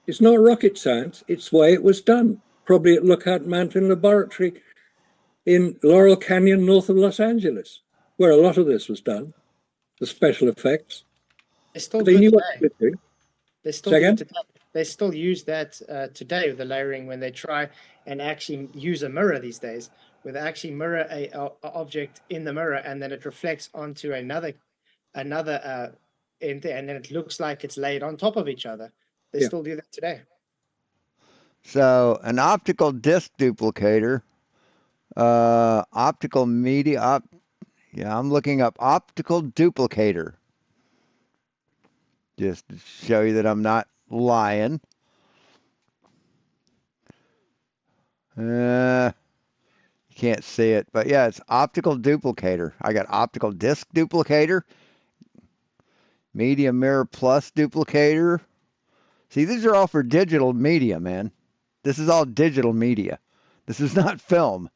It's not rocket science. It's the way it was done. Probably at Lookout Mountain Laboratory in Laurel Canyon, north of Los Angeles, where a lot of this was done, the special effects. They knew what they were doing. They still use that today with the layering when they try and actually use a mirror these days, where they actually mirror a object in the mirror and then it reflects onto another in there, and then it looks like it's laid on top of each other. They still do that today. So an optical disc duplicator, optical media. I'm looking up optical duplicator. Just to show you that I'm not lying. You can't see it, but yeah, it's optical duplicator. I got optical disc duplicator, media mirror plus duplicator. See, these are all for digital media, man. This is all digital media. This is not film.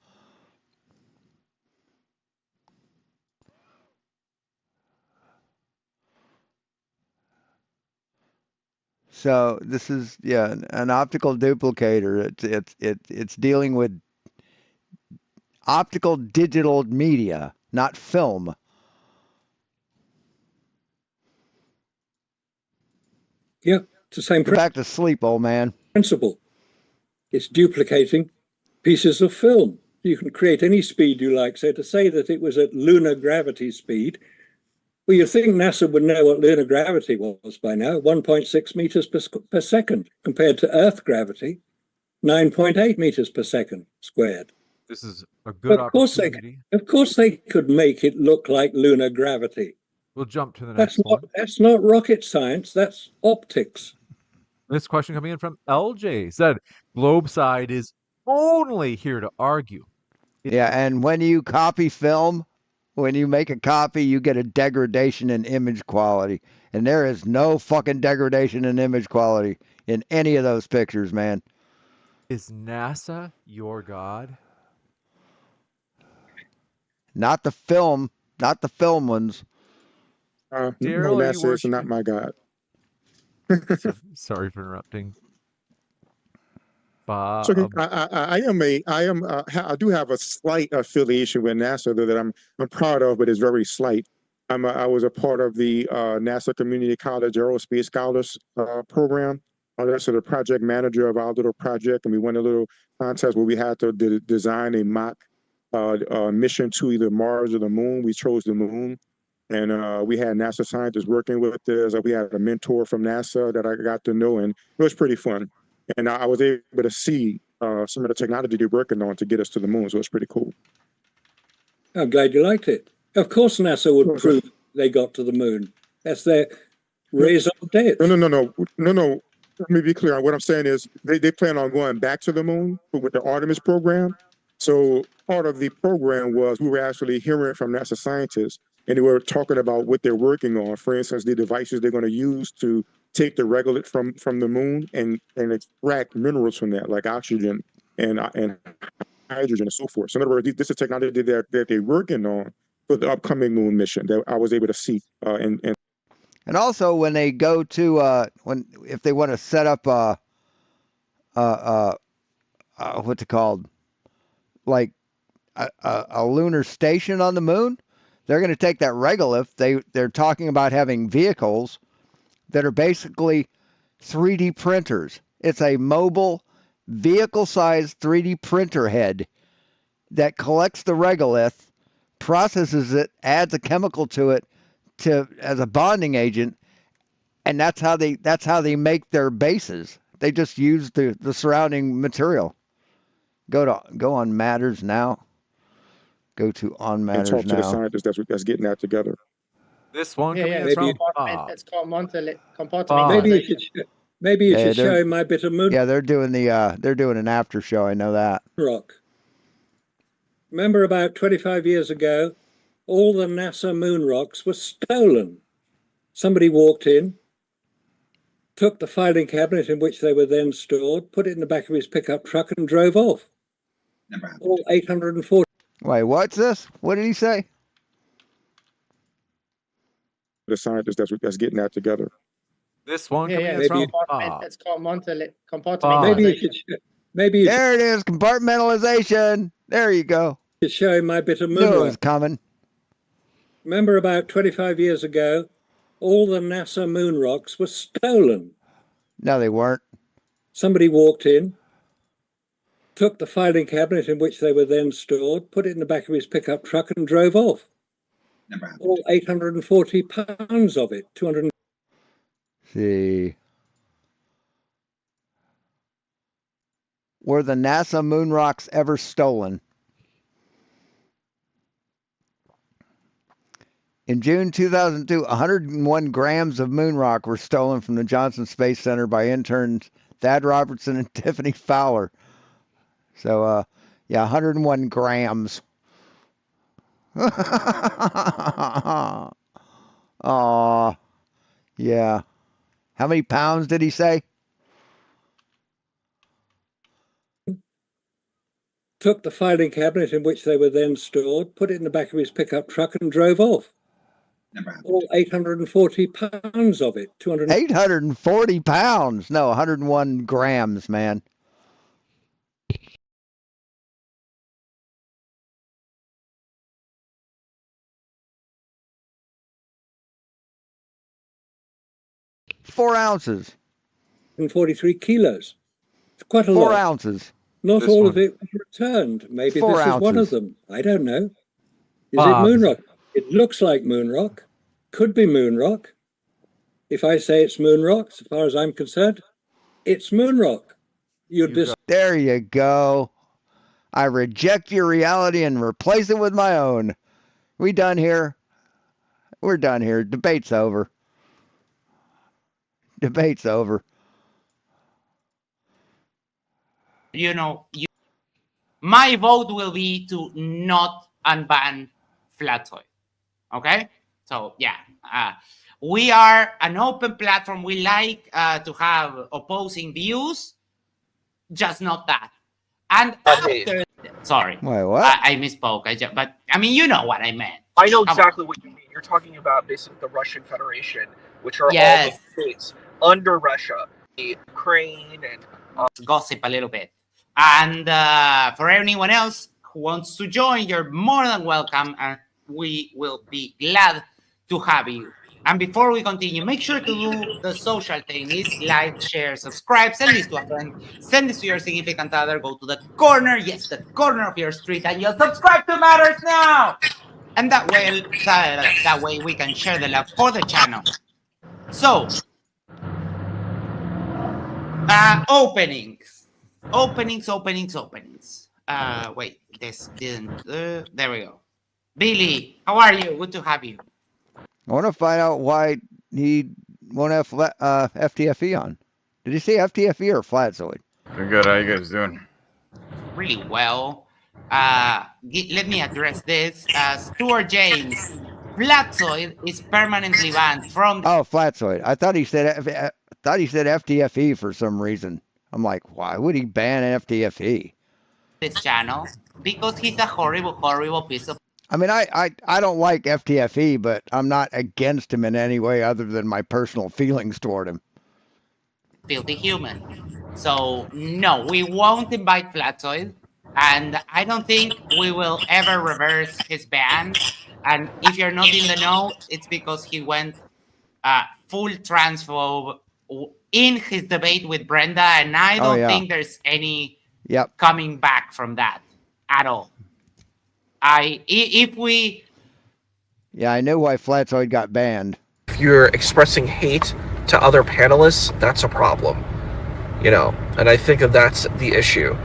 So this is an optical duplicator. It's dealing with optical digital media, not film. Yeah, it's the same. Go back to sleep, old man. Principle. It's duplicating pieces of film. You can create any speed you like. So to say that it was at lunar gravity speed, well, you think NASA would know what lunar gravity was by now, 1.6 meters per second, compared to Earth gravity, 9.8 meters per second squared. This is a good opportunity. Of course they could make it look like lunar gravity. We'll jump to the next one. That's not rocket science, that's optics. This question coming in from LJ said, Globeside is only here to argue. Yeah, and when you copy film, when you make a copy, you get a degradation in image quality. And there is no fucking degradation in image quality in any of those pictures, man. Is NASA your god? Not the film ones. No, Darryl, are you NASA is not worshiping? my God. Sorry for interrupting. It's okay. I do have a slight affiliation with NASA that I'm proud of, but it's very slight. I was a part of the NASA Community College Aerospace Scholars program. That's the project manager of our little project, and we won a little contest where we had to design a mock mission to either Mars or the Moon. We chose the Moon, and we had NASA scientists working with us. We had a mentor from NASA that I got to know, and it was pretty fun. And I was able to see some of the technology they're working on to get us to the moon. So it's pretty cool. I'm glad you liked it. Of course, NASA would prove they got to the moon. That's their raison d'etre. No. Let me be clear. What I'm saying is they plan on going back to the moon with the Artemis program. So part of the program was we were actually hearing from NASA scientists, and they were talking about what they're working on. For instance, the devices they're going to use to take the regolith from the moon and extract minerals from that, like oxygen and hydrogen and so forth. So in other words, this is technology that they're working on for the upcoming moon mission that I was able to see. And also when they go to if they want to set up what's it called, like a lunar station on the moon, they're going to take that regolith. They're talking about having vehicles that are basically 3D printers. It's a mobile vehicle-sized 3D printer head that collects the regolith, processes it, adds a chemical to it as a bonding agent, and that's how they make their bases. They just use the surrounding material. Go on Matters now. Go to On Matters now. And talk to the scientists that's getting that together. This one Yeah, coming in from it's compartmentalization. Maybe you should show him my bit of moon. Yeah, they're doing an after show. I know that. Rock. Remember about 25 years ago, all the NASA moon rocks were stolen. Somebody walked in, took the filing cabinet in which they were then stored, put it in the back of his pickup truck and drove off. All 840. Wait, what's this? What did he say? The scientists that's getting that together. This one coming in it's from compartmentalization. Maybe you there it is, compartmentalization. There you go. should show him my bit of moon Knew it rock. was coming. Remember about 25 years ago, all the NASA moon rocks were stolen. No, they weren't. Somebody walked in, took the filing cabinet in which they were then stored, put it in the back of his pickup truck and drove off. All 840 pounds of it, 200. See. Were the NASA moon rocks ever stolen? In June 2002, 101 grams of moon rock were stolen from the Johnson Space Center by interns Thad Robertson and Tiffany Fowler. So, 101 grams. Aw, yeah. How many pounds did he say? Took the filing cabinet in which they were then stored, put it in the back of his pickup truck and drove off. All 840 pounds of it, 200. 840 pounds. No, 101 grams, man. Four ounces. And 43 kilos. It's quite a lot. 4 ounces. Not all of it was returned. Maybe this is one of them. I don't know. Is it moon rock? It looks like moon rock. Could be moon rock. If I say it's moon rock, as far as I'm concerned, it's moon rock. There you go. I reject your reality and replace it with my own. We done here? We're done here. Debate's over. Debate's over. My vote will be to not unban Flatsoid. Okay? So, yeah. We are an open platform. We like to have opposing views, just not that. And after, sorry, Wait, what? I misspoke. But I mean, you know what I meant. I know exactly what you mean. You're talking about basically the Russian Federation, which are all the states under Russia, Ukraine, and gossip a little bit. And for anyone else who wants to join, you're more than welcome, and we will be glad to have you. And before we continue, make sure to do the social thing: is like, share, subscribe, send this to a friend, send this to your significant other, go to the corner, yes, the corner of your street, and you'll subscribe to Matters Now. And that way we can share the love for the channel. So, openings. Wait, this didn't. There we go. Billy, how are you? Good to have you. I want to find out why he won't have FTFE on. Did he say FTFE or Flatzoid? They're good. How you guys doing? Really well. Let me address this. Stuart James, Flatzoid is permanently banned from. Oh, Flatzoid. I thought he said FTFE for some reason. I'm like, why would he ban FTFE? This channel because he's a horrible piece of. I mean, I don't like FTFE, but I'm not against him in any way other than my personal feelings toward him. Filthy human. So no, we won't invite Flatzoid, and I don't think we will ever reverse his ban. And if you're not in the know, it's because he went full transphobe in his debate with Brenda, and I don't think there's any coming back from that at all. I know why Flatzoid got banned. if you're expressing hate to other panelists, that's a problem. You know, and I think that's the issue.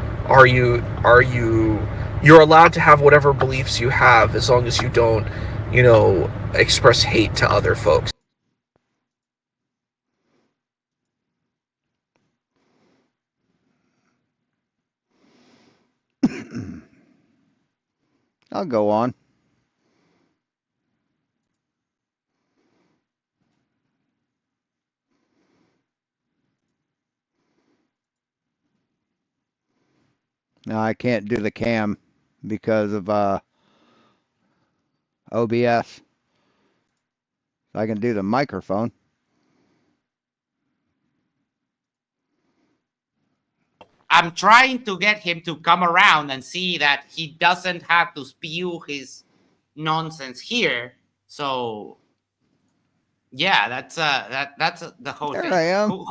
You're allowed to have whatever beliefs you have as long as you don't, you know, express hate to other folks. I'll go on. No, I can't do the cam because of OBS. I can do the microphone. I'm trying to get him to come around and see that he doesn't have to spew his nonsense here. So, yeah, that's the whole thing. There I am.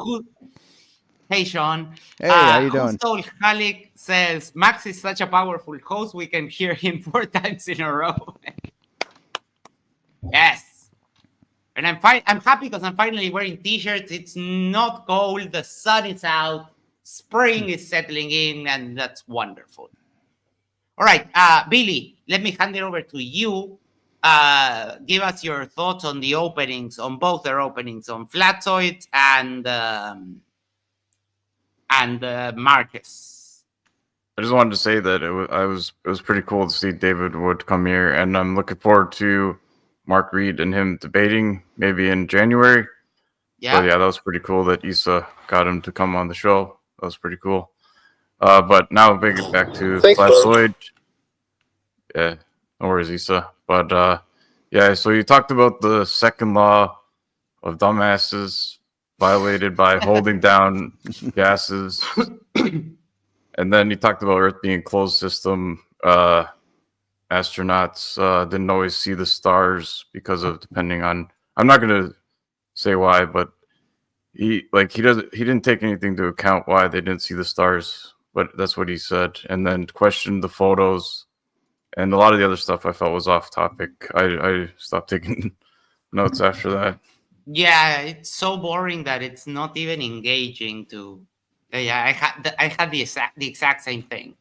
Hey, Sean. Hey, how you doing? Hustol Halik says, Max is such a powerful host, we can hear him 4 times in a row. Yes. And I'm happy because I'm finally wearing t-shirts. It's not cold. The sun is out. Spring is settling in, and that's wonderful. All right, Billy, let me hand it over to you. Give us your thoughts on the openings, on both their openings, on Flatzoid and Marcus. I just wanted to say that it was pretty cool to see David Wood come here, and I'm looking forward to Mark Reed and him debating maybe in January. Yeah. So yeah, that was pretty cool that Issa got him to come on the show. That was pretty cool. But now back to Flatzoid. Yeah, no worries, Issa. But yeah, so you talked about the second law of dumbasses violated by holding down gases. And then you talked about Earth being a closed system. Astronauts didn't always see the stars because of depending on. I'm not gonna say why, but he didn't take anything into account why they didn't see the stars. But that's what he said, and then questioned the photos, and a lot of the other stuff I felt was off topic. I stopped taking notes after that. Yeah, it's so boring that it's not even engaging to. Yeah, I had the exact same thing.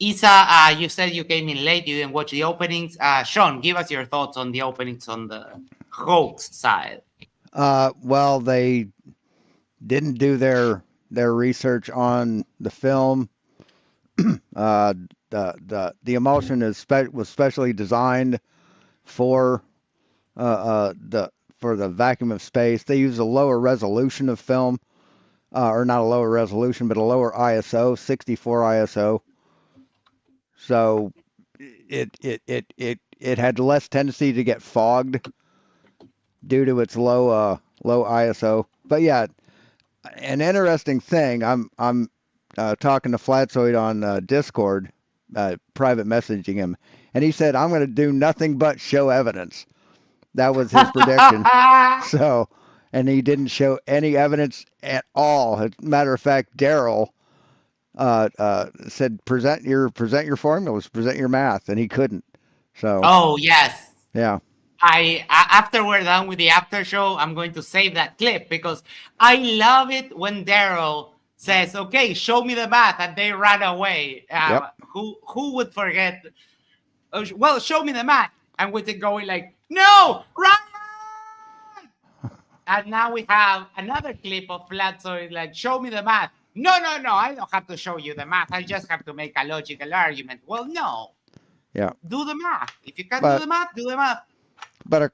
Isa, you said you came in late. You didn't watch the openings. Sean, give us your thoughts on the openings on the hoax side. Well, they didn't do their research on the film. The emulsion was specially designed for the vacuum of space. They use a lower resolution of film, or not a lower resolution, but a lower ISO, 64 ISO. So it had less tendency to get fogged due to its low ISO. But yeah, an interesting thing. I'm talking to Flatzoid on Discord, private messaging him, and he said I'm going to do nothing but show evidence. That was his prediction. So, and he didn't show any evidence at all. As a matter of fact, Darryl said present your formulas, present your math, and he couldn't. So. Oh yes. Yeah. After we're done with the after show, I'm going to save that clip because I love it when Darryl says, "Okay, show me the math," and they run away. Yep. Who would forget? Well, show me the math, and with it going like, "No, run!" And now we have another clip of Flatzoid like, "Show me the math." No, I don't have to show you the math. I just have to make a logical argument. Well, no. Yeah. Do the math. If you can't do the math, do the math. But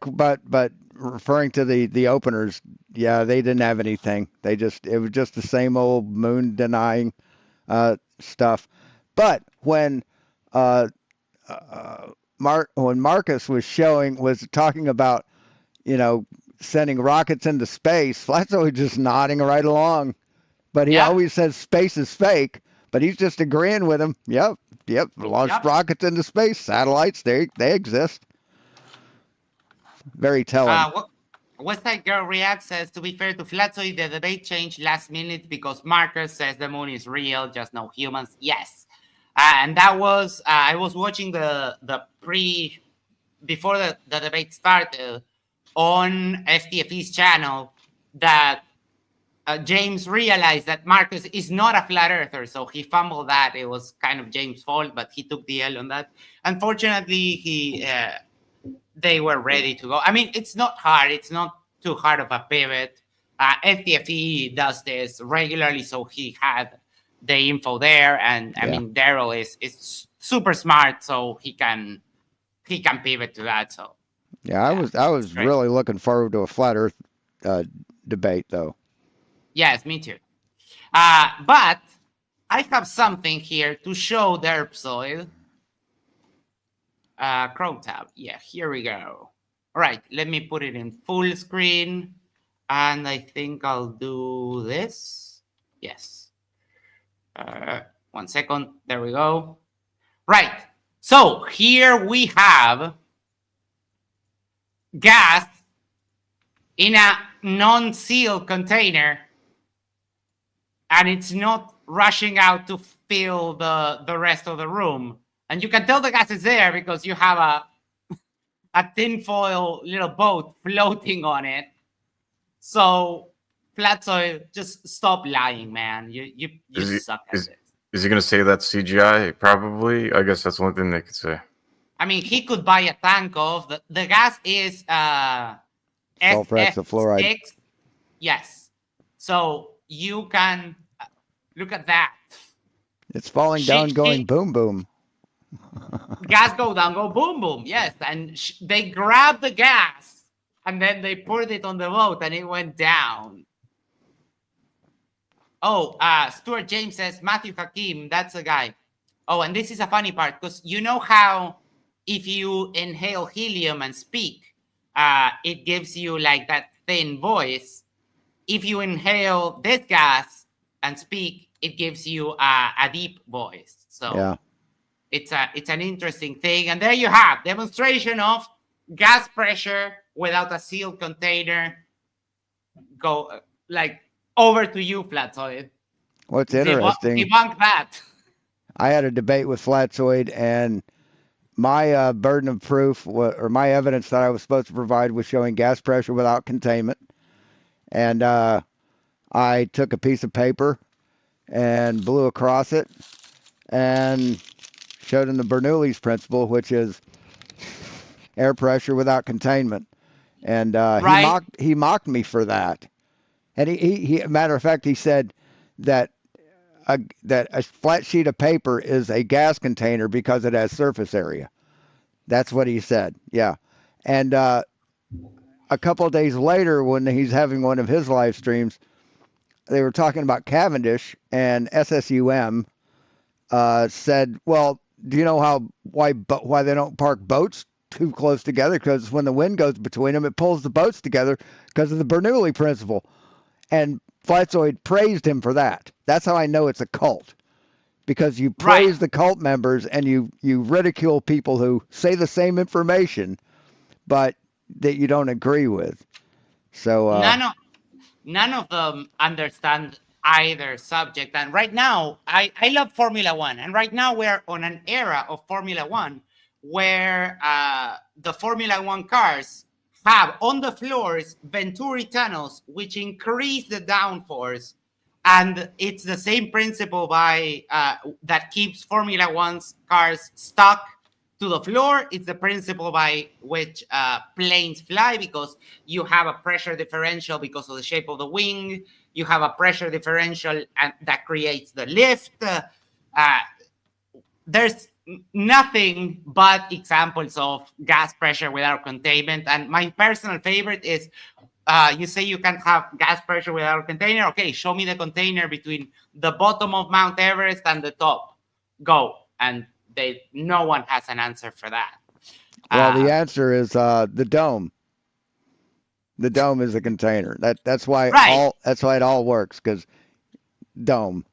referring to the openers, yeah, they didn't have anything. It was just the same old moon denying stuff. But when Marcus was talking about, sending rockets into space, Flatzoid just nodding right along. But he always says space is fake, but he's just agreeing with him. Yep. Launched rockets into space, satellites, they exist. Very telling. West Side Girl React says, to be fair to Flatzoid, the debate changed last minute because Marcus says the moon is real, just no humans. Yes. And that was, I was watching before the debate started on FTFE's channel that James realized that Marcus is not a flat earther. So he fumbled that. It was kind of James' fault, but he took the L on that. Unfortunately, they were ready to go. I mean, it's not hard. It's not too hard of a pivot. FTFE does this regularly, so he had the info there. And I mean, Darryl is super smart, so he can pivot to that. So yeah, I was really looking forward to a flat Earth debate, though. Yes, me too. But I have something here to show Derpsoil. Chrome tab. Yeah, here we go. All right, let me put it in full screen. And I think I'll do this. Yes. 1 second. There we go. Right. So here we have gas in a non-sealed container. And it's not rushing out to fill the rest of the room. And you can tell the gas is there because you have a tinfoil little boat floating on it. So, Flatzoid, just stop lying, man. You suck at it. Is he going to say that's CGI? Probably. I guess that's the only thing they could say. I mean, he could buy a tank of the gas is sulfur-hexafluoride. Yes. So you can look at that. It's falling down, going boom boom. Gas go down, go boom boom. Yes, and they grabbed the gas and then they poured it on the boat and it went down. Oh, Stuart James says Matthew Hakim. That's a guy. Oh, and this is a funny part because you know how if you inhale helium and speak, it gives you like that thin voice. If you inhale this gas and speak, it gives you a deep voice. So yeah. It's an interesting thing. And there you have demonstration of gas pressure without a sealed container. Go like over to you, Flatzoid. What's interesting? Debunk that. I had a debate with Flatzoid, and my burden of proof or my evidence that I was supposed to provide was showing gas pressure without containment. And I took a piece of paper and blew across it and showed him the Bernoulli's principle, which is air pressure without containment. And he mocked me for that. And he matter of fact, he said that a flat sheet of paper is a gas container because it has surface area. That's what he said. Yeah. And a couple of days later, when he's having one of his live streams, they were talking about Cavendish, and SSUM said, "Well, do you know why they don't park boats too close together? Because when the wind goes between them, it pulls the boats together because of the Bernoulli principle." And Flatzoid praised him for that. That's how I know it's a cult, because you praise the cult members and you ridicule people who say the same information, but that you don't agree with. So none of them understand either subject. And right now, I love Formula One. And right now we're on an era of Formula One where the Formula One cars have on the floors Venturi tunnels, which increase the downforce. And it's the same principle that keeps Formula One's cars stuck to the floor. It's the principle by which planes fly, because you have a pressure differential because of the shape of the wing. You have a pressure differential and that creates the lift. There's nothing but examples of gas pressure without containment. And my personal favorite is, you say you can have gas pressure without a container. Okay, show me the container between the bottom of Mount Everest and the top. Go. And no one has an answer for that. Well, the answer is the dome. The dome is a container. That's why it all works, because dome.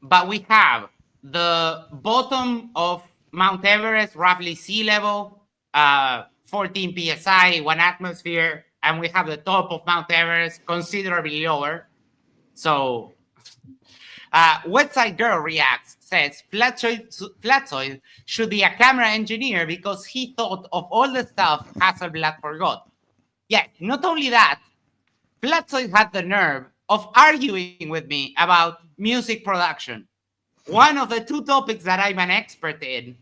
But we have the bottom of Mount Everest, roughly sea level, 14 psi, 1 atmosphere, and we have the top of Mount Everest considerably lower. So Website Girl reacts, says Flatzoid should be a camera engineer because he thought of all the stuff Hasselblad forgot. Yeah, not only that, Flatzoid had the nerve of arguing with me about music production. One of the two topics that I'm an expert in,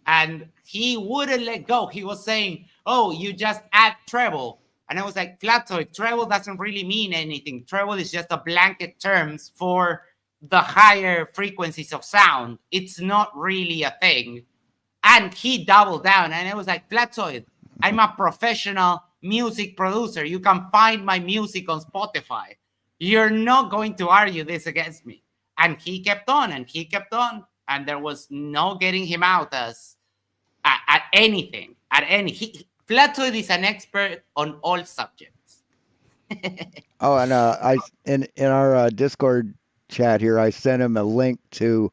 and he wouldn't let go. He was saying, oh, you just add treble. And I was like, Flatzoid, treble doesn't really mean anything. Treble is just a blanket terms for the higher frequencies of sound. It's not really a thing. And he doubled down. And I was like, Flatzoid, I'm a professional music producer. You can find my music on Spotify. You're not going to argue this against me. And he kept on and he kept on. And there was no getting him out as at anything. Flatzoid is an expert on all subjects. Oh, and I in our Discord chat here, I sent him a link to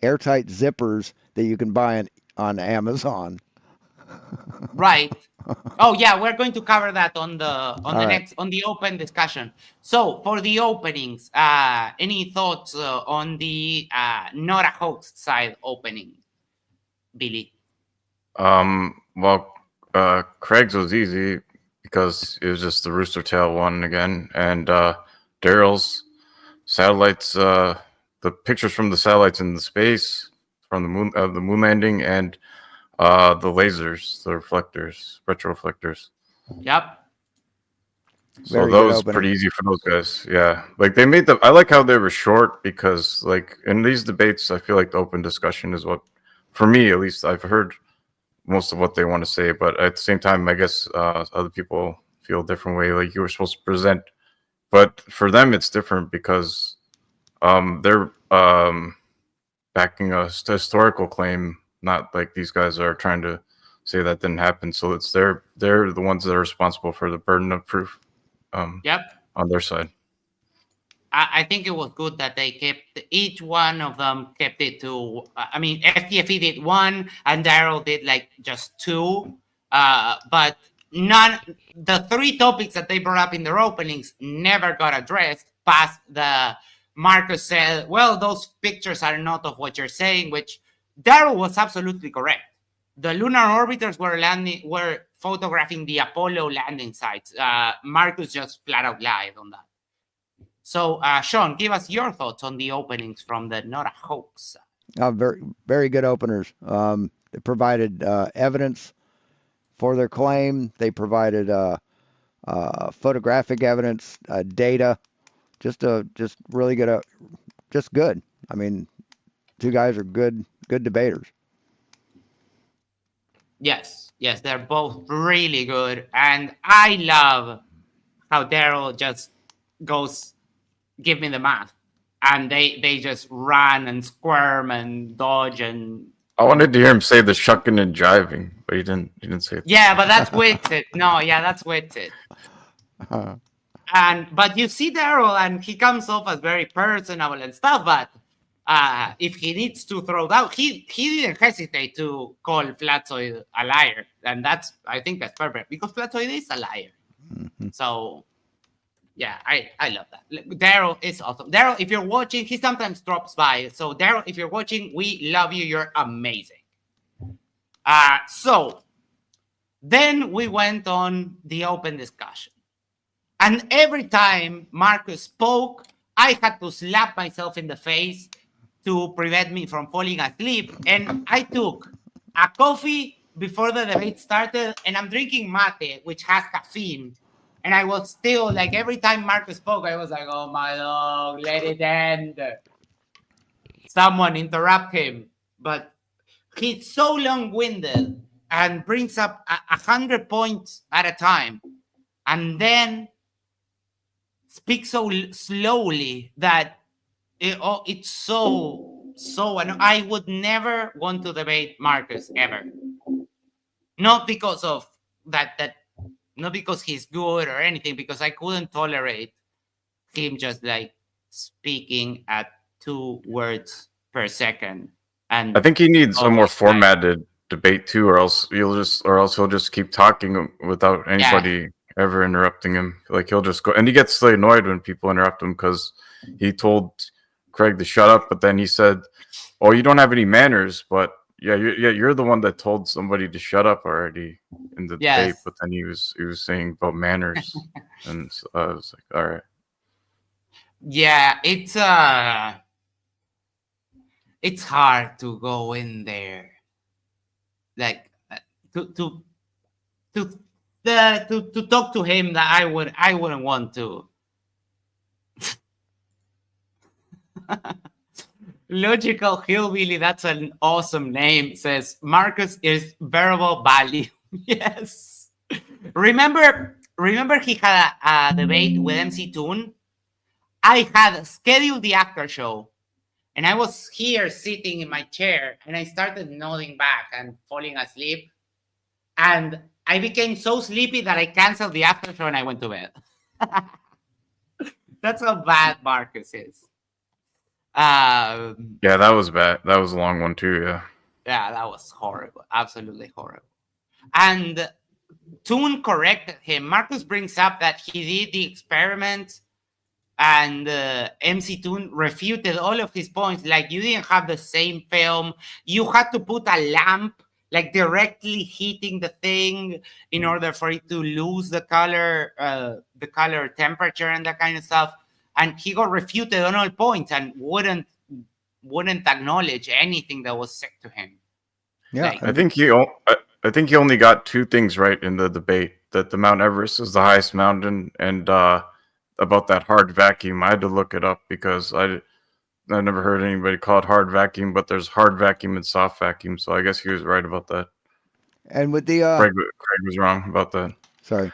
airtight zippers that you can buy on Amazon. Right. Oh yeah, we're going to cover that on the open discussion. So for the openings, any thoughts on the not a hoax side opening, Billy? Well, Craig's was easy because it was just the rooster tail one again, and Darryl's satellites, the pictures from the satellites in the space from the moon landing, and the lasers, the reflectors, retroreflectors. Yep. So that was pretty easy for those guys. Yeah, like they made I like how they were short, because like in these debates, I feel like the open discussion is what, for me at least, I've heard most of what they want to say, but at the same time, I guess other people feel a different way. Like you were supposed to present, but for them it's different because they're backing a historical claim, not like these guys are trying to say that didn't happen. So it's they're the ones that are responsible for the burden of proof. On their side. I think it was good that they kept, each one of them kept it to, I mean, FTFE did one and Darryl did like just two, but the three topics that they brought up in their openings never got addressed past Marcus said, well, those pictures are not of what you're saying, which Darryl was absolutely correct. The lunar orbiters were photographing the Apollo landing sites. Marcus just flat out lied on that. So, Sean, give us your thoughts on the openings from the not a hoax. Very, very good openers. They provided evidence for their claim. They provided photographic evidence, data. Just really good. Just good. I mean, two guys are good debaters. Yes, they're both really good, and I love how Darryl just goes, "Give me the math," and they just run and squirm and dodge and. I wanted to hear him say the shucking and driving, but he didn't. He didn't say it. Yeah, but that's witted. No, yeah, that's witted. But you see Darryl, and he comes off as very personable and stuff. But if he needs to throw down, he didn't hesitate to call Flatzoid a liar, and I think that's perfect because Flatzoid is a liar. So yeah, I love that. Darryl is awesome. Darryl, if you're watching, he sometimes drops by. So Darryl, if you're watching, we love you. You're amazing. So then we went on the open discussion. And every time Marcus spoke, I had to slap myself in the face to prevent me from falling asleep. And I took a coffee before the debate started, and I'm drinking mate, which has caffeine. And I was still, like, every time Marcus spoke, I was like, oh my dog, let it end. Someone interrupt him. But he's so long-winded and brings up 100 points at a time. And then speaks so slowly that it's so I would never want to debate Marcus ever. Not because of that not because he's good or anything, because I couldn't tolerate him just like speaking at 2 words per second. And I think he needs a more formatted debate too, or else he'll just keep talking without anybody ever interrupting him. Like he'll just go, and he gets really annoyed when people interrupt him because he told Craig to shut up, but then he said, "Oh, you don't have any manners." But you're the one that told somebody to shut up already in the debate. But then he was saying about manners, and so I was like, all right. Yeah, it's hard to go in there, like to talk to him. That I wouldn't want to. Logical Hillbilly, that's an awesome name. Says Marcus is variable value. Yes. Remember he had a debate with MC Toon. I had scheduled the after show, and I was here sitting in my chair, and I started nodding back and falling asleep. And I became so sleepy that I canceled the after show and I went to bed. That's how bad Marcus is. Yeah, that was bad. That was a long one too. Yeah, that was horrible. Absolutely horrible. And Toon corrected him. Marcus brings up that he did the experiment, and MC Toon refuted all of his points. Like, you didn't have the same film. You had to put a lamp like directly hitting the thing in order for it to lose the color temperature and that kind of stuff. And he got refuted on all points and wouldn't acknowledge anything that was said to him. Yeah, like, I think he only got 2 things right in the debate: that the Mount Everest is the highest mountain, and about that hard vacuum. I had to look it up because I never heard anybody call it hard vacuum, but there's hard vacuum and soft vacuum. So I guess he was right about that. And with the Craig was wrong about that. Sorry.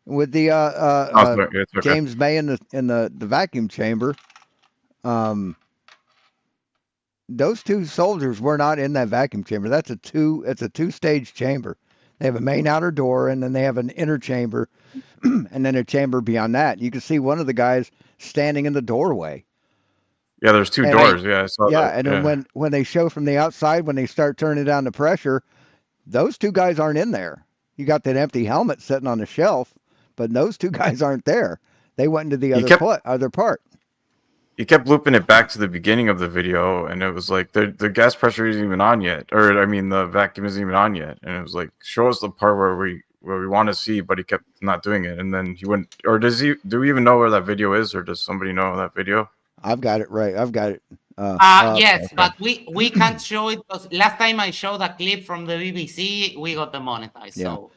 With the okay. James May in the vacuum chamber, those 2 soldiers were not in that vacuum chamber. It's a 2-stage chamber. They have a main outer door, and then they have an inner chamber, and then a chamber beyond that. You can see one of the guys standing in the doorway. Yeah, there's 2 doors. I saw that. And then when they show from the outside, when they start turning down the pressure, those 2 guys aren't in there. You got that empty helmet sitting on the shelf, but those 2 guys aren't there. They went into the other part. You kept looping it back to the beginning of the video, and it was like the gas pressure isn't even on yet, or I mean the vacuum isn't even on yet, and it was like, show us the part where we want to see, but he kept not doing it, and then he went. Or do we even know where that video is, or does somebody know that video? I've got it right. I've got it. Yes, okay. But we can't show it because last time I showed a clip from the BBC, we got demonetized. Yeah. So.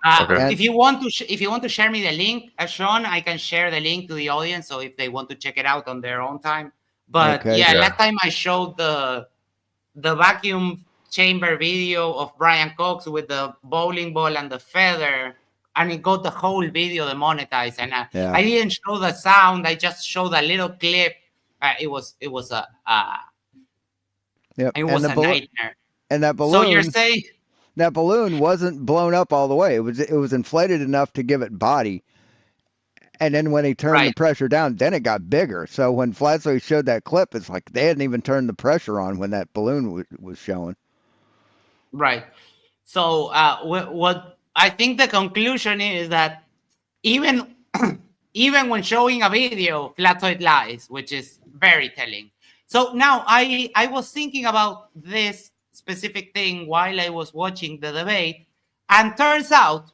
Okay. If you want to share me the link, Sean, I can share the link to the audience, so if they want to check it out on their own time. But last time I showed the vacuum chamber video of Brian Cox with the bowling ball and the feather, and it got the whole video demonetized. And I didn't show the sound; I just showed a little clip. It was a nightmare. And that balloon. So you're saying that balloon wasn't blown up all the way? It was inflated enough to give it body. And then when they turned the pressure down, then it got bigger. So when Flatsoy showed that clip, it's like they hadn't even turned the pressure on when that balloon was showing. Right. So what I think the conclusion is that even when showing a video, Flatsoy lies, which is very telling. So now I was thinking about this specific thing while I was watching the debate, and turns out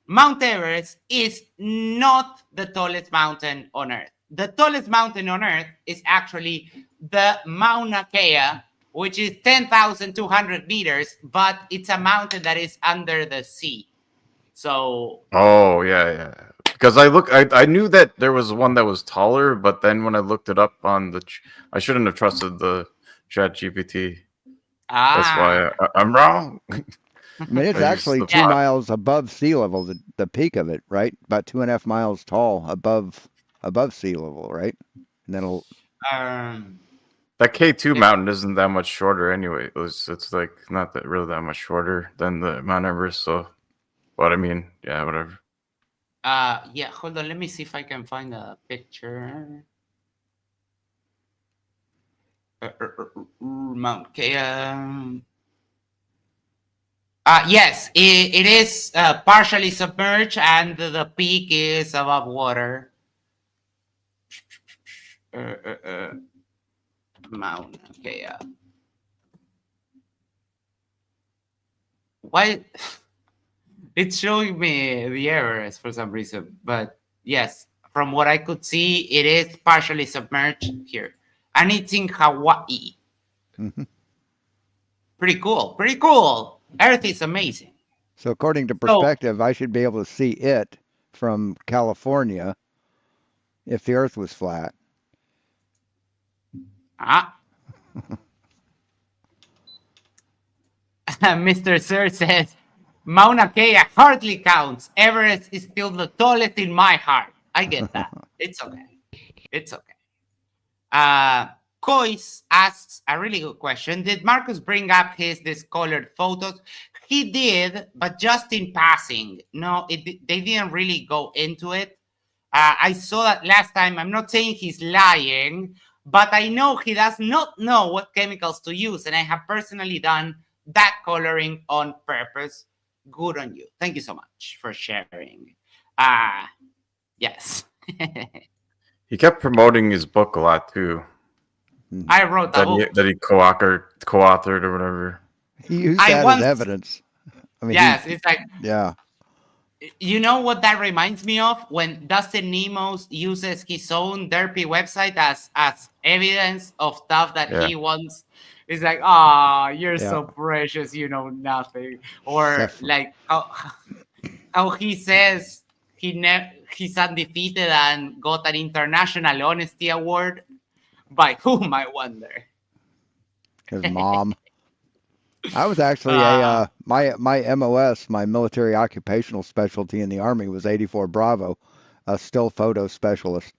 Mount Everest is not the tallest mountain on Earth. The tallest mountain on Earth is actually the Mauna Kea, which is 10,200 meters, but it's a mountain that is under the sea. So. Oh, yeah. Because I knew that there was one that was taller, but then when I looked it up on I shouldn't have trusted the ChatGPT. That's why I'm wrong. I mean, it's actually 2 miles above sea level, the peak of it, right? About 2.5 miles tall above sea level, right? And then that K2 mountain isn't that much shorter anyway. It's like not that really that much shorter than the Mount Everest. So, but I mean, yeah, whatever. Yeah, hold on. Let me see if I can find a picture. Mount Kea. Yes, it is partially submerged, and the peak is above water. Mount Kea. Why? It's showing me the Everest for some reason, but yes, from what I could see, it is partially submerged here, and it's in Hawaii. Mm-hmm. Pretty cool. Earth is amazing. So according to perspective, I should be able to see it from California if the Earth was flat. Mr. Sir says, Mauna Kea hardly counts. Everest is still the tallest in my heart. I get that. It's okay. Cois asks a really good question. Did Marcus bring up his discolored photos? He did, but just in passing. No, they didn't really go into it. I saw that last time. I'm not saying he's lying, but I know he does not know what chemicals to use, and I have personally done that coloring on purpose. Good on you. Thank you so much for sharing. Yes. He kept promoting his book a lot too. I wrote that book that he co-authored or whatever. He used that as evidence. I mean, yes, it's like, yeah. You know what that reminds me of? When Dustin Nemos uses his own derpy website as evidence of stuff that he wants. It's like, you're so precious, you know nothing. Or like how he says he's undefeated and got an International Honesty Award. By whom, I wonder? His mom. I was actually my MOS, my military occupational specialty in the Army was 84 Bravo, a still photo specialist.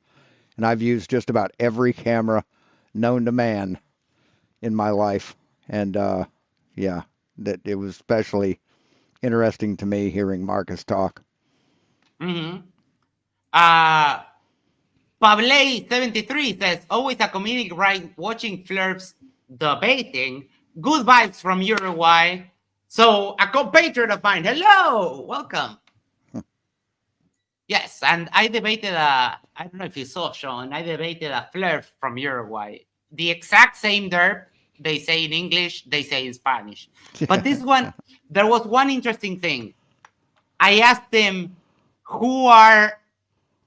And I've used just about every camera known to man in my life. And that it was especially interesting to me hearing Marcus talk. Mm-hmm. Pable73 says, always a comedic ride watching Flurps debating. Good vibes from Uruguay. So, a compatriot of mine. Hello! Welcome. Yes, and I debated I don't know if you saw, Sean, I debated a Flurp from Uruguay. The exact same derp. They say in English, they say in Spanish. But this one, there was one interesting thing. I asked him,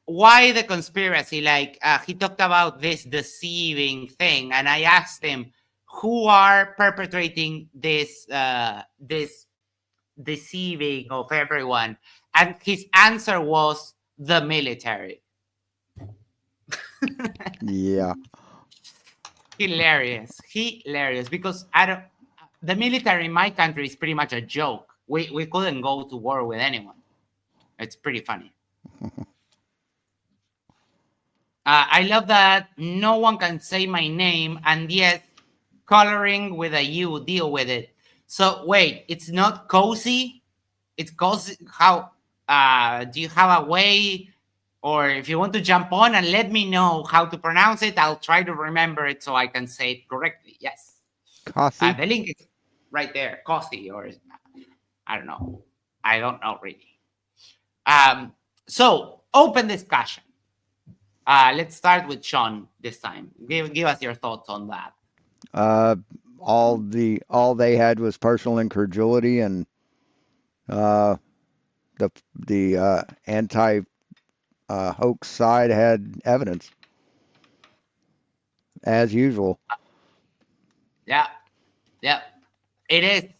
why the conspiracy? Like, he talked about this deceiving thing, and I asked him, who are perpetrating this deceiving of everyone? And his answer was the military. Yeah. Hilarious, because the military in my country is pretty much a joke. We couldn't go to war with anyone. It's pretty funny. I love that no one can say my name, and yet coloring with a U, deal with it. So wait, it's not cozy? It's cozy. How do you have a way, or if you want to jump on and let me know how to pronounce it, I'll try to remember it so I can say it correctly. Yes. Coffee? The link is right there. Coffee, or I don't know. I don't know really. So open discussion. Let's start with Sean this time. Give us your thoughts on that. All they had was personal incredulity, and the anti hoax side had evidence, as usual. Yeah. It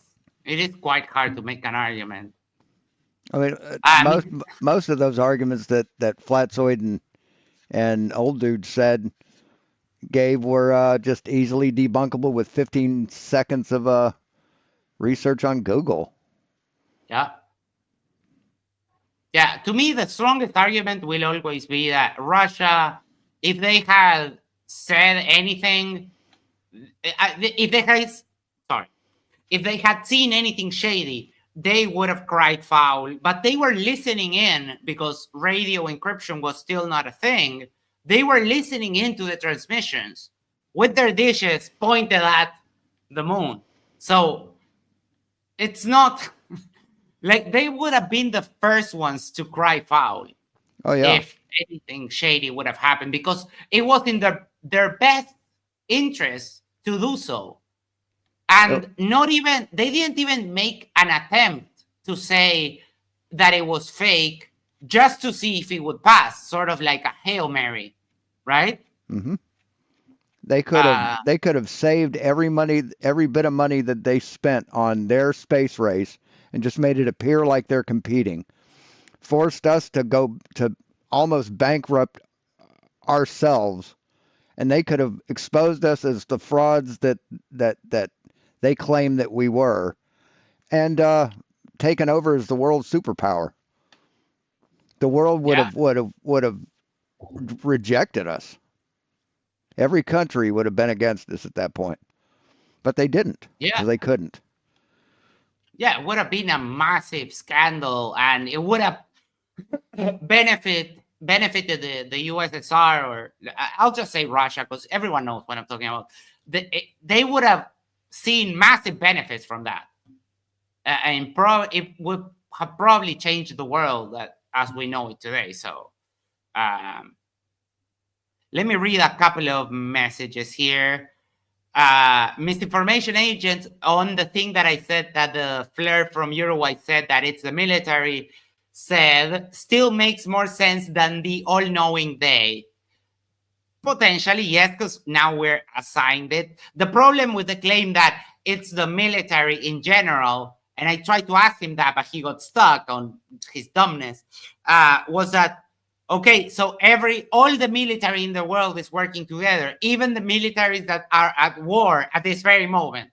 is quite hard to make an argument. I mean, most of those arguments that Flatzoid and old dude gave were just easily debunkable with 15 seconds of research on Google. Yeah. To me, the strongest argument will always be that Russia, if they had said anything, if they had seen anything shady, they would have cried foul. But they were listening in because radio encryption was still not a thing. They were listening into the transmissions with their dishes pointed at the moon. So it's not like they would have been the first ones to cry foul. Oh, yeah. If anything shady would have happened, because it was in their best interest to do so. And they didn't even make an attempt to say that it was fake just to see if it would pass, sort of like a Hail Mary, right? Mm-hmm. They could have saved every bit of money that they spent on their space race and just made it appear like they're competing. Forced us to go to almost bankrupt ourselves, and they could have exposed us as the frauds that they claim that we were, and taken over as the world superpower. The world would have rejected us. Every country would have been against us at that point, but they didn't. Yeah, they couldn't. Yeah, it would have been a massive scandal, and it would have benefited the USSR, or I'll just say Russia, because everyone knows what I'm talking about. They would have seen massive benefits from that, and it would have probably changed the world as we know it today. So let me read a couple of messages here. Misinformation agents on the thing that I said, that the flirt from Uruguay said that it's the military, said still makes more sense than the all-knowing they. Potentially, yes, because now we're assigned it. The problem with the claim that it's the military in general, and I tried to ask him that, but he got stuck on his dumbness, was that, okay, so all the military in the world is working together, even the militaries that are at war at this very moment.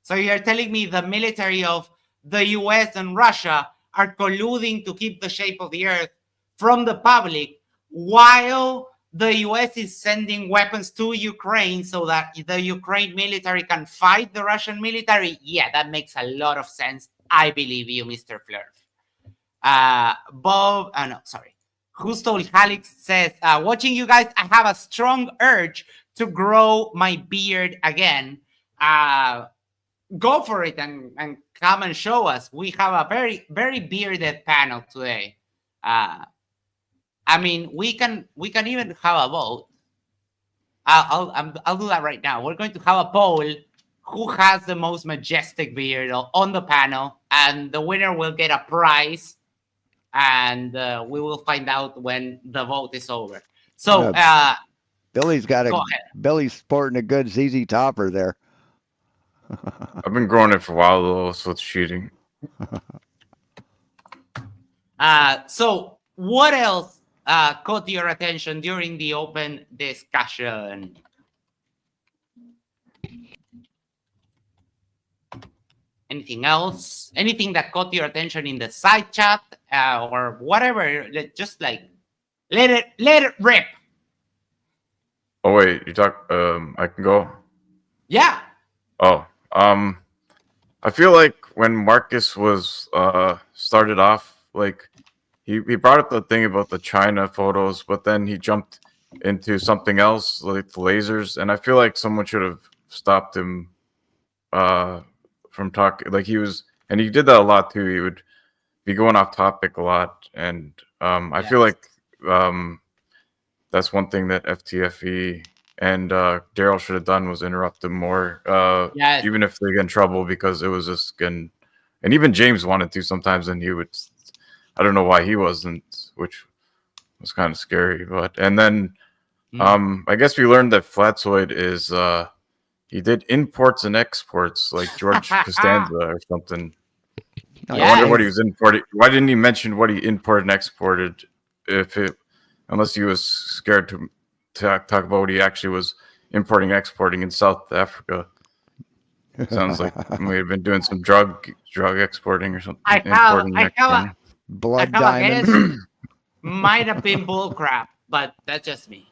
So you're telling me the military of the US and Russia are colluding to keep the shape of the earth from the public, while the US is sending weapons to Ukraine so that the Ukraine military can fight the Russian military? Yeah, that makes a lot of sense. I believe you, Mr. Fleur. Justo Halix says, watching you guys, I have a strong urge to grow my beard again. Go for it and come and show us. We have a very, very bearded panel today. I mean, we can even have a vote. I'll do that right now. We're going to have a poll. Who has the most majestic beard on the panel? And the winner will get a prize. And we will find out when the vote is over. So, Billy's Billy's sporting a good ZZ Topper there. I've been growing it for a while though, so it's cheating. So what else caught your attention during the open discussion? Anything else? Anything that caught your attention in the side chat or whatever? Just like let it rip. Oh wait, you talk. I can go. Yeah. Oh, I feel like when Marcus was started off, like he brought up the thing about the China photos, but then he jumped into something else like the lasers, and I feel like someone should have stopped him from talking. Like he was, and he did that a lot too. He would be going off topic a lot, and I feel like that's one thing that FTFE and Darryl should have done was interrupt him more, even if they get in trouble, because it was just and even James wanted to sometimes, and he would. I don't know why he wasn't, which was kind of scary. But and then I guess we learned that Flatzoid is he did imports and exports like George Costanza or something. I wonder what he was importing. Why didn't he mention what he imported and exported? Unless he was scared to talk about what he actually was importing, exporting in South Africa. Sounds like he may have been doing some drug exporting or something. I have blood diamonds. Might have been bull crap, but that's just me.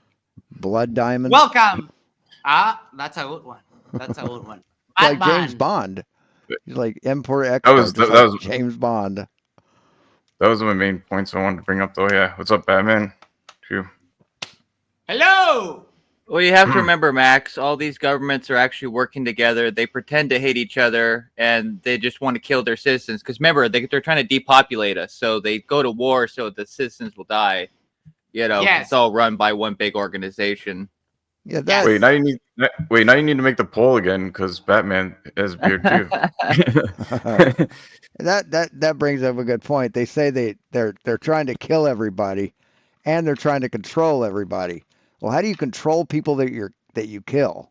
Blood diamonds. Welcome. That's a good one. That's a good one. Like Batman. James Bond. He's like import export. That was James Bond. That was my main points I wanted to bring up, though. Yeah, what's up, Batman? Phew. Hello. Well, you have to remember, Max, all these governments are actually working together. They pretend to hate each other, and they just want to kill their citizens. Because remember, they're trying to depopulate us, so they go to war so the citizens will die. You know, it's all run by one big organization. Yeah. That's... Wait, now you need to make the poll again because Batman has a beard too. that brings up a good point. They say they're trying to kill everybody, and they're trying to control everybody. Well, how do you control people that you kill?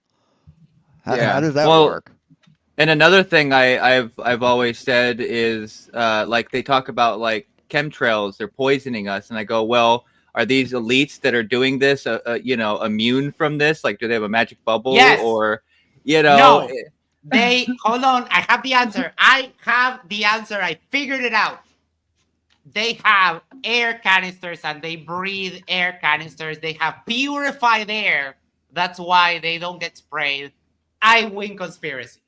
How does that work? And another thing I've always said is like they talk about like chemtrails, they're poisoning us, and I go, well, are these elites that are doing this, immune from this? Like, do they have a magic bubble, or No, they hold on. I have the answer. I figured it out. They have air canisters and they breathe air canisters. They have purified air. That's why they don't get sprayed. I win conspiracy.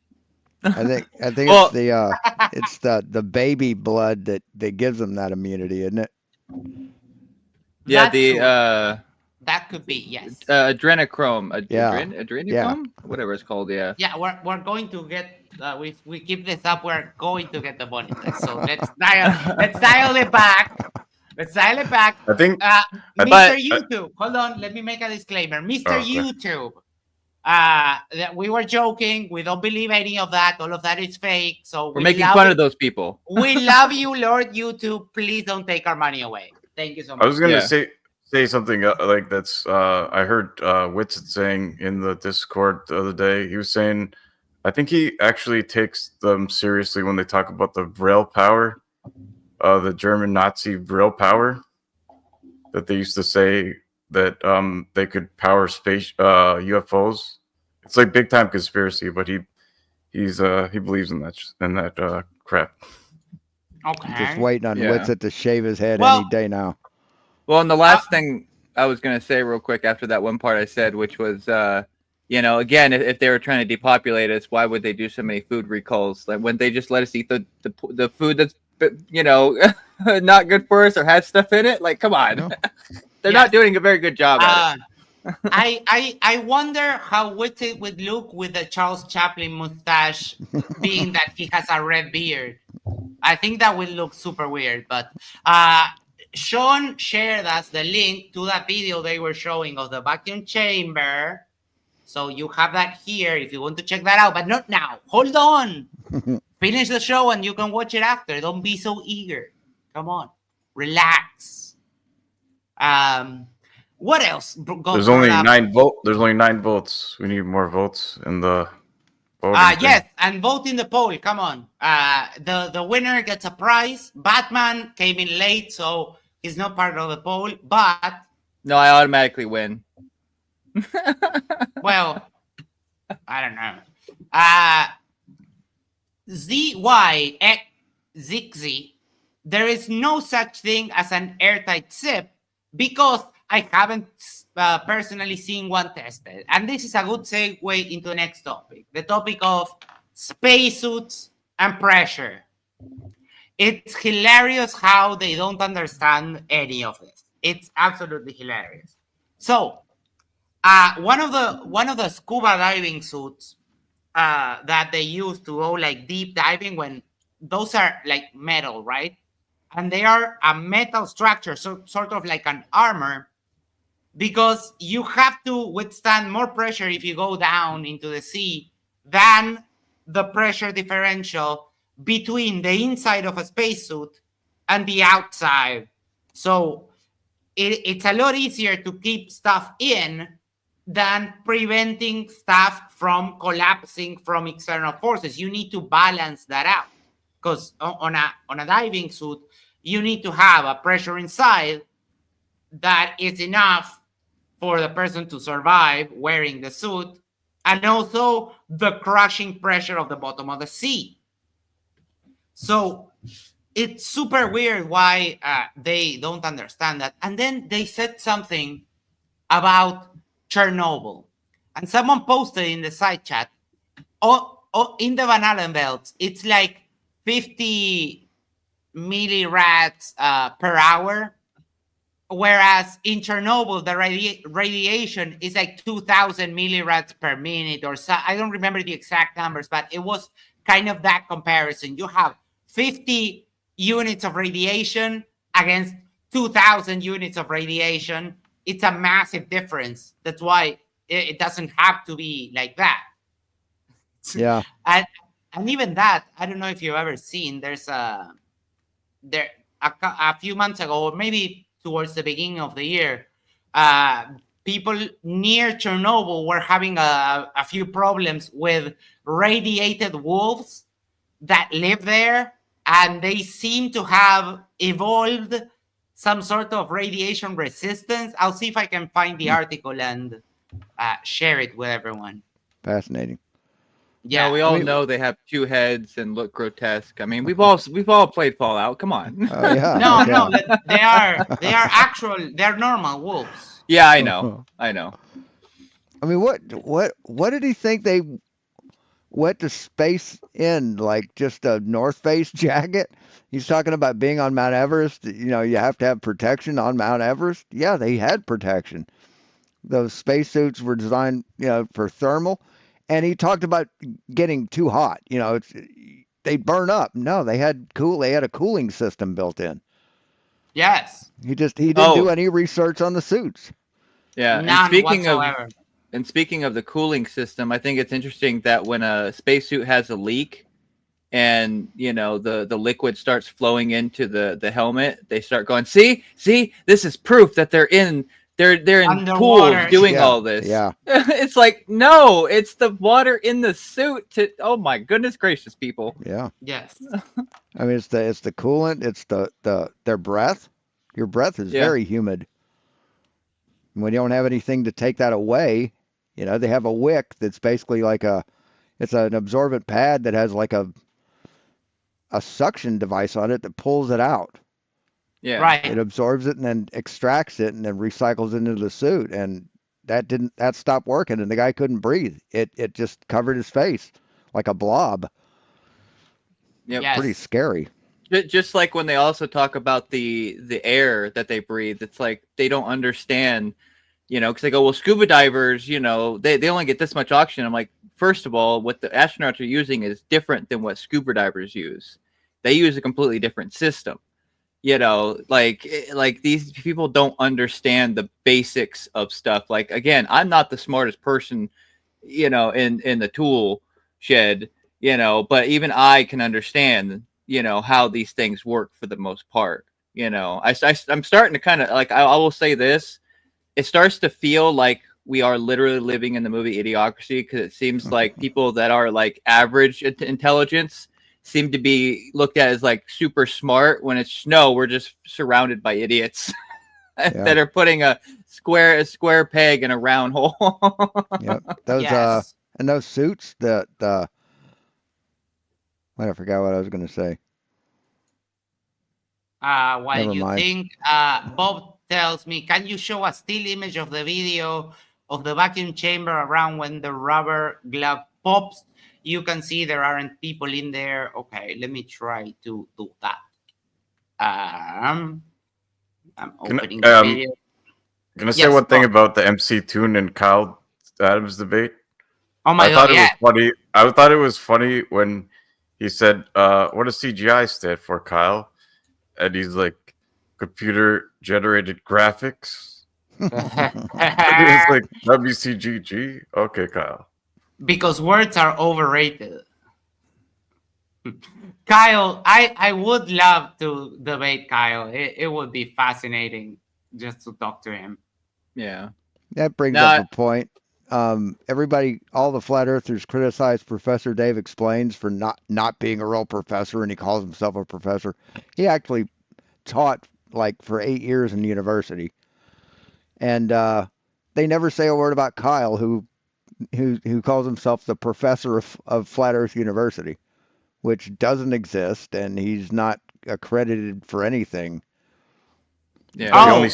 I think it's the baby blood that gives them that immunity, isn't it? Yeah, that could be, yes. Adrenochrome. Adrenochrome? Yeah. Whatever it's called, yeah. Yeah, we're going to get we keep this up, we're going to get the money test. So let's dial it back. Let's dial it back. I think Mr. YouTube, hold on, let me make a disclaimer. Mr. YouTube, that we were joking. We don't believe any of that. All of that is fake. So we're making fun of those people. We love you, Lord YouTube. Please don't take our money away. Thank you so much. I was gonna say something like that's. I heard Witsit saying in the Discord the other day. He was saying, I think he actually takes them seriously when they talk about the Vril power, the German Nazi Vril power, that they used to say that they could power space UFOs. It's like big time conspiracy, but he believes in that crap. Okay. Just waiting on Witsit to shave his head any day now. Well, and the last thing I was going to say real quick after that one part I said, which was, again, if they were trying to depopulate us, why would they do so many food recalls? Like, wouldn't they just let us eat the food that's, not good for us or has stuff in it? Like, come on. They're not doing a very good job at it. I wonder how Witsit would look with the Charles Chaplin mustache, being that he has a red beard. I think that will look super weird, but Sean shared us the link to that video they were showing of the vacuum chamber. So you have that here if you want to check that out, but not now. Hold on. Finish the show and you can watch it after. Don't be so eager. Come on. Relax. What else? There's only 9 votes. There's only 9 votes. We need more votes in the yes, and vote in the poll. Come on. The winner gets a prize. Batman came in late, so he's not part of the poll, but no, I automatically win. Well, I don't know. ZYXZ, there is no such thing as an airtight zip because I haven't personally seen one tested. And this is a good segue into the next topic, the topic of spacesuits and pressure. It's hilarious how they don't understand any of this. It's absolutely hilarious. So, one of the scuba diving suits that they use to go like deep diving, when those are like metal, right? And they are a metal structure, so sort of like an armor, because you have to withstand more pressure if you go down into the sea than the pressure differential between the inside of a spacesuit and the outside. So it's a lot easier to keep stuff in than preventing stuff from collapsing from external forces. You need to balance that out, because on a diving suit, you need to have a pressure inside that is enough for the person to survive wearing the suit, and also the crushing pressure of the bottom of the sea. So it's super weird why they don't understand that. And then they said something about Chernobyl, and someone posted in the side chat, in the Van Allen belts, it's like 50 millirads per hour, whereas in Chernobyl, the radiation is like 2,000 millirads per minute or so. I don't remember the exact numbers, but it was kind of that comparison. You have 50 units of radiation against 2,000 units of radiation. It's a massive difference. That's why it doesn't have to be like that. Yeah. And even that, I don't know if you've ever seen, there's a few months ago, or maybe towards the beginning of the year, people near Chernobyl were having a few problems with radiated wolves that live there, and they seem to have evolved some sort of radiation resistance. I'll see if I can find the article and share it with everyone. Fascinating. Yeah, we all know they have two heads and look grotesque. I mean, we've all played Fallout. Come on. Yeah. No, they are they're normal wolves. Yeah, I know. I mean, what did he think they went to space in? Like just a North Face jacket? He's talking about being on Mount Everest. You know, you have to have protection on Mount Everest. Yeah, they had protection. Those spacesuits were designed, for thermal. And he talked about getting too hot. They burn up. No, they had a cooling system built in. Yes. He didn't do any research on the suits. Yeah. None whatsoever. And speaking of the cooling system, I think it's interesting that when a spacesuit has a leak and the liquid starts flowing into the helmet, they start going, see, this is proof that they're in pools doing all this. Yeah. It's like, no, it's the water in the suit oh my goodness gracious, people. Yeah. Yes. I mean, it's the coolant, it's their breath. Your breath is very humid. And when you don't have anything to take that away, they have a wick that's basically like it's an absorbent pad that has like a suction device on it that pulls it out. Yeah. Right. It absorbs it and then extracts it and then recycles it into the suit. And that stopped working and the guy couldn't breathe. It just covered his face like a blob. Yeah. Yes. Pretty scary. Just like when they also talk about the air that they breathe, it's like they don't understand, because they go, well, scuba divers, they only get this much oxygen. I'm like, first of all, what the astronauts are using is different than what scuba divers use. They use a completely different system. Like these people don't understand the basics of stuff. Like, again, I'm not the smartest person, in the tool shed, but even I can understand, how these things work for the most part. I'm starting to kind of like, I will say this, it starts to feel like we are literally living in the movie Idiocracy, because it seems like people that are like average intelligence seem to be looked at as like super smart, when it's no, we're just surrounded by idiots that are putting a square peg in a round hole. Yep. Those and those suits, the I forgot what I was going to say. While Never you mind. think, Bob tells me, can you show a still image of the video of the vacuum chamber around when the rubber glove pops? You can see there aren't people in there. Okay, let me try to do that. I'm opening the video. Gonna say Yes, one thing Bob. about the MC Toon and Kyle Adams debate. Oh my I God, thought it yeah. was funny. I thought it was funny when he said, "What does CGI stand for, Kyle?" And he's like, "Computer generated graphics." And he was like, "WCGG." Okay, Kyle. Because words are overrated. Kyle, I would love to debate Kyle. It would be fascinating just to talk to him. Yeah. That brings up a point. Everybody, all the flat earthers criticize Professor Dave Explains for not being a real professor, and he calls himself a professor. He actually taught like for 8 years in university, and they never say a word about Kyle, who calls himself the professor of Flat Earth University, which doesn't exist, and he's not accredited for anything. Yeah. The only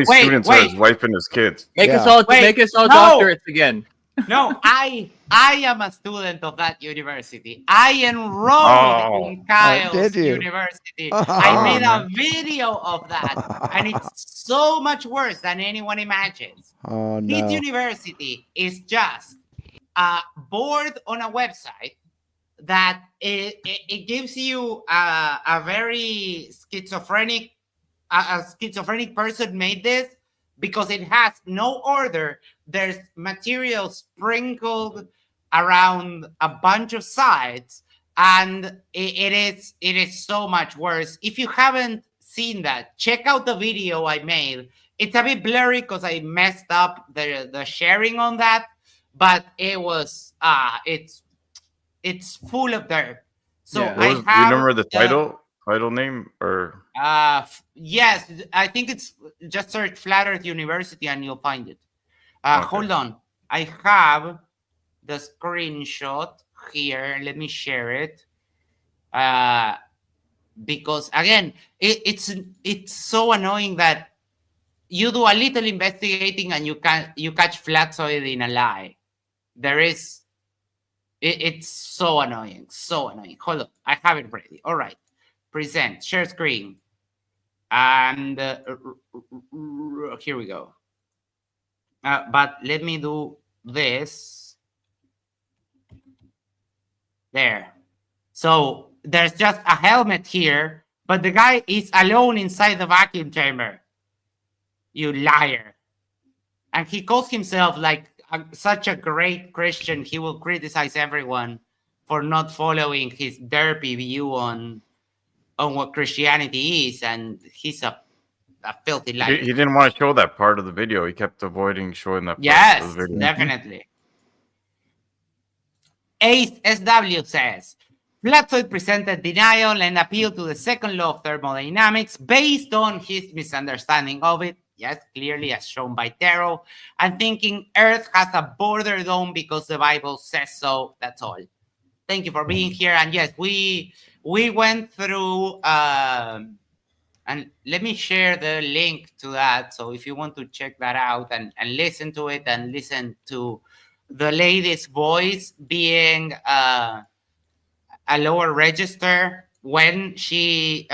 students are his wife and his kids. Make us all doctorates again. No, I am a student of that university. I enrolled in Kyle's did you? university. I made a video of that, and it's so much worse than anyone imagines. Oh His no. university is just a board on a website that it gives you a very schizophrenic, a schizophrenic person made this because it has no order. There's material sprinkled around a bunch of sites, and it is so much worse. If you haven't seen that, check out the video I made. It's a bit blurry because I messed up the sharing on that, but it was it's full of dirt. So Yeah. I Do you have remember the title name or? yes, I think it's just search Flat Earth University and you'll find it. Okay. Hold on, I have the screenshot here. Let me share it. Because again, it's so annoying that you do a little investigating and you catch Flatzoid in a lie. There is. It's so annoying, so annoying. Hold on, I have it ready. All right, present, share screen, and here we go. But let me do this. There. So there's just a helmet here, but the guy is alone inside the vacuum chamber. You liar. And he calls himself like such a great Christian. He will criticize everyone for not following his derpy view on what Christianity is, and he's a filthy liar. He didn't want to show that part of the video. He kept avoiding showing that part Yes, of the video. definitely. Ace SW says, Flatzoid presented denial and appeal to the second law of thermodynamics based on his misunderstanding of it. Yes, clearly as shown by Darryl, and thinking Earth has a border dome because the Bible says so. That's all. Thank you for being here. And yes, we went through, and let me share the link to that. So if you want to check that out and listen to it and listen to the lady's voice being a lower register when she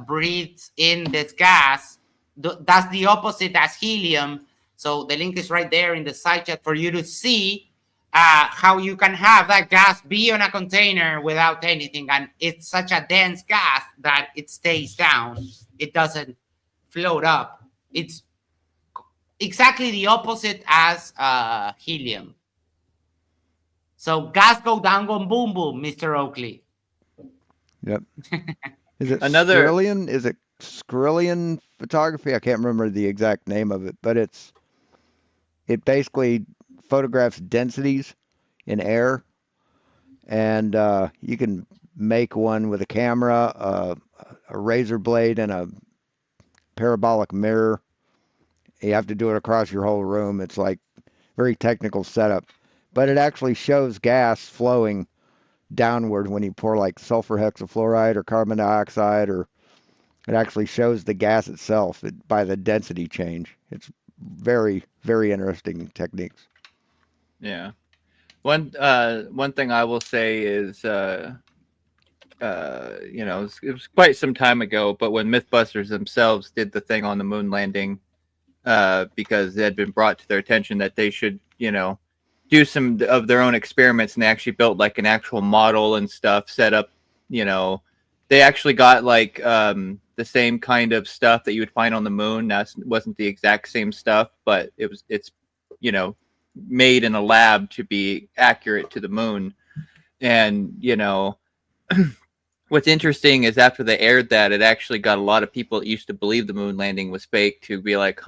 breathes in this gas, that's the opposite as helium. So the link is right there in the side chat for you to see how you can have that gas be on a container without anything. And it's such a dense gas that it stays down. It doesn't float up. It's exactly the opposite as helium. So gas go down, go boom, boom, Mr. Oakley. Yep. Is it Another- Skrillion? Is it Skrillion photography? I can't remember the exact name of it, but it basically photographs densities in air, and you can make one with a camera, a razor blade, and a parabolic mirror. You have to do it across your whole room. It's like very technical setup, but it actually shows gas flowing downward when you pour like sulfur hexafluoride or carbon dioxide, or it actually shows the gas itself by the density change. It's very, very interesting techniques. Yeah. One thing I will say is, it was quite some time ago, but when Mythbusters themselves did the thing on the moon landing, because it had been brought to their attention that they should, do some of their own experiments, and they actually built like an actual model and stuff, set up, they actually got like the same kind of stuff that you would find on the moon. That wasn't the exact same stuff, but it's made in a lab to be accurate to the moon. And what's interesting is after they aired that, it actually got a lot of people that used to believe the moon landing was fake to be like,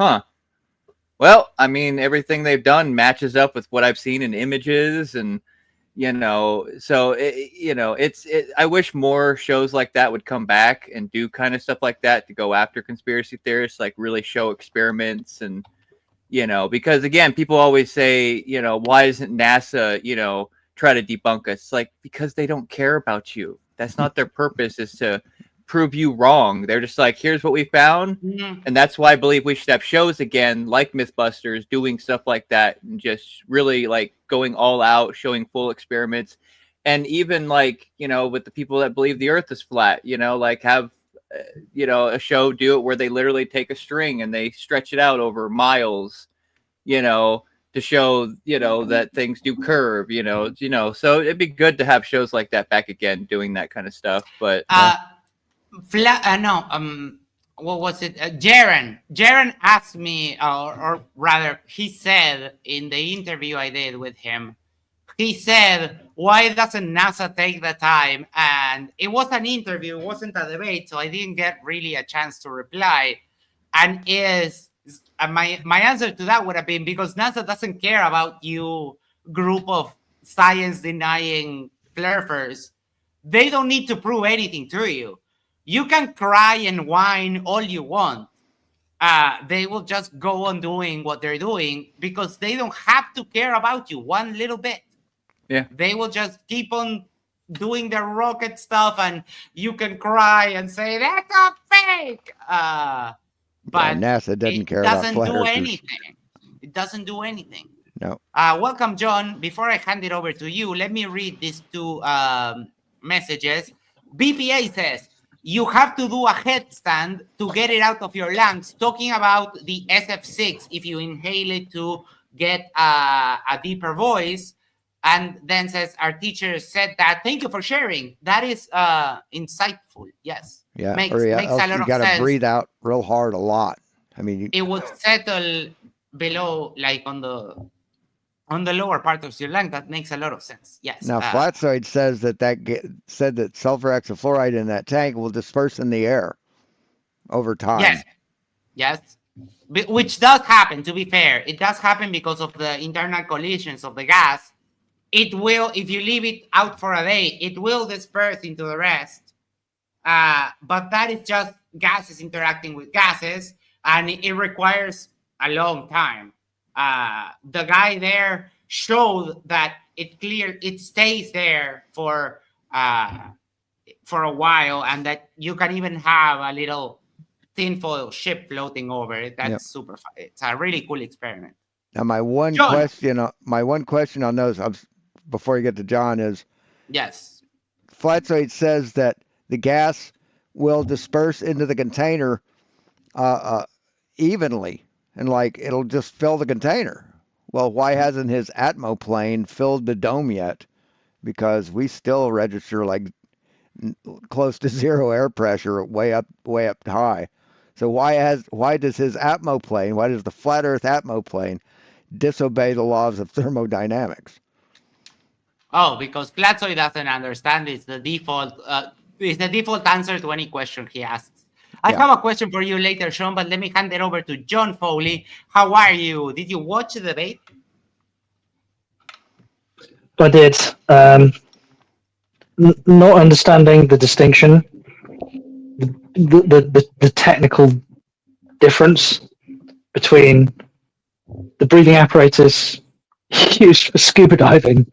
well, I mean, everything they've done matches up with what I've seen in images. And so I wish more shows like that would come back and do kind of stuff like that to go after conspiracy theorists, like really show experiments. And because again, people always say, why doesn't NASA try to debunk us? It's like, because they don't care about you. That's not their purpose, is to prove you wrong. They're just like, here's what we found. And that's why I believe we should have shows again like Mythbusters doing stuff like that, and just really like going all out, showing full experiments. And even like, with the people that believe the earth is flat, like have a show do it where they literally take a string and they stretch it out over miles, to show, that things do curve, so it'd be good to have shows like that back again, doing that kind of stuff. But what was it? Jaren asked me, or rather, he said in the interview I did with him, he said, why doesn't NASA take the time? And it was an interview, it wasn't a debate, so I didn't get really a chance to reply. And my answer to that would have been because NASA doesn't care about you group of science-denying flurfers. They don't need to prove anything to you. You can cry and whine all you want. They will just go on doing what they're doing because they don't have to care about you one little bit. Yeah. They will just keep on doing their rocket stuff, and you can cry and say, that's a fake. But NASA doesn't care about flat do earthers. anything. It doesn't do anything. No. Welcome, John. Before I hand it over to you, let me read these two messages. BPA says, you have to do a headstand to get it out of your lungs, talking about the SF6 if you inhale it to get a deeper voice. And then says, our teacher said that. Thank you for sharing. That is insightful. Yes. Yeah. Makes or a lot you of got to sense. breathe out real hard a lot. I mean, it would settle below, like on the lower part of your lung. That makes a lot of sense. Yes. Now, Flatsoid says said that sulfur hexafluoride in that tank will disperse in the air over time. Yes. Which does happen, to be fair. It does happen because of the internal collisions of the gas. It will, if you leave it out for a day, it will disperse into the rest. But that is just gases interacting with gases, and it requires a long time. The guy there showed that it stays there for a while, and that you can even have a little tinfoil ship floating over it. That's super fun. It's a really cool experiment. Now, my one question on those, before you get to John, is yes, Flatsoid says that the gas will disperse into the container evenly, and like it'll just fill the container. Well, why hasn't his atmoplane filled the dome yet? Because we still register like close to zero air pressure, way up high. So why does his atmoplane, why does the flat Earth atmoplane disobey the laws of thermodynamics? Oh, because Flatsoid doesn't understand. It's the default answer to any question he asks. I have a question for you later, Sean, but let me hand it over to John Foley. How are you? Did you watch the debate? I did. Not understanding the distinction, the technical difference between the breathing apparatus used for scuba diving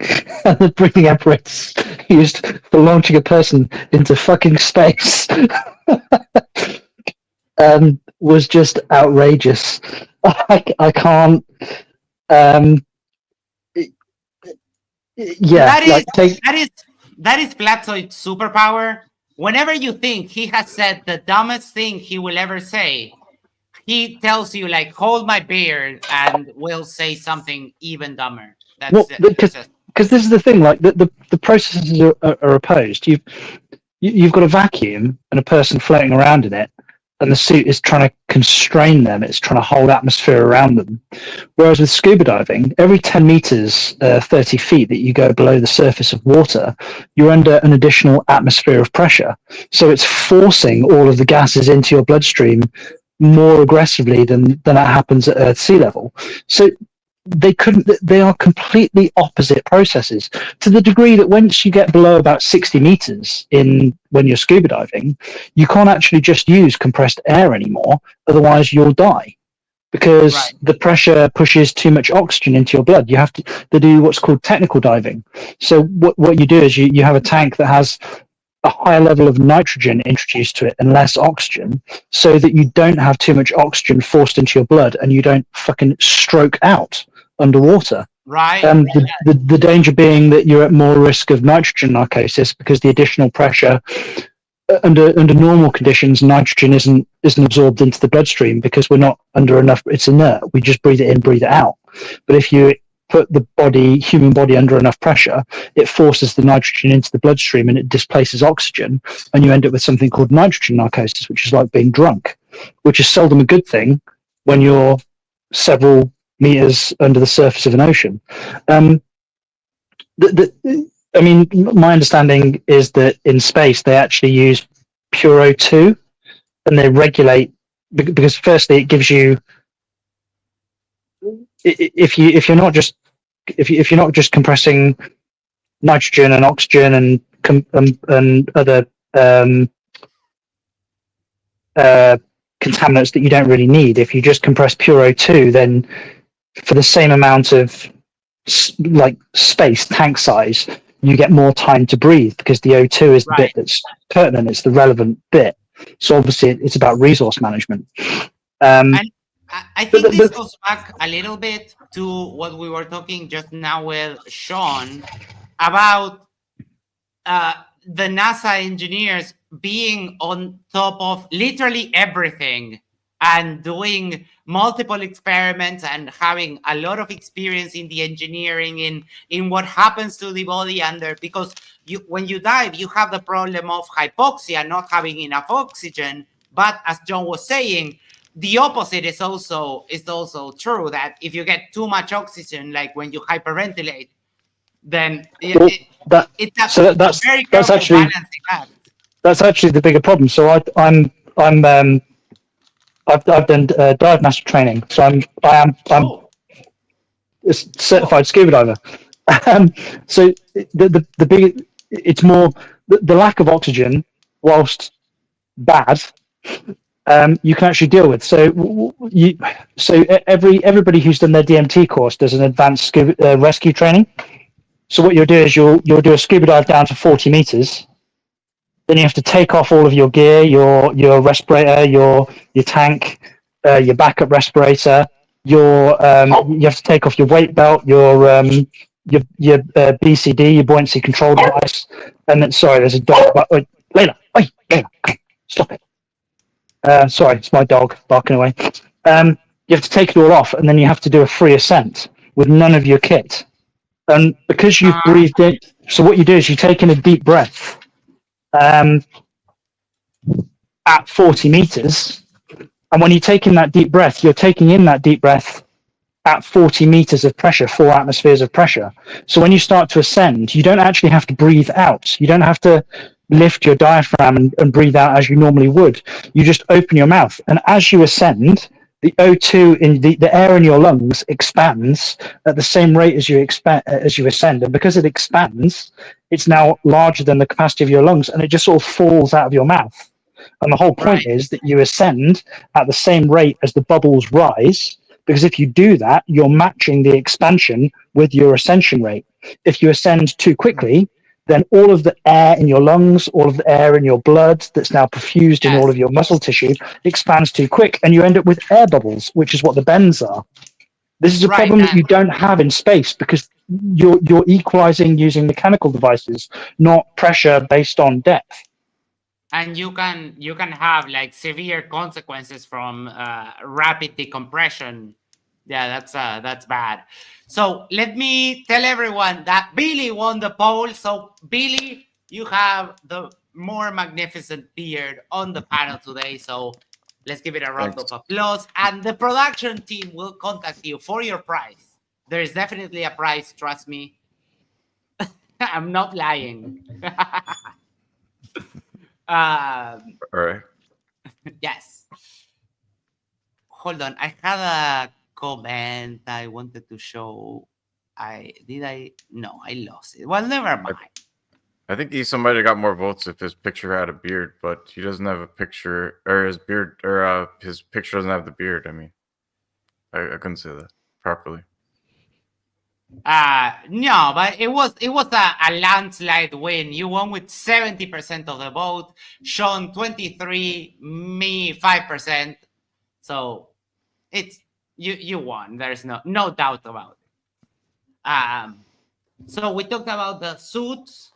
and the breathing apparatus used for launching a person into fucking space was just outrageous. I can't. Yeah, that is Flatzoid's superpower. Whenever you think he has said the dumbest thing he will ever say, he tells you like, "Hold my beer," and will say something even dumber. That's because this is the thing. Like the processes are opposed. You've got a vacuum and a person floating around in it, and the suit is trying to constrain them. It's trying to hold atmosphere around them. Whereas with scuba diving, every 10 meters, 30 feet that you go below the surface of water, you're under an additional atmosphere of pressure. So it's forcing all of the gases into your bloodstream more aggressively than that happens at Earth sea level. So they are completely opposite processes, to the degree that once you get below about 60 meters when you're scuba diving, you can't actually just use compressed air anymore, otherwise you'll die, because the pressure pushes too much oxygen into your blood. You have to do what's called technical diving. So what you do is you have a tank that has a higher level of nitrogen introduced to it and less oxygen, so that you don't have too much oxygen forced into your blood and you don't fucking stroke out underwater. Right. The danger being that you're at more risk of nitrogen narcosis, because the additional pressure under normal conditions, nitrogen isn't absorbed into the bloodstream because we're not under enough. It's inert. We just breathe it in, breathe it out. But if you put the human body under enough pressure, it forces the nitrogen into the bloodstream and it displaces oxygen, and you end up with something called nitrogen narcosis, which is like being drunk, which is seldom a good thing when you're several meters under the surface of an ocean. I mean, my understanding is that in space they actually use pure O2, and they regulate, because firstly it gives you, if you're not just compressing nitrogen and oxygen and other contaminants that you don't really need, if you just compress pure O2, then for the same amount of like space, tank size, you get more time to breathe, because the O2 is the bit that's pertinent, it's the relevant bit. So obviously it's about resource management. And I think this goes back a little bit to what we were talking just now with Sean about the NASA engineers being on top of literally everything and doing multiple experiments and having a lot of experience in the engineering, in what happens to the body under, because when you dive, you have the problem of hypoxia, not having enough oxygen. But as John was saying, the opposite is also true, that if you get too much oxygen, like when you hyperventilate, then it's a very careful balancing act. That's actually the bigger problem. So I've done dive master training, so I'm a certified scuba diver. So the big, it's more the lack of oxygen, whilst bad, you can actually deal with. So everybody who's done their DMT course does an advanced scuba rescue training. So what you'll do is you'll do a scuba dive down to 40 meters. Then you have to take off all of your gear, your respirator, your tank, your backup respirator. You have to take off your weight belt, your BCD, your buoyancy control device. And then, sorry, there's a dog. Wait, Layla, stop it. Sorry, it's my dog barking away. You have to take it all off, and then you have to do a free ascent with none of your kit. And because you've breathed in, so what you do is you take in a deep breath at 40 meters, and when you take in that deep breath, you're taking in that deep breath at 40 meters of pressure, 4 atmospheres of pressure. So when you start to ascend, you don't actually have to breathe out. You don't have to lift your diaphragm and breathe out as you normally would. You just open your mouth, and as you ascend, the O2 in the air in your lungs expands at the same rate as you ascend, and because it expands, it's now larger than the capacity of your lungs, and it just sort of falls out of your mouth. And the whole point is that you ascend at the same rate as the bubbles rise, because if you do that, you're matching the expansion with your ascension rate. If you ascend too quickly, then the bubbles will burst, and you'll die. So then all of the air in your lungs, all of the air in your blood that's now perfused in all of your muscle tissue expands too quick, and you end up with air bubbles, which is what the bends are. This is a problem that you don't have in space because you're equalizing using mechanical devices, not pressure based on depth. And you can have like severe consequences from rapid decompression. Yeah, that's bad. So let me tell everyone that Billy won the poll. So Billy, you have the more magnificent beard on the panel today. So let's give it a round of applause. And the production team will contact you for your prize. There is definitely a prize, trust me. I'm not lying. All right. Yes. Hold on. I had a comment I wanted to show. No, I lost it. Well, never mind. I think he might have got more votes if his picture had a beard, but he doesn't have a picture, or his beard, or his picture doesn't have the beard. I mean, I couldn't say that properly. No, but it was a landslide win. You won with 70% of the vote. Sean 23, me 5%. So it's you won. There's no doubt about it. So we talked about the suits,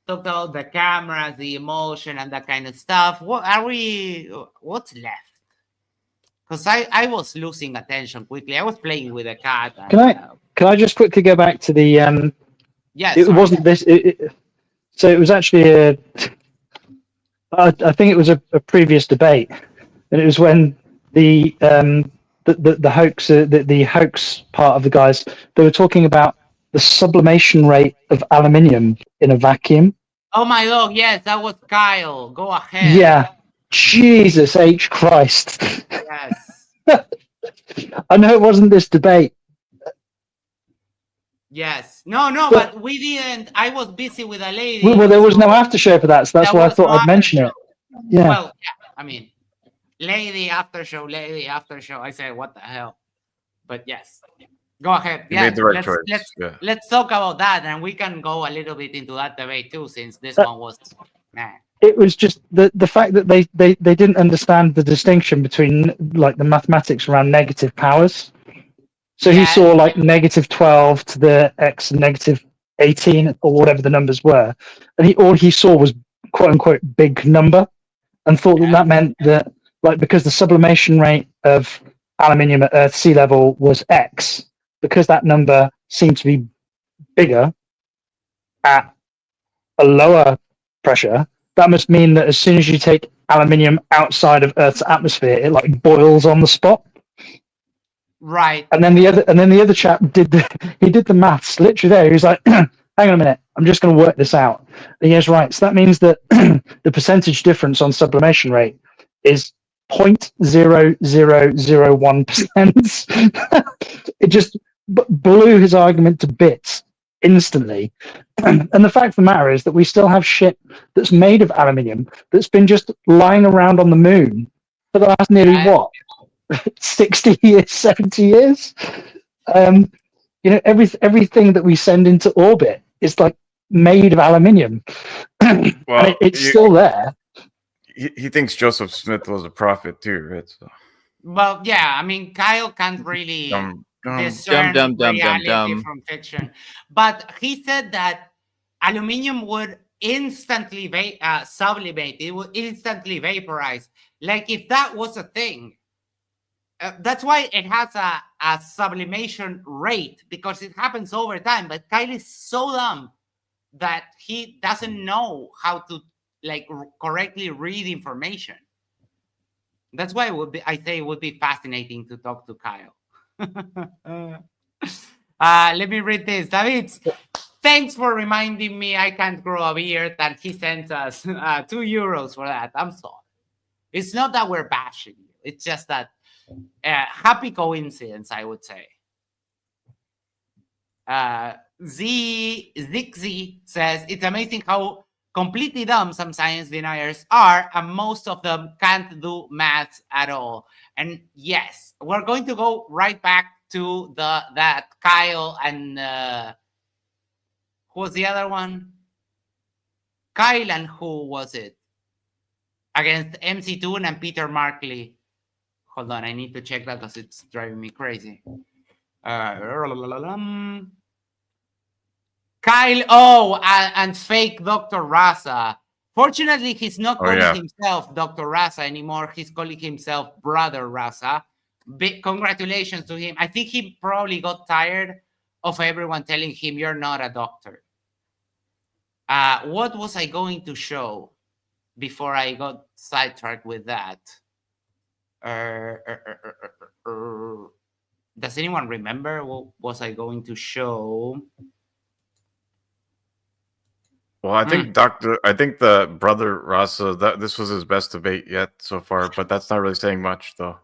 talked about the cameras, the emotion, and that kind of stuff. What's left? Because I was losing attention quickly. I was playing with a cat. And, Can I just quickly go back to the yes, it wasn't this so it was actually I think it was a previous debate, and it was when the hoax the hoax part of the guys, they were talking about the sublimation rate of aluminium in a vacuum. Oh my God, yes, that was Kyle. Go ahead. Yeah. Jesus H. Christ. Yes. I know it wasn't this debate. Yes. No, but we didn't. I was busy with a lady. Well, there was no after show for that, so that's why I thought I'd mention it. Yeah. Well, yeah, I mean, lady after show. I said, what the hell? But yes. Go ahead. You made the right choice. Let's talk about that, and we can go a little bit into that debate too, since this one was, man. It was just the fact that they didn't understand the distinction between like the mathematics around negative powers. So he saw like -12 to the x -18 or whatever the numbers were, and all he saw was quote unquote big number, and thought that meant that like because the sublimation rate of aluminium at Earth sea level was x, because that number seemed to be bigger at a lower pressure, that must mean that as soon as you take aluminium outside of Earth's atmosphere, it like boils on the spot. Right. And then the other chap did the maths literally there. He was like, hang on a minute, I'm just going to work this out. And he goes, right, so that means that the percentage difference on sublimation rate is 0.0001%. It just blew his argument to bits instantly. And the fact of the matter is that we still have shit that's made of aluminium that's been just lying around on the moon for the last nearly 60 years, 70 years. Everything that we send into orbit is like made of aluminium. Well, it's still there. He thinks Joseph Smith was a prophet too, right? So. Well, yeah, I mean, Kyle can't really discern reality from fiction. But he said that aluminium would instantly sublimate. It would instantly vaporize. Like if that was a thing. That's why it has a sublimation rate, because it happens over time. But Kyle is so dumb that he doesn't know how to like correctly read information. That's why I say it would be fascinating to talk to Kyle. Let me read this. David, thanks for reminding me I can't grow a beard, and he sent us €2 for that. I'm sorry. It's not that we're bashing you. It's just that happy coincidence, I would say. Zixi says, it's amazing how completely dumb some science deniers are, and most of them can't do maths at all. And yes, we're going to go right back to that Kyle and who was the other one? Kyle and who was it? Against MC Toon and Peter Markley. Hold on, I need to check that because it's driving me crazy. Kyle, and fake Dr. Raza. Fortunately, he's not calling himself Dr. Raza anymore. He's calling himself Brother Raza. Big congratulations to him. I think he probably got tired of everyone telling him you're not a doctor. What was I going to show before I got sidetracked with that? Does anyone remember what was I going to show? Well, I think the Brother Rasa, this was his best debate yet so far, but that's not really saying much though,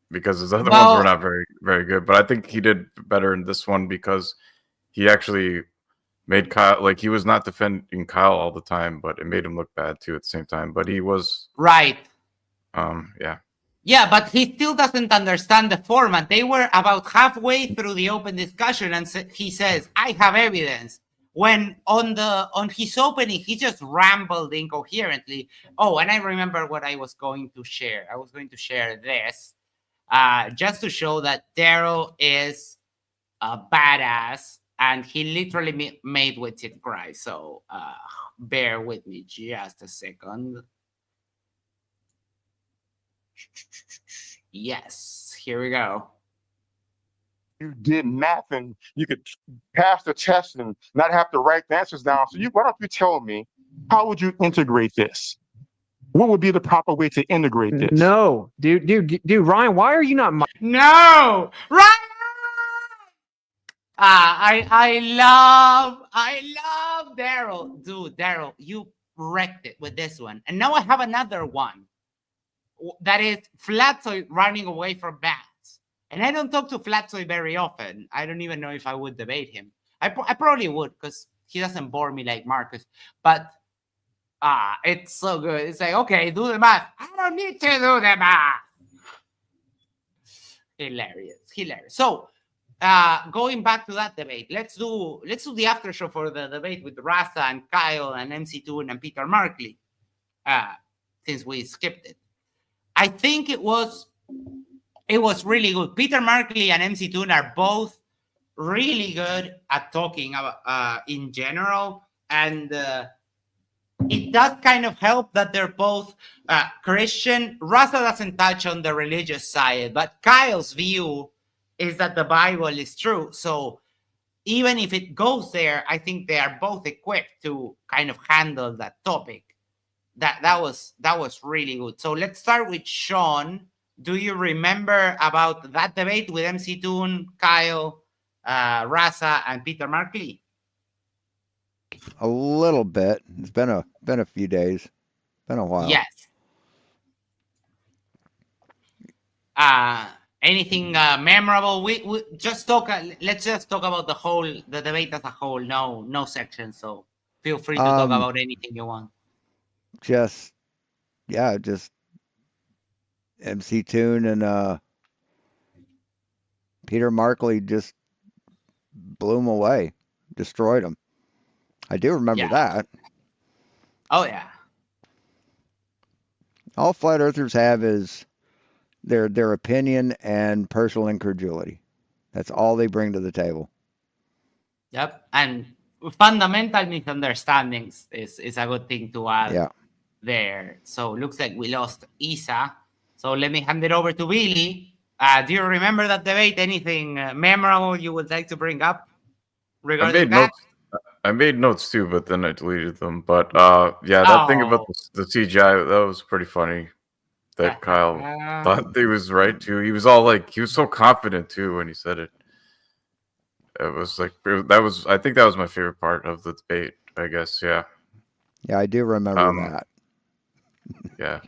because his other ones were not very, very good. But I think he did better in this one because he actually made Kyle, like, he was not defending Kyle all the time, but it made him look bad too at the same time. But he was right. Yeah. Yeah, but he still doesn't understand the format. They were about halfway through the open discussion, and he says, "I have evidence." When on his opening, he just rambled incoherently. Oh, and I remember what I was going to share. I was going to share this just to show that Darryl is a badass, and he literally made Witsit cry. So bear with me just a second. Yes, here we go. You did math and you could pass the test and not have to write the answers down. So why don't you tell me, how would you integrate this? What would be the proper way to integrate this? No, dude, Ryan, why are you not? No, Ryan. I love Darryl, dude. Darryl, you wrecked it with this one, and now I have another one. That is Flatsoy running away from bats. And I don't talk to Flatsoy very often. I don't even know if I would debate him. I probably would because he doesn't bore me like Marcus. But it's so good. It's like, okay, do the math. I don't need to do the math. Hilarious. So going back to that debate, let's do the after show for the debate with Rasta and Kyle and MC Toon and Peter Markley. Since we skipped it. I think it was really good. Peter Markley and MC Toon are both really good at talking about in general, and it does kind of help that they're both Christian. Rasta doesn't touch on the religious side, but Kyle's view is that the Bible is true. So even if it goes there, I think they are both equipped to kind of handle that topic. That was really good. So let's start with Sean. Do you remember about that debate with MC Toon, Kyle, Raza, and Peter Markley? A little bit. It's been a few days. Been a while. Yes. Anything memorable? We just talk. Let's just talk about the debate as a whole. No section. So feel free to talk about anything you want. Just MC Toon and Peter Markley just blew him away, destroyed him. I do remember that. Oh yeah. All flat earthers have is their opinion and personal incredulity. That's all they bring to the table. Yep, and fundamental misunderstandings is a good thing to add there. So looks like we lost Isa. So let me hand it over to Billy. Do you remember that debate? Anything memorable you would like to bring up regarding that? I made notes too, but then I deleted them. But that thing about the CGI, that was pretty funny. That Kyle thought he was right too. He was all like, he was so confident too when he said it. It was like I think that was my favorite part of the debate, I guess. Yeah. Yeah, I do remember that. Yeah.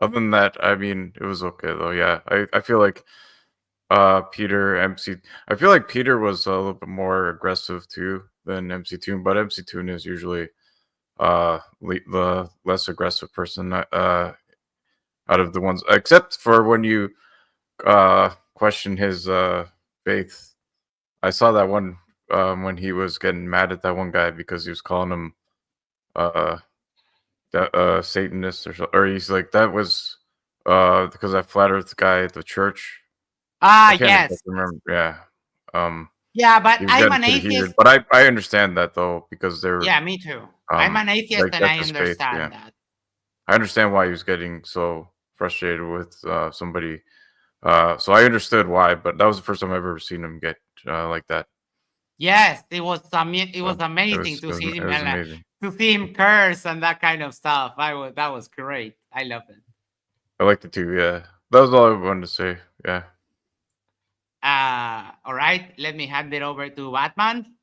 Other than that, I mean, it was okay though. Yeah. I feel like Peter was a little bit more aggressive too than MC Toon, but MC Toon is usually the less aggressive person out of the ones, except for when you question his faith. I saw that one when he was getting mad at that one guy because he was calling him Satanist or he's like that was because that flat Earth guy at the church. Ah, I can't yes. exactly remember. Yeah. Yeah, but he was I'm getting an pretty atheist. heated. But I understand that though because they're Yeah, me too. I'm an atheist like, and I that's his faith, understand yeah. that. I understand why he was getting so frustrated with somebody. So I understood why, but that was the first time I've ever seen him get like that. Yes, it was amazing to see him amazing. to see him curse and that kind of stuff. That was great. I love it. I liked it too. Yeah, that was all I wanted to say. Yeah. All right, let me hand it over to Batman.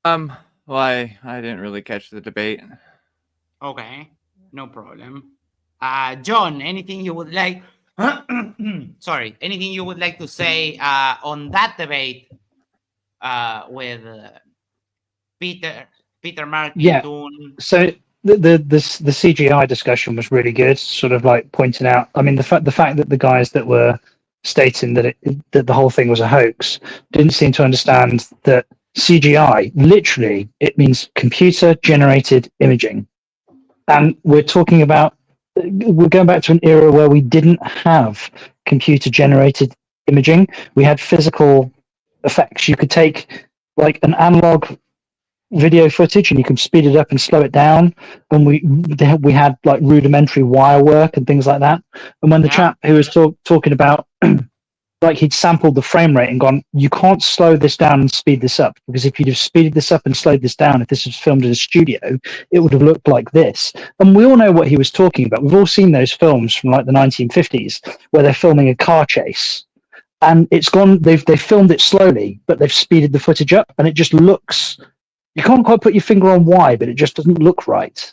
Well, I didn't really catch the debate. Okay, no problem. John, anything you would like? Sorry, anything you would like to say on that debate with Peter Martin? Yeah. Dune? So the CGI discussion was really good. Sort of like pointing out. I mean, the fact that the guys that were stating that that the whole thing was a hoax didn't seem to understand that CGI literally it means computer generated imaging, and we're talking about we're going back to an era where we didn't have computer generated imaging. We had physical effects. You could take like an analog video footage and you can speed it up and slow it down, and we had like rudimentary wire work and things like that. And when the chap who was talking about like he'd sampled the frame rate and gone, you can't slow this down and speed this up, because if you'd have speeded this up and slowed this down, if this was filmed in a studio, it would have looked like this. And we all know what he was talking about. We've all seen those films from like the 1950s where they're filming a car chase, and it's gone, they've filmed it slowly, but they've speeded the footage up, and it just looks, you can't quite put your finger on why, but it just doesn't look right,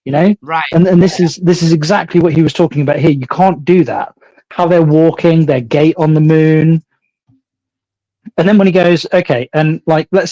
you know? Right. And this is exactly what he was talking about here. You can't do that. How they're walking, their gait on the moon. And then when he goes, okay, and like let's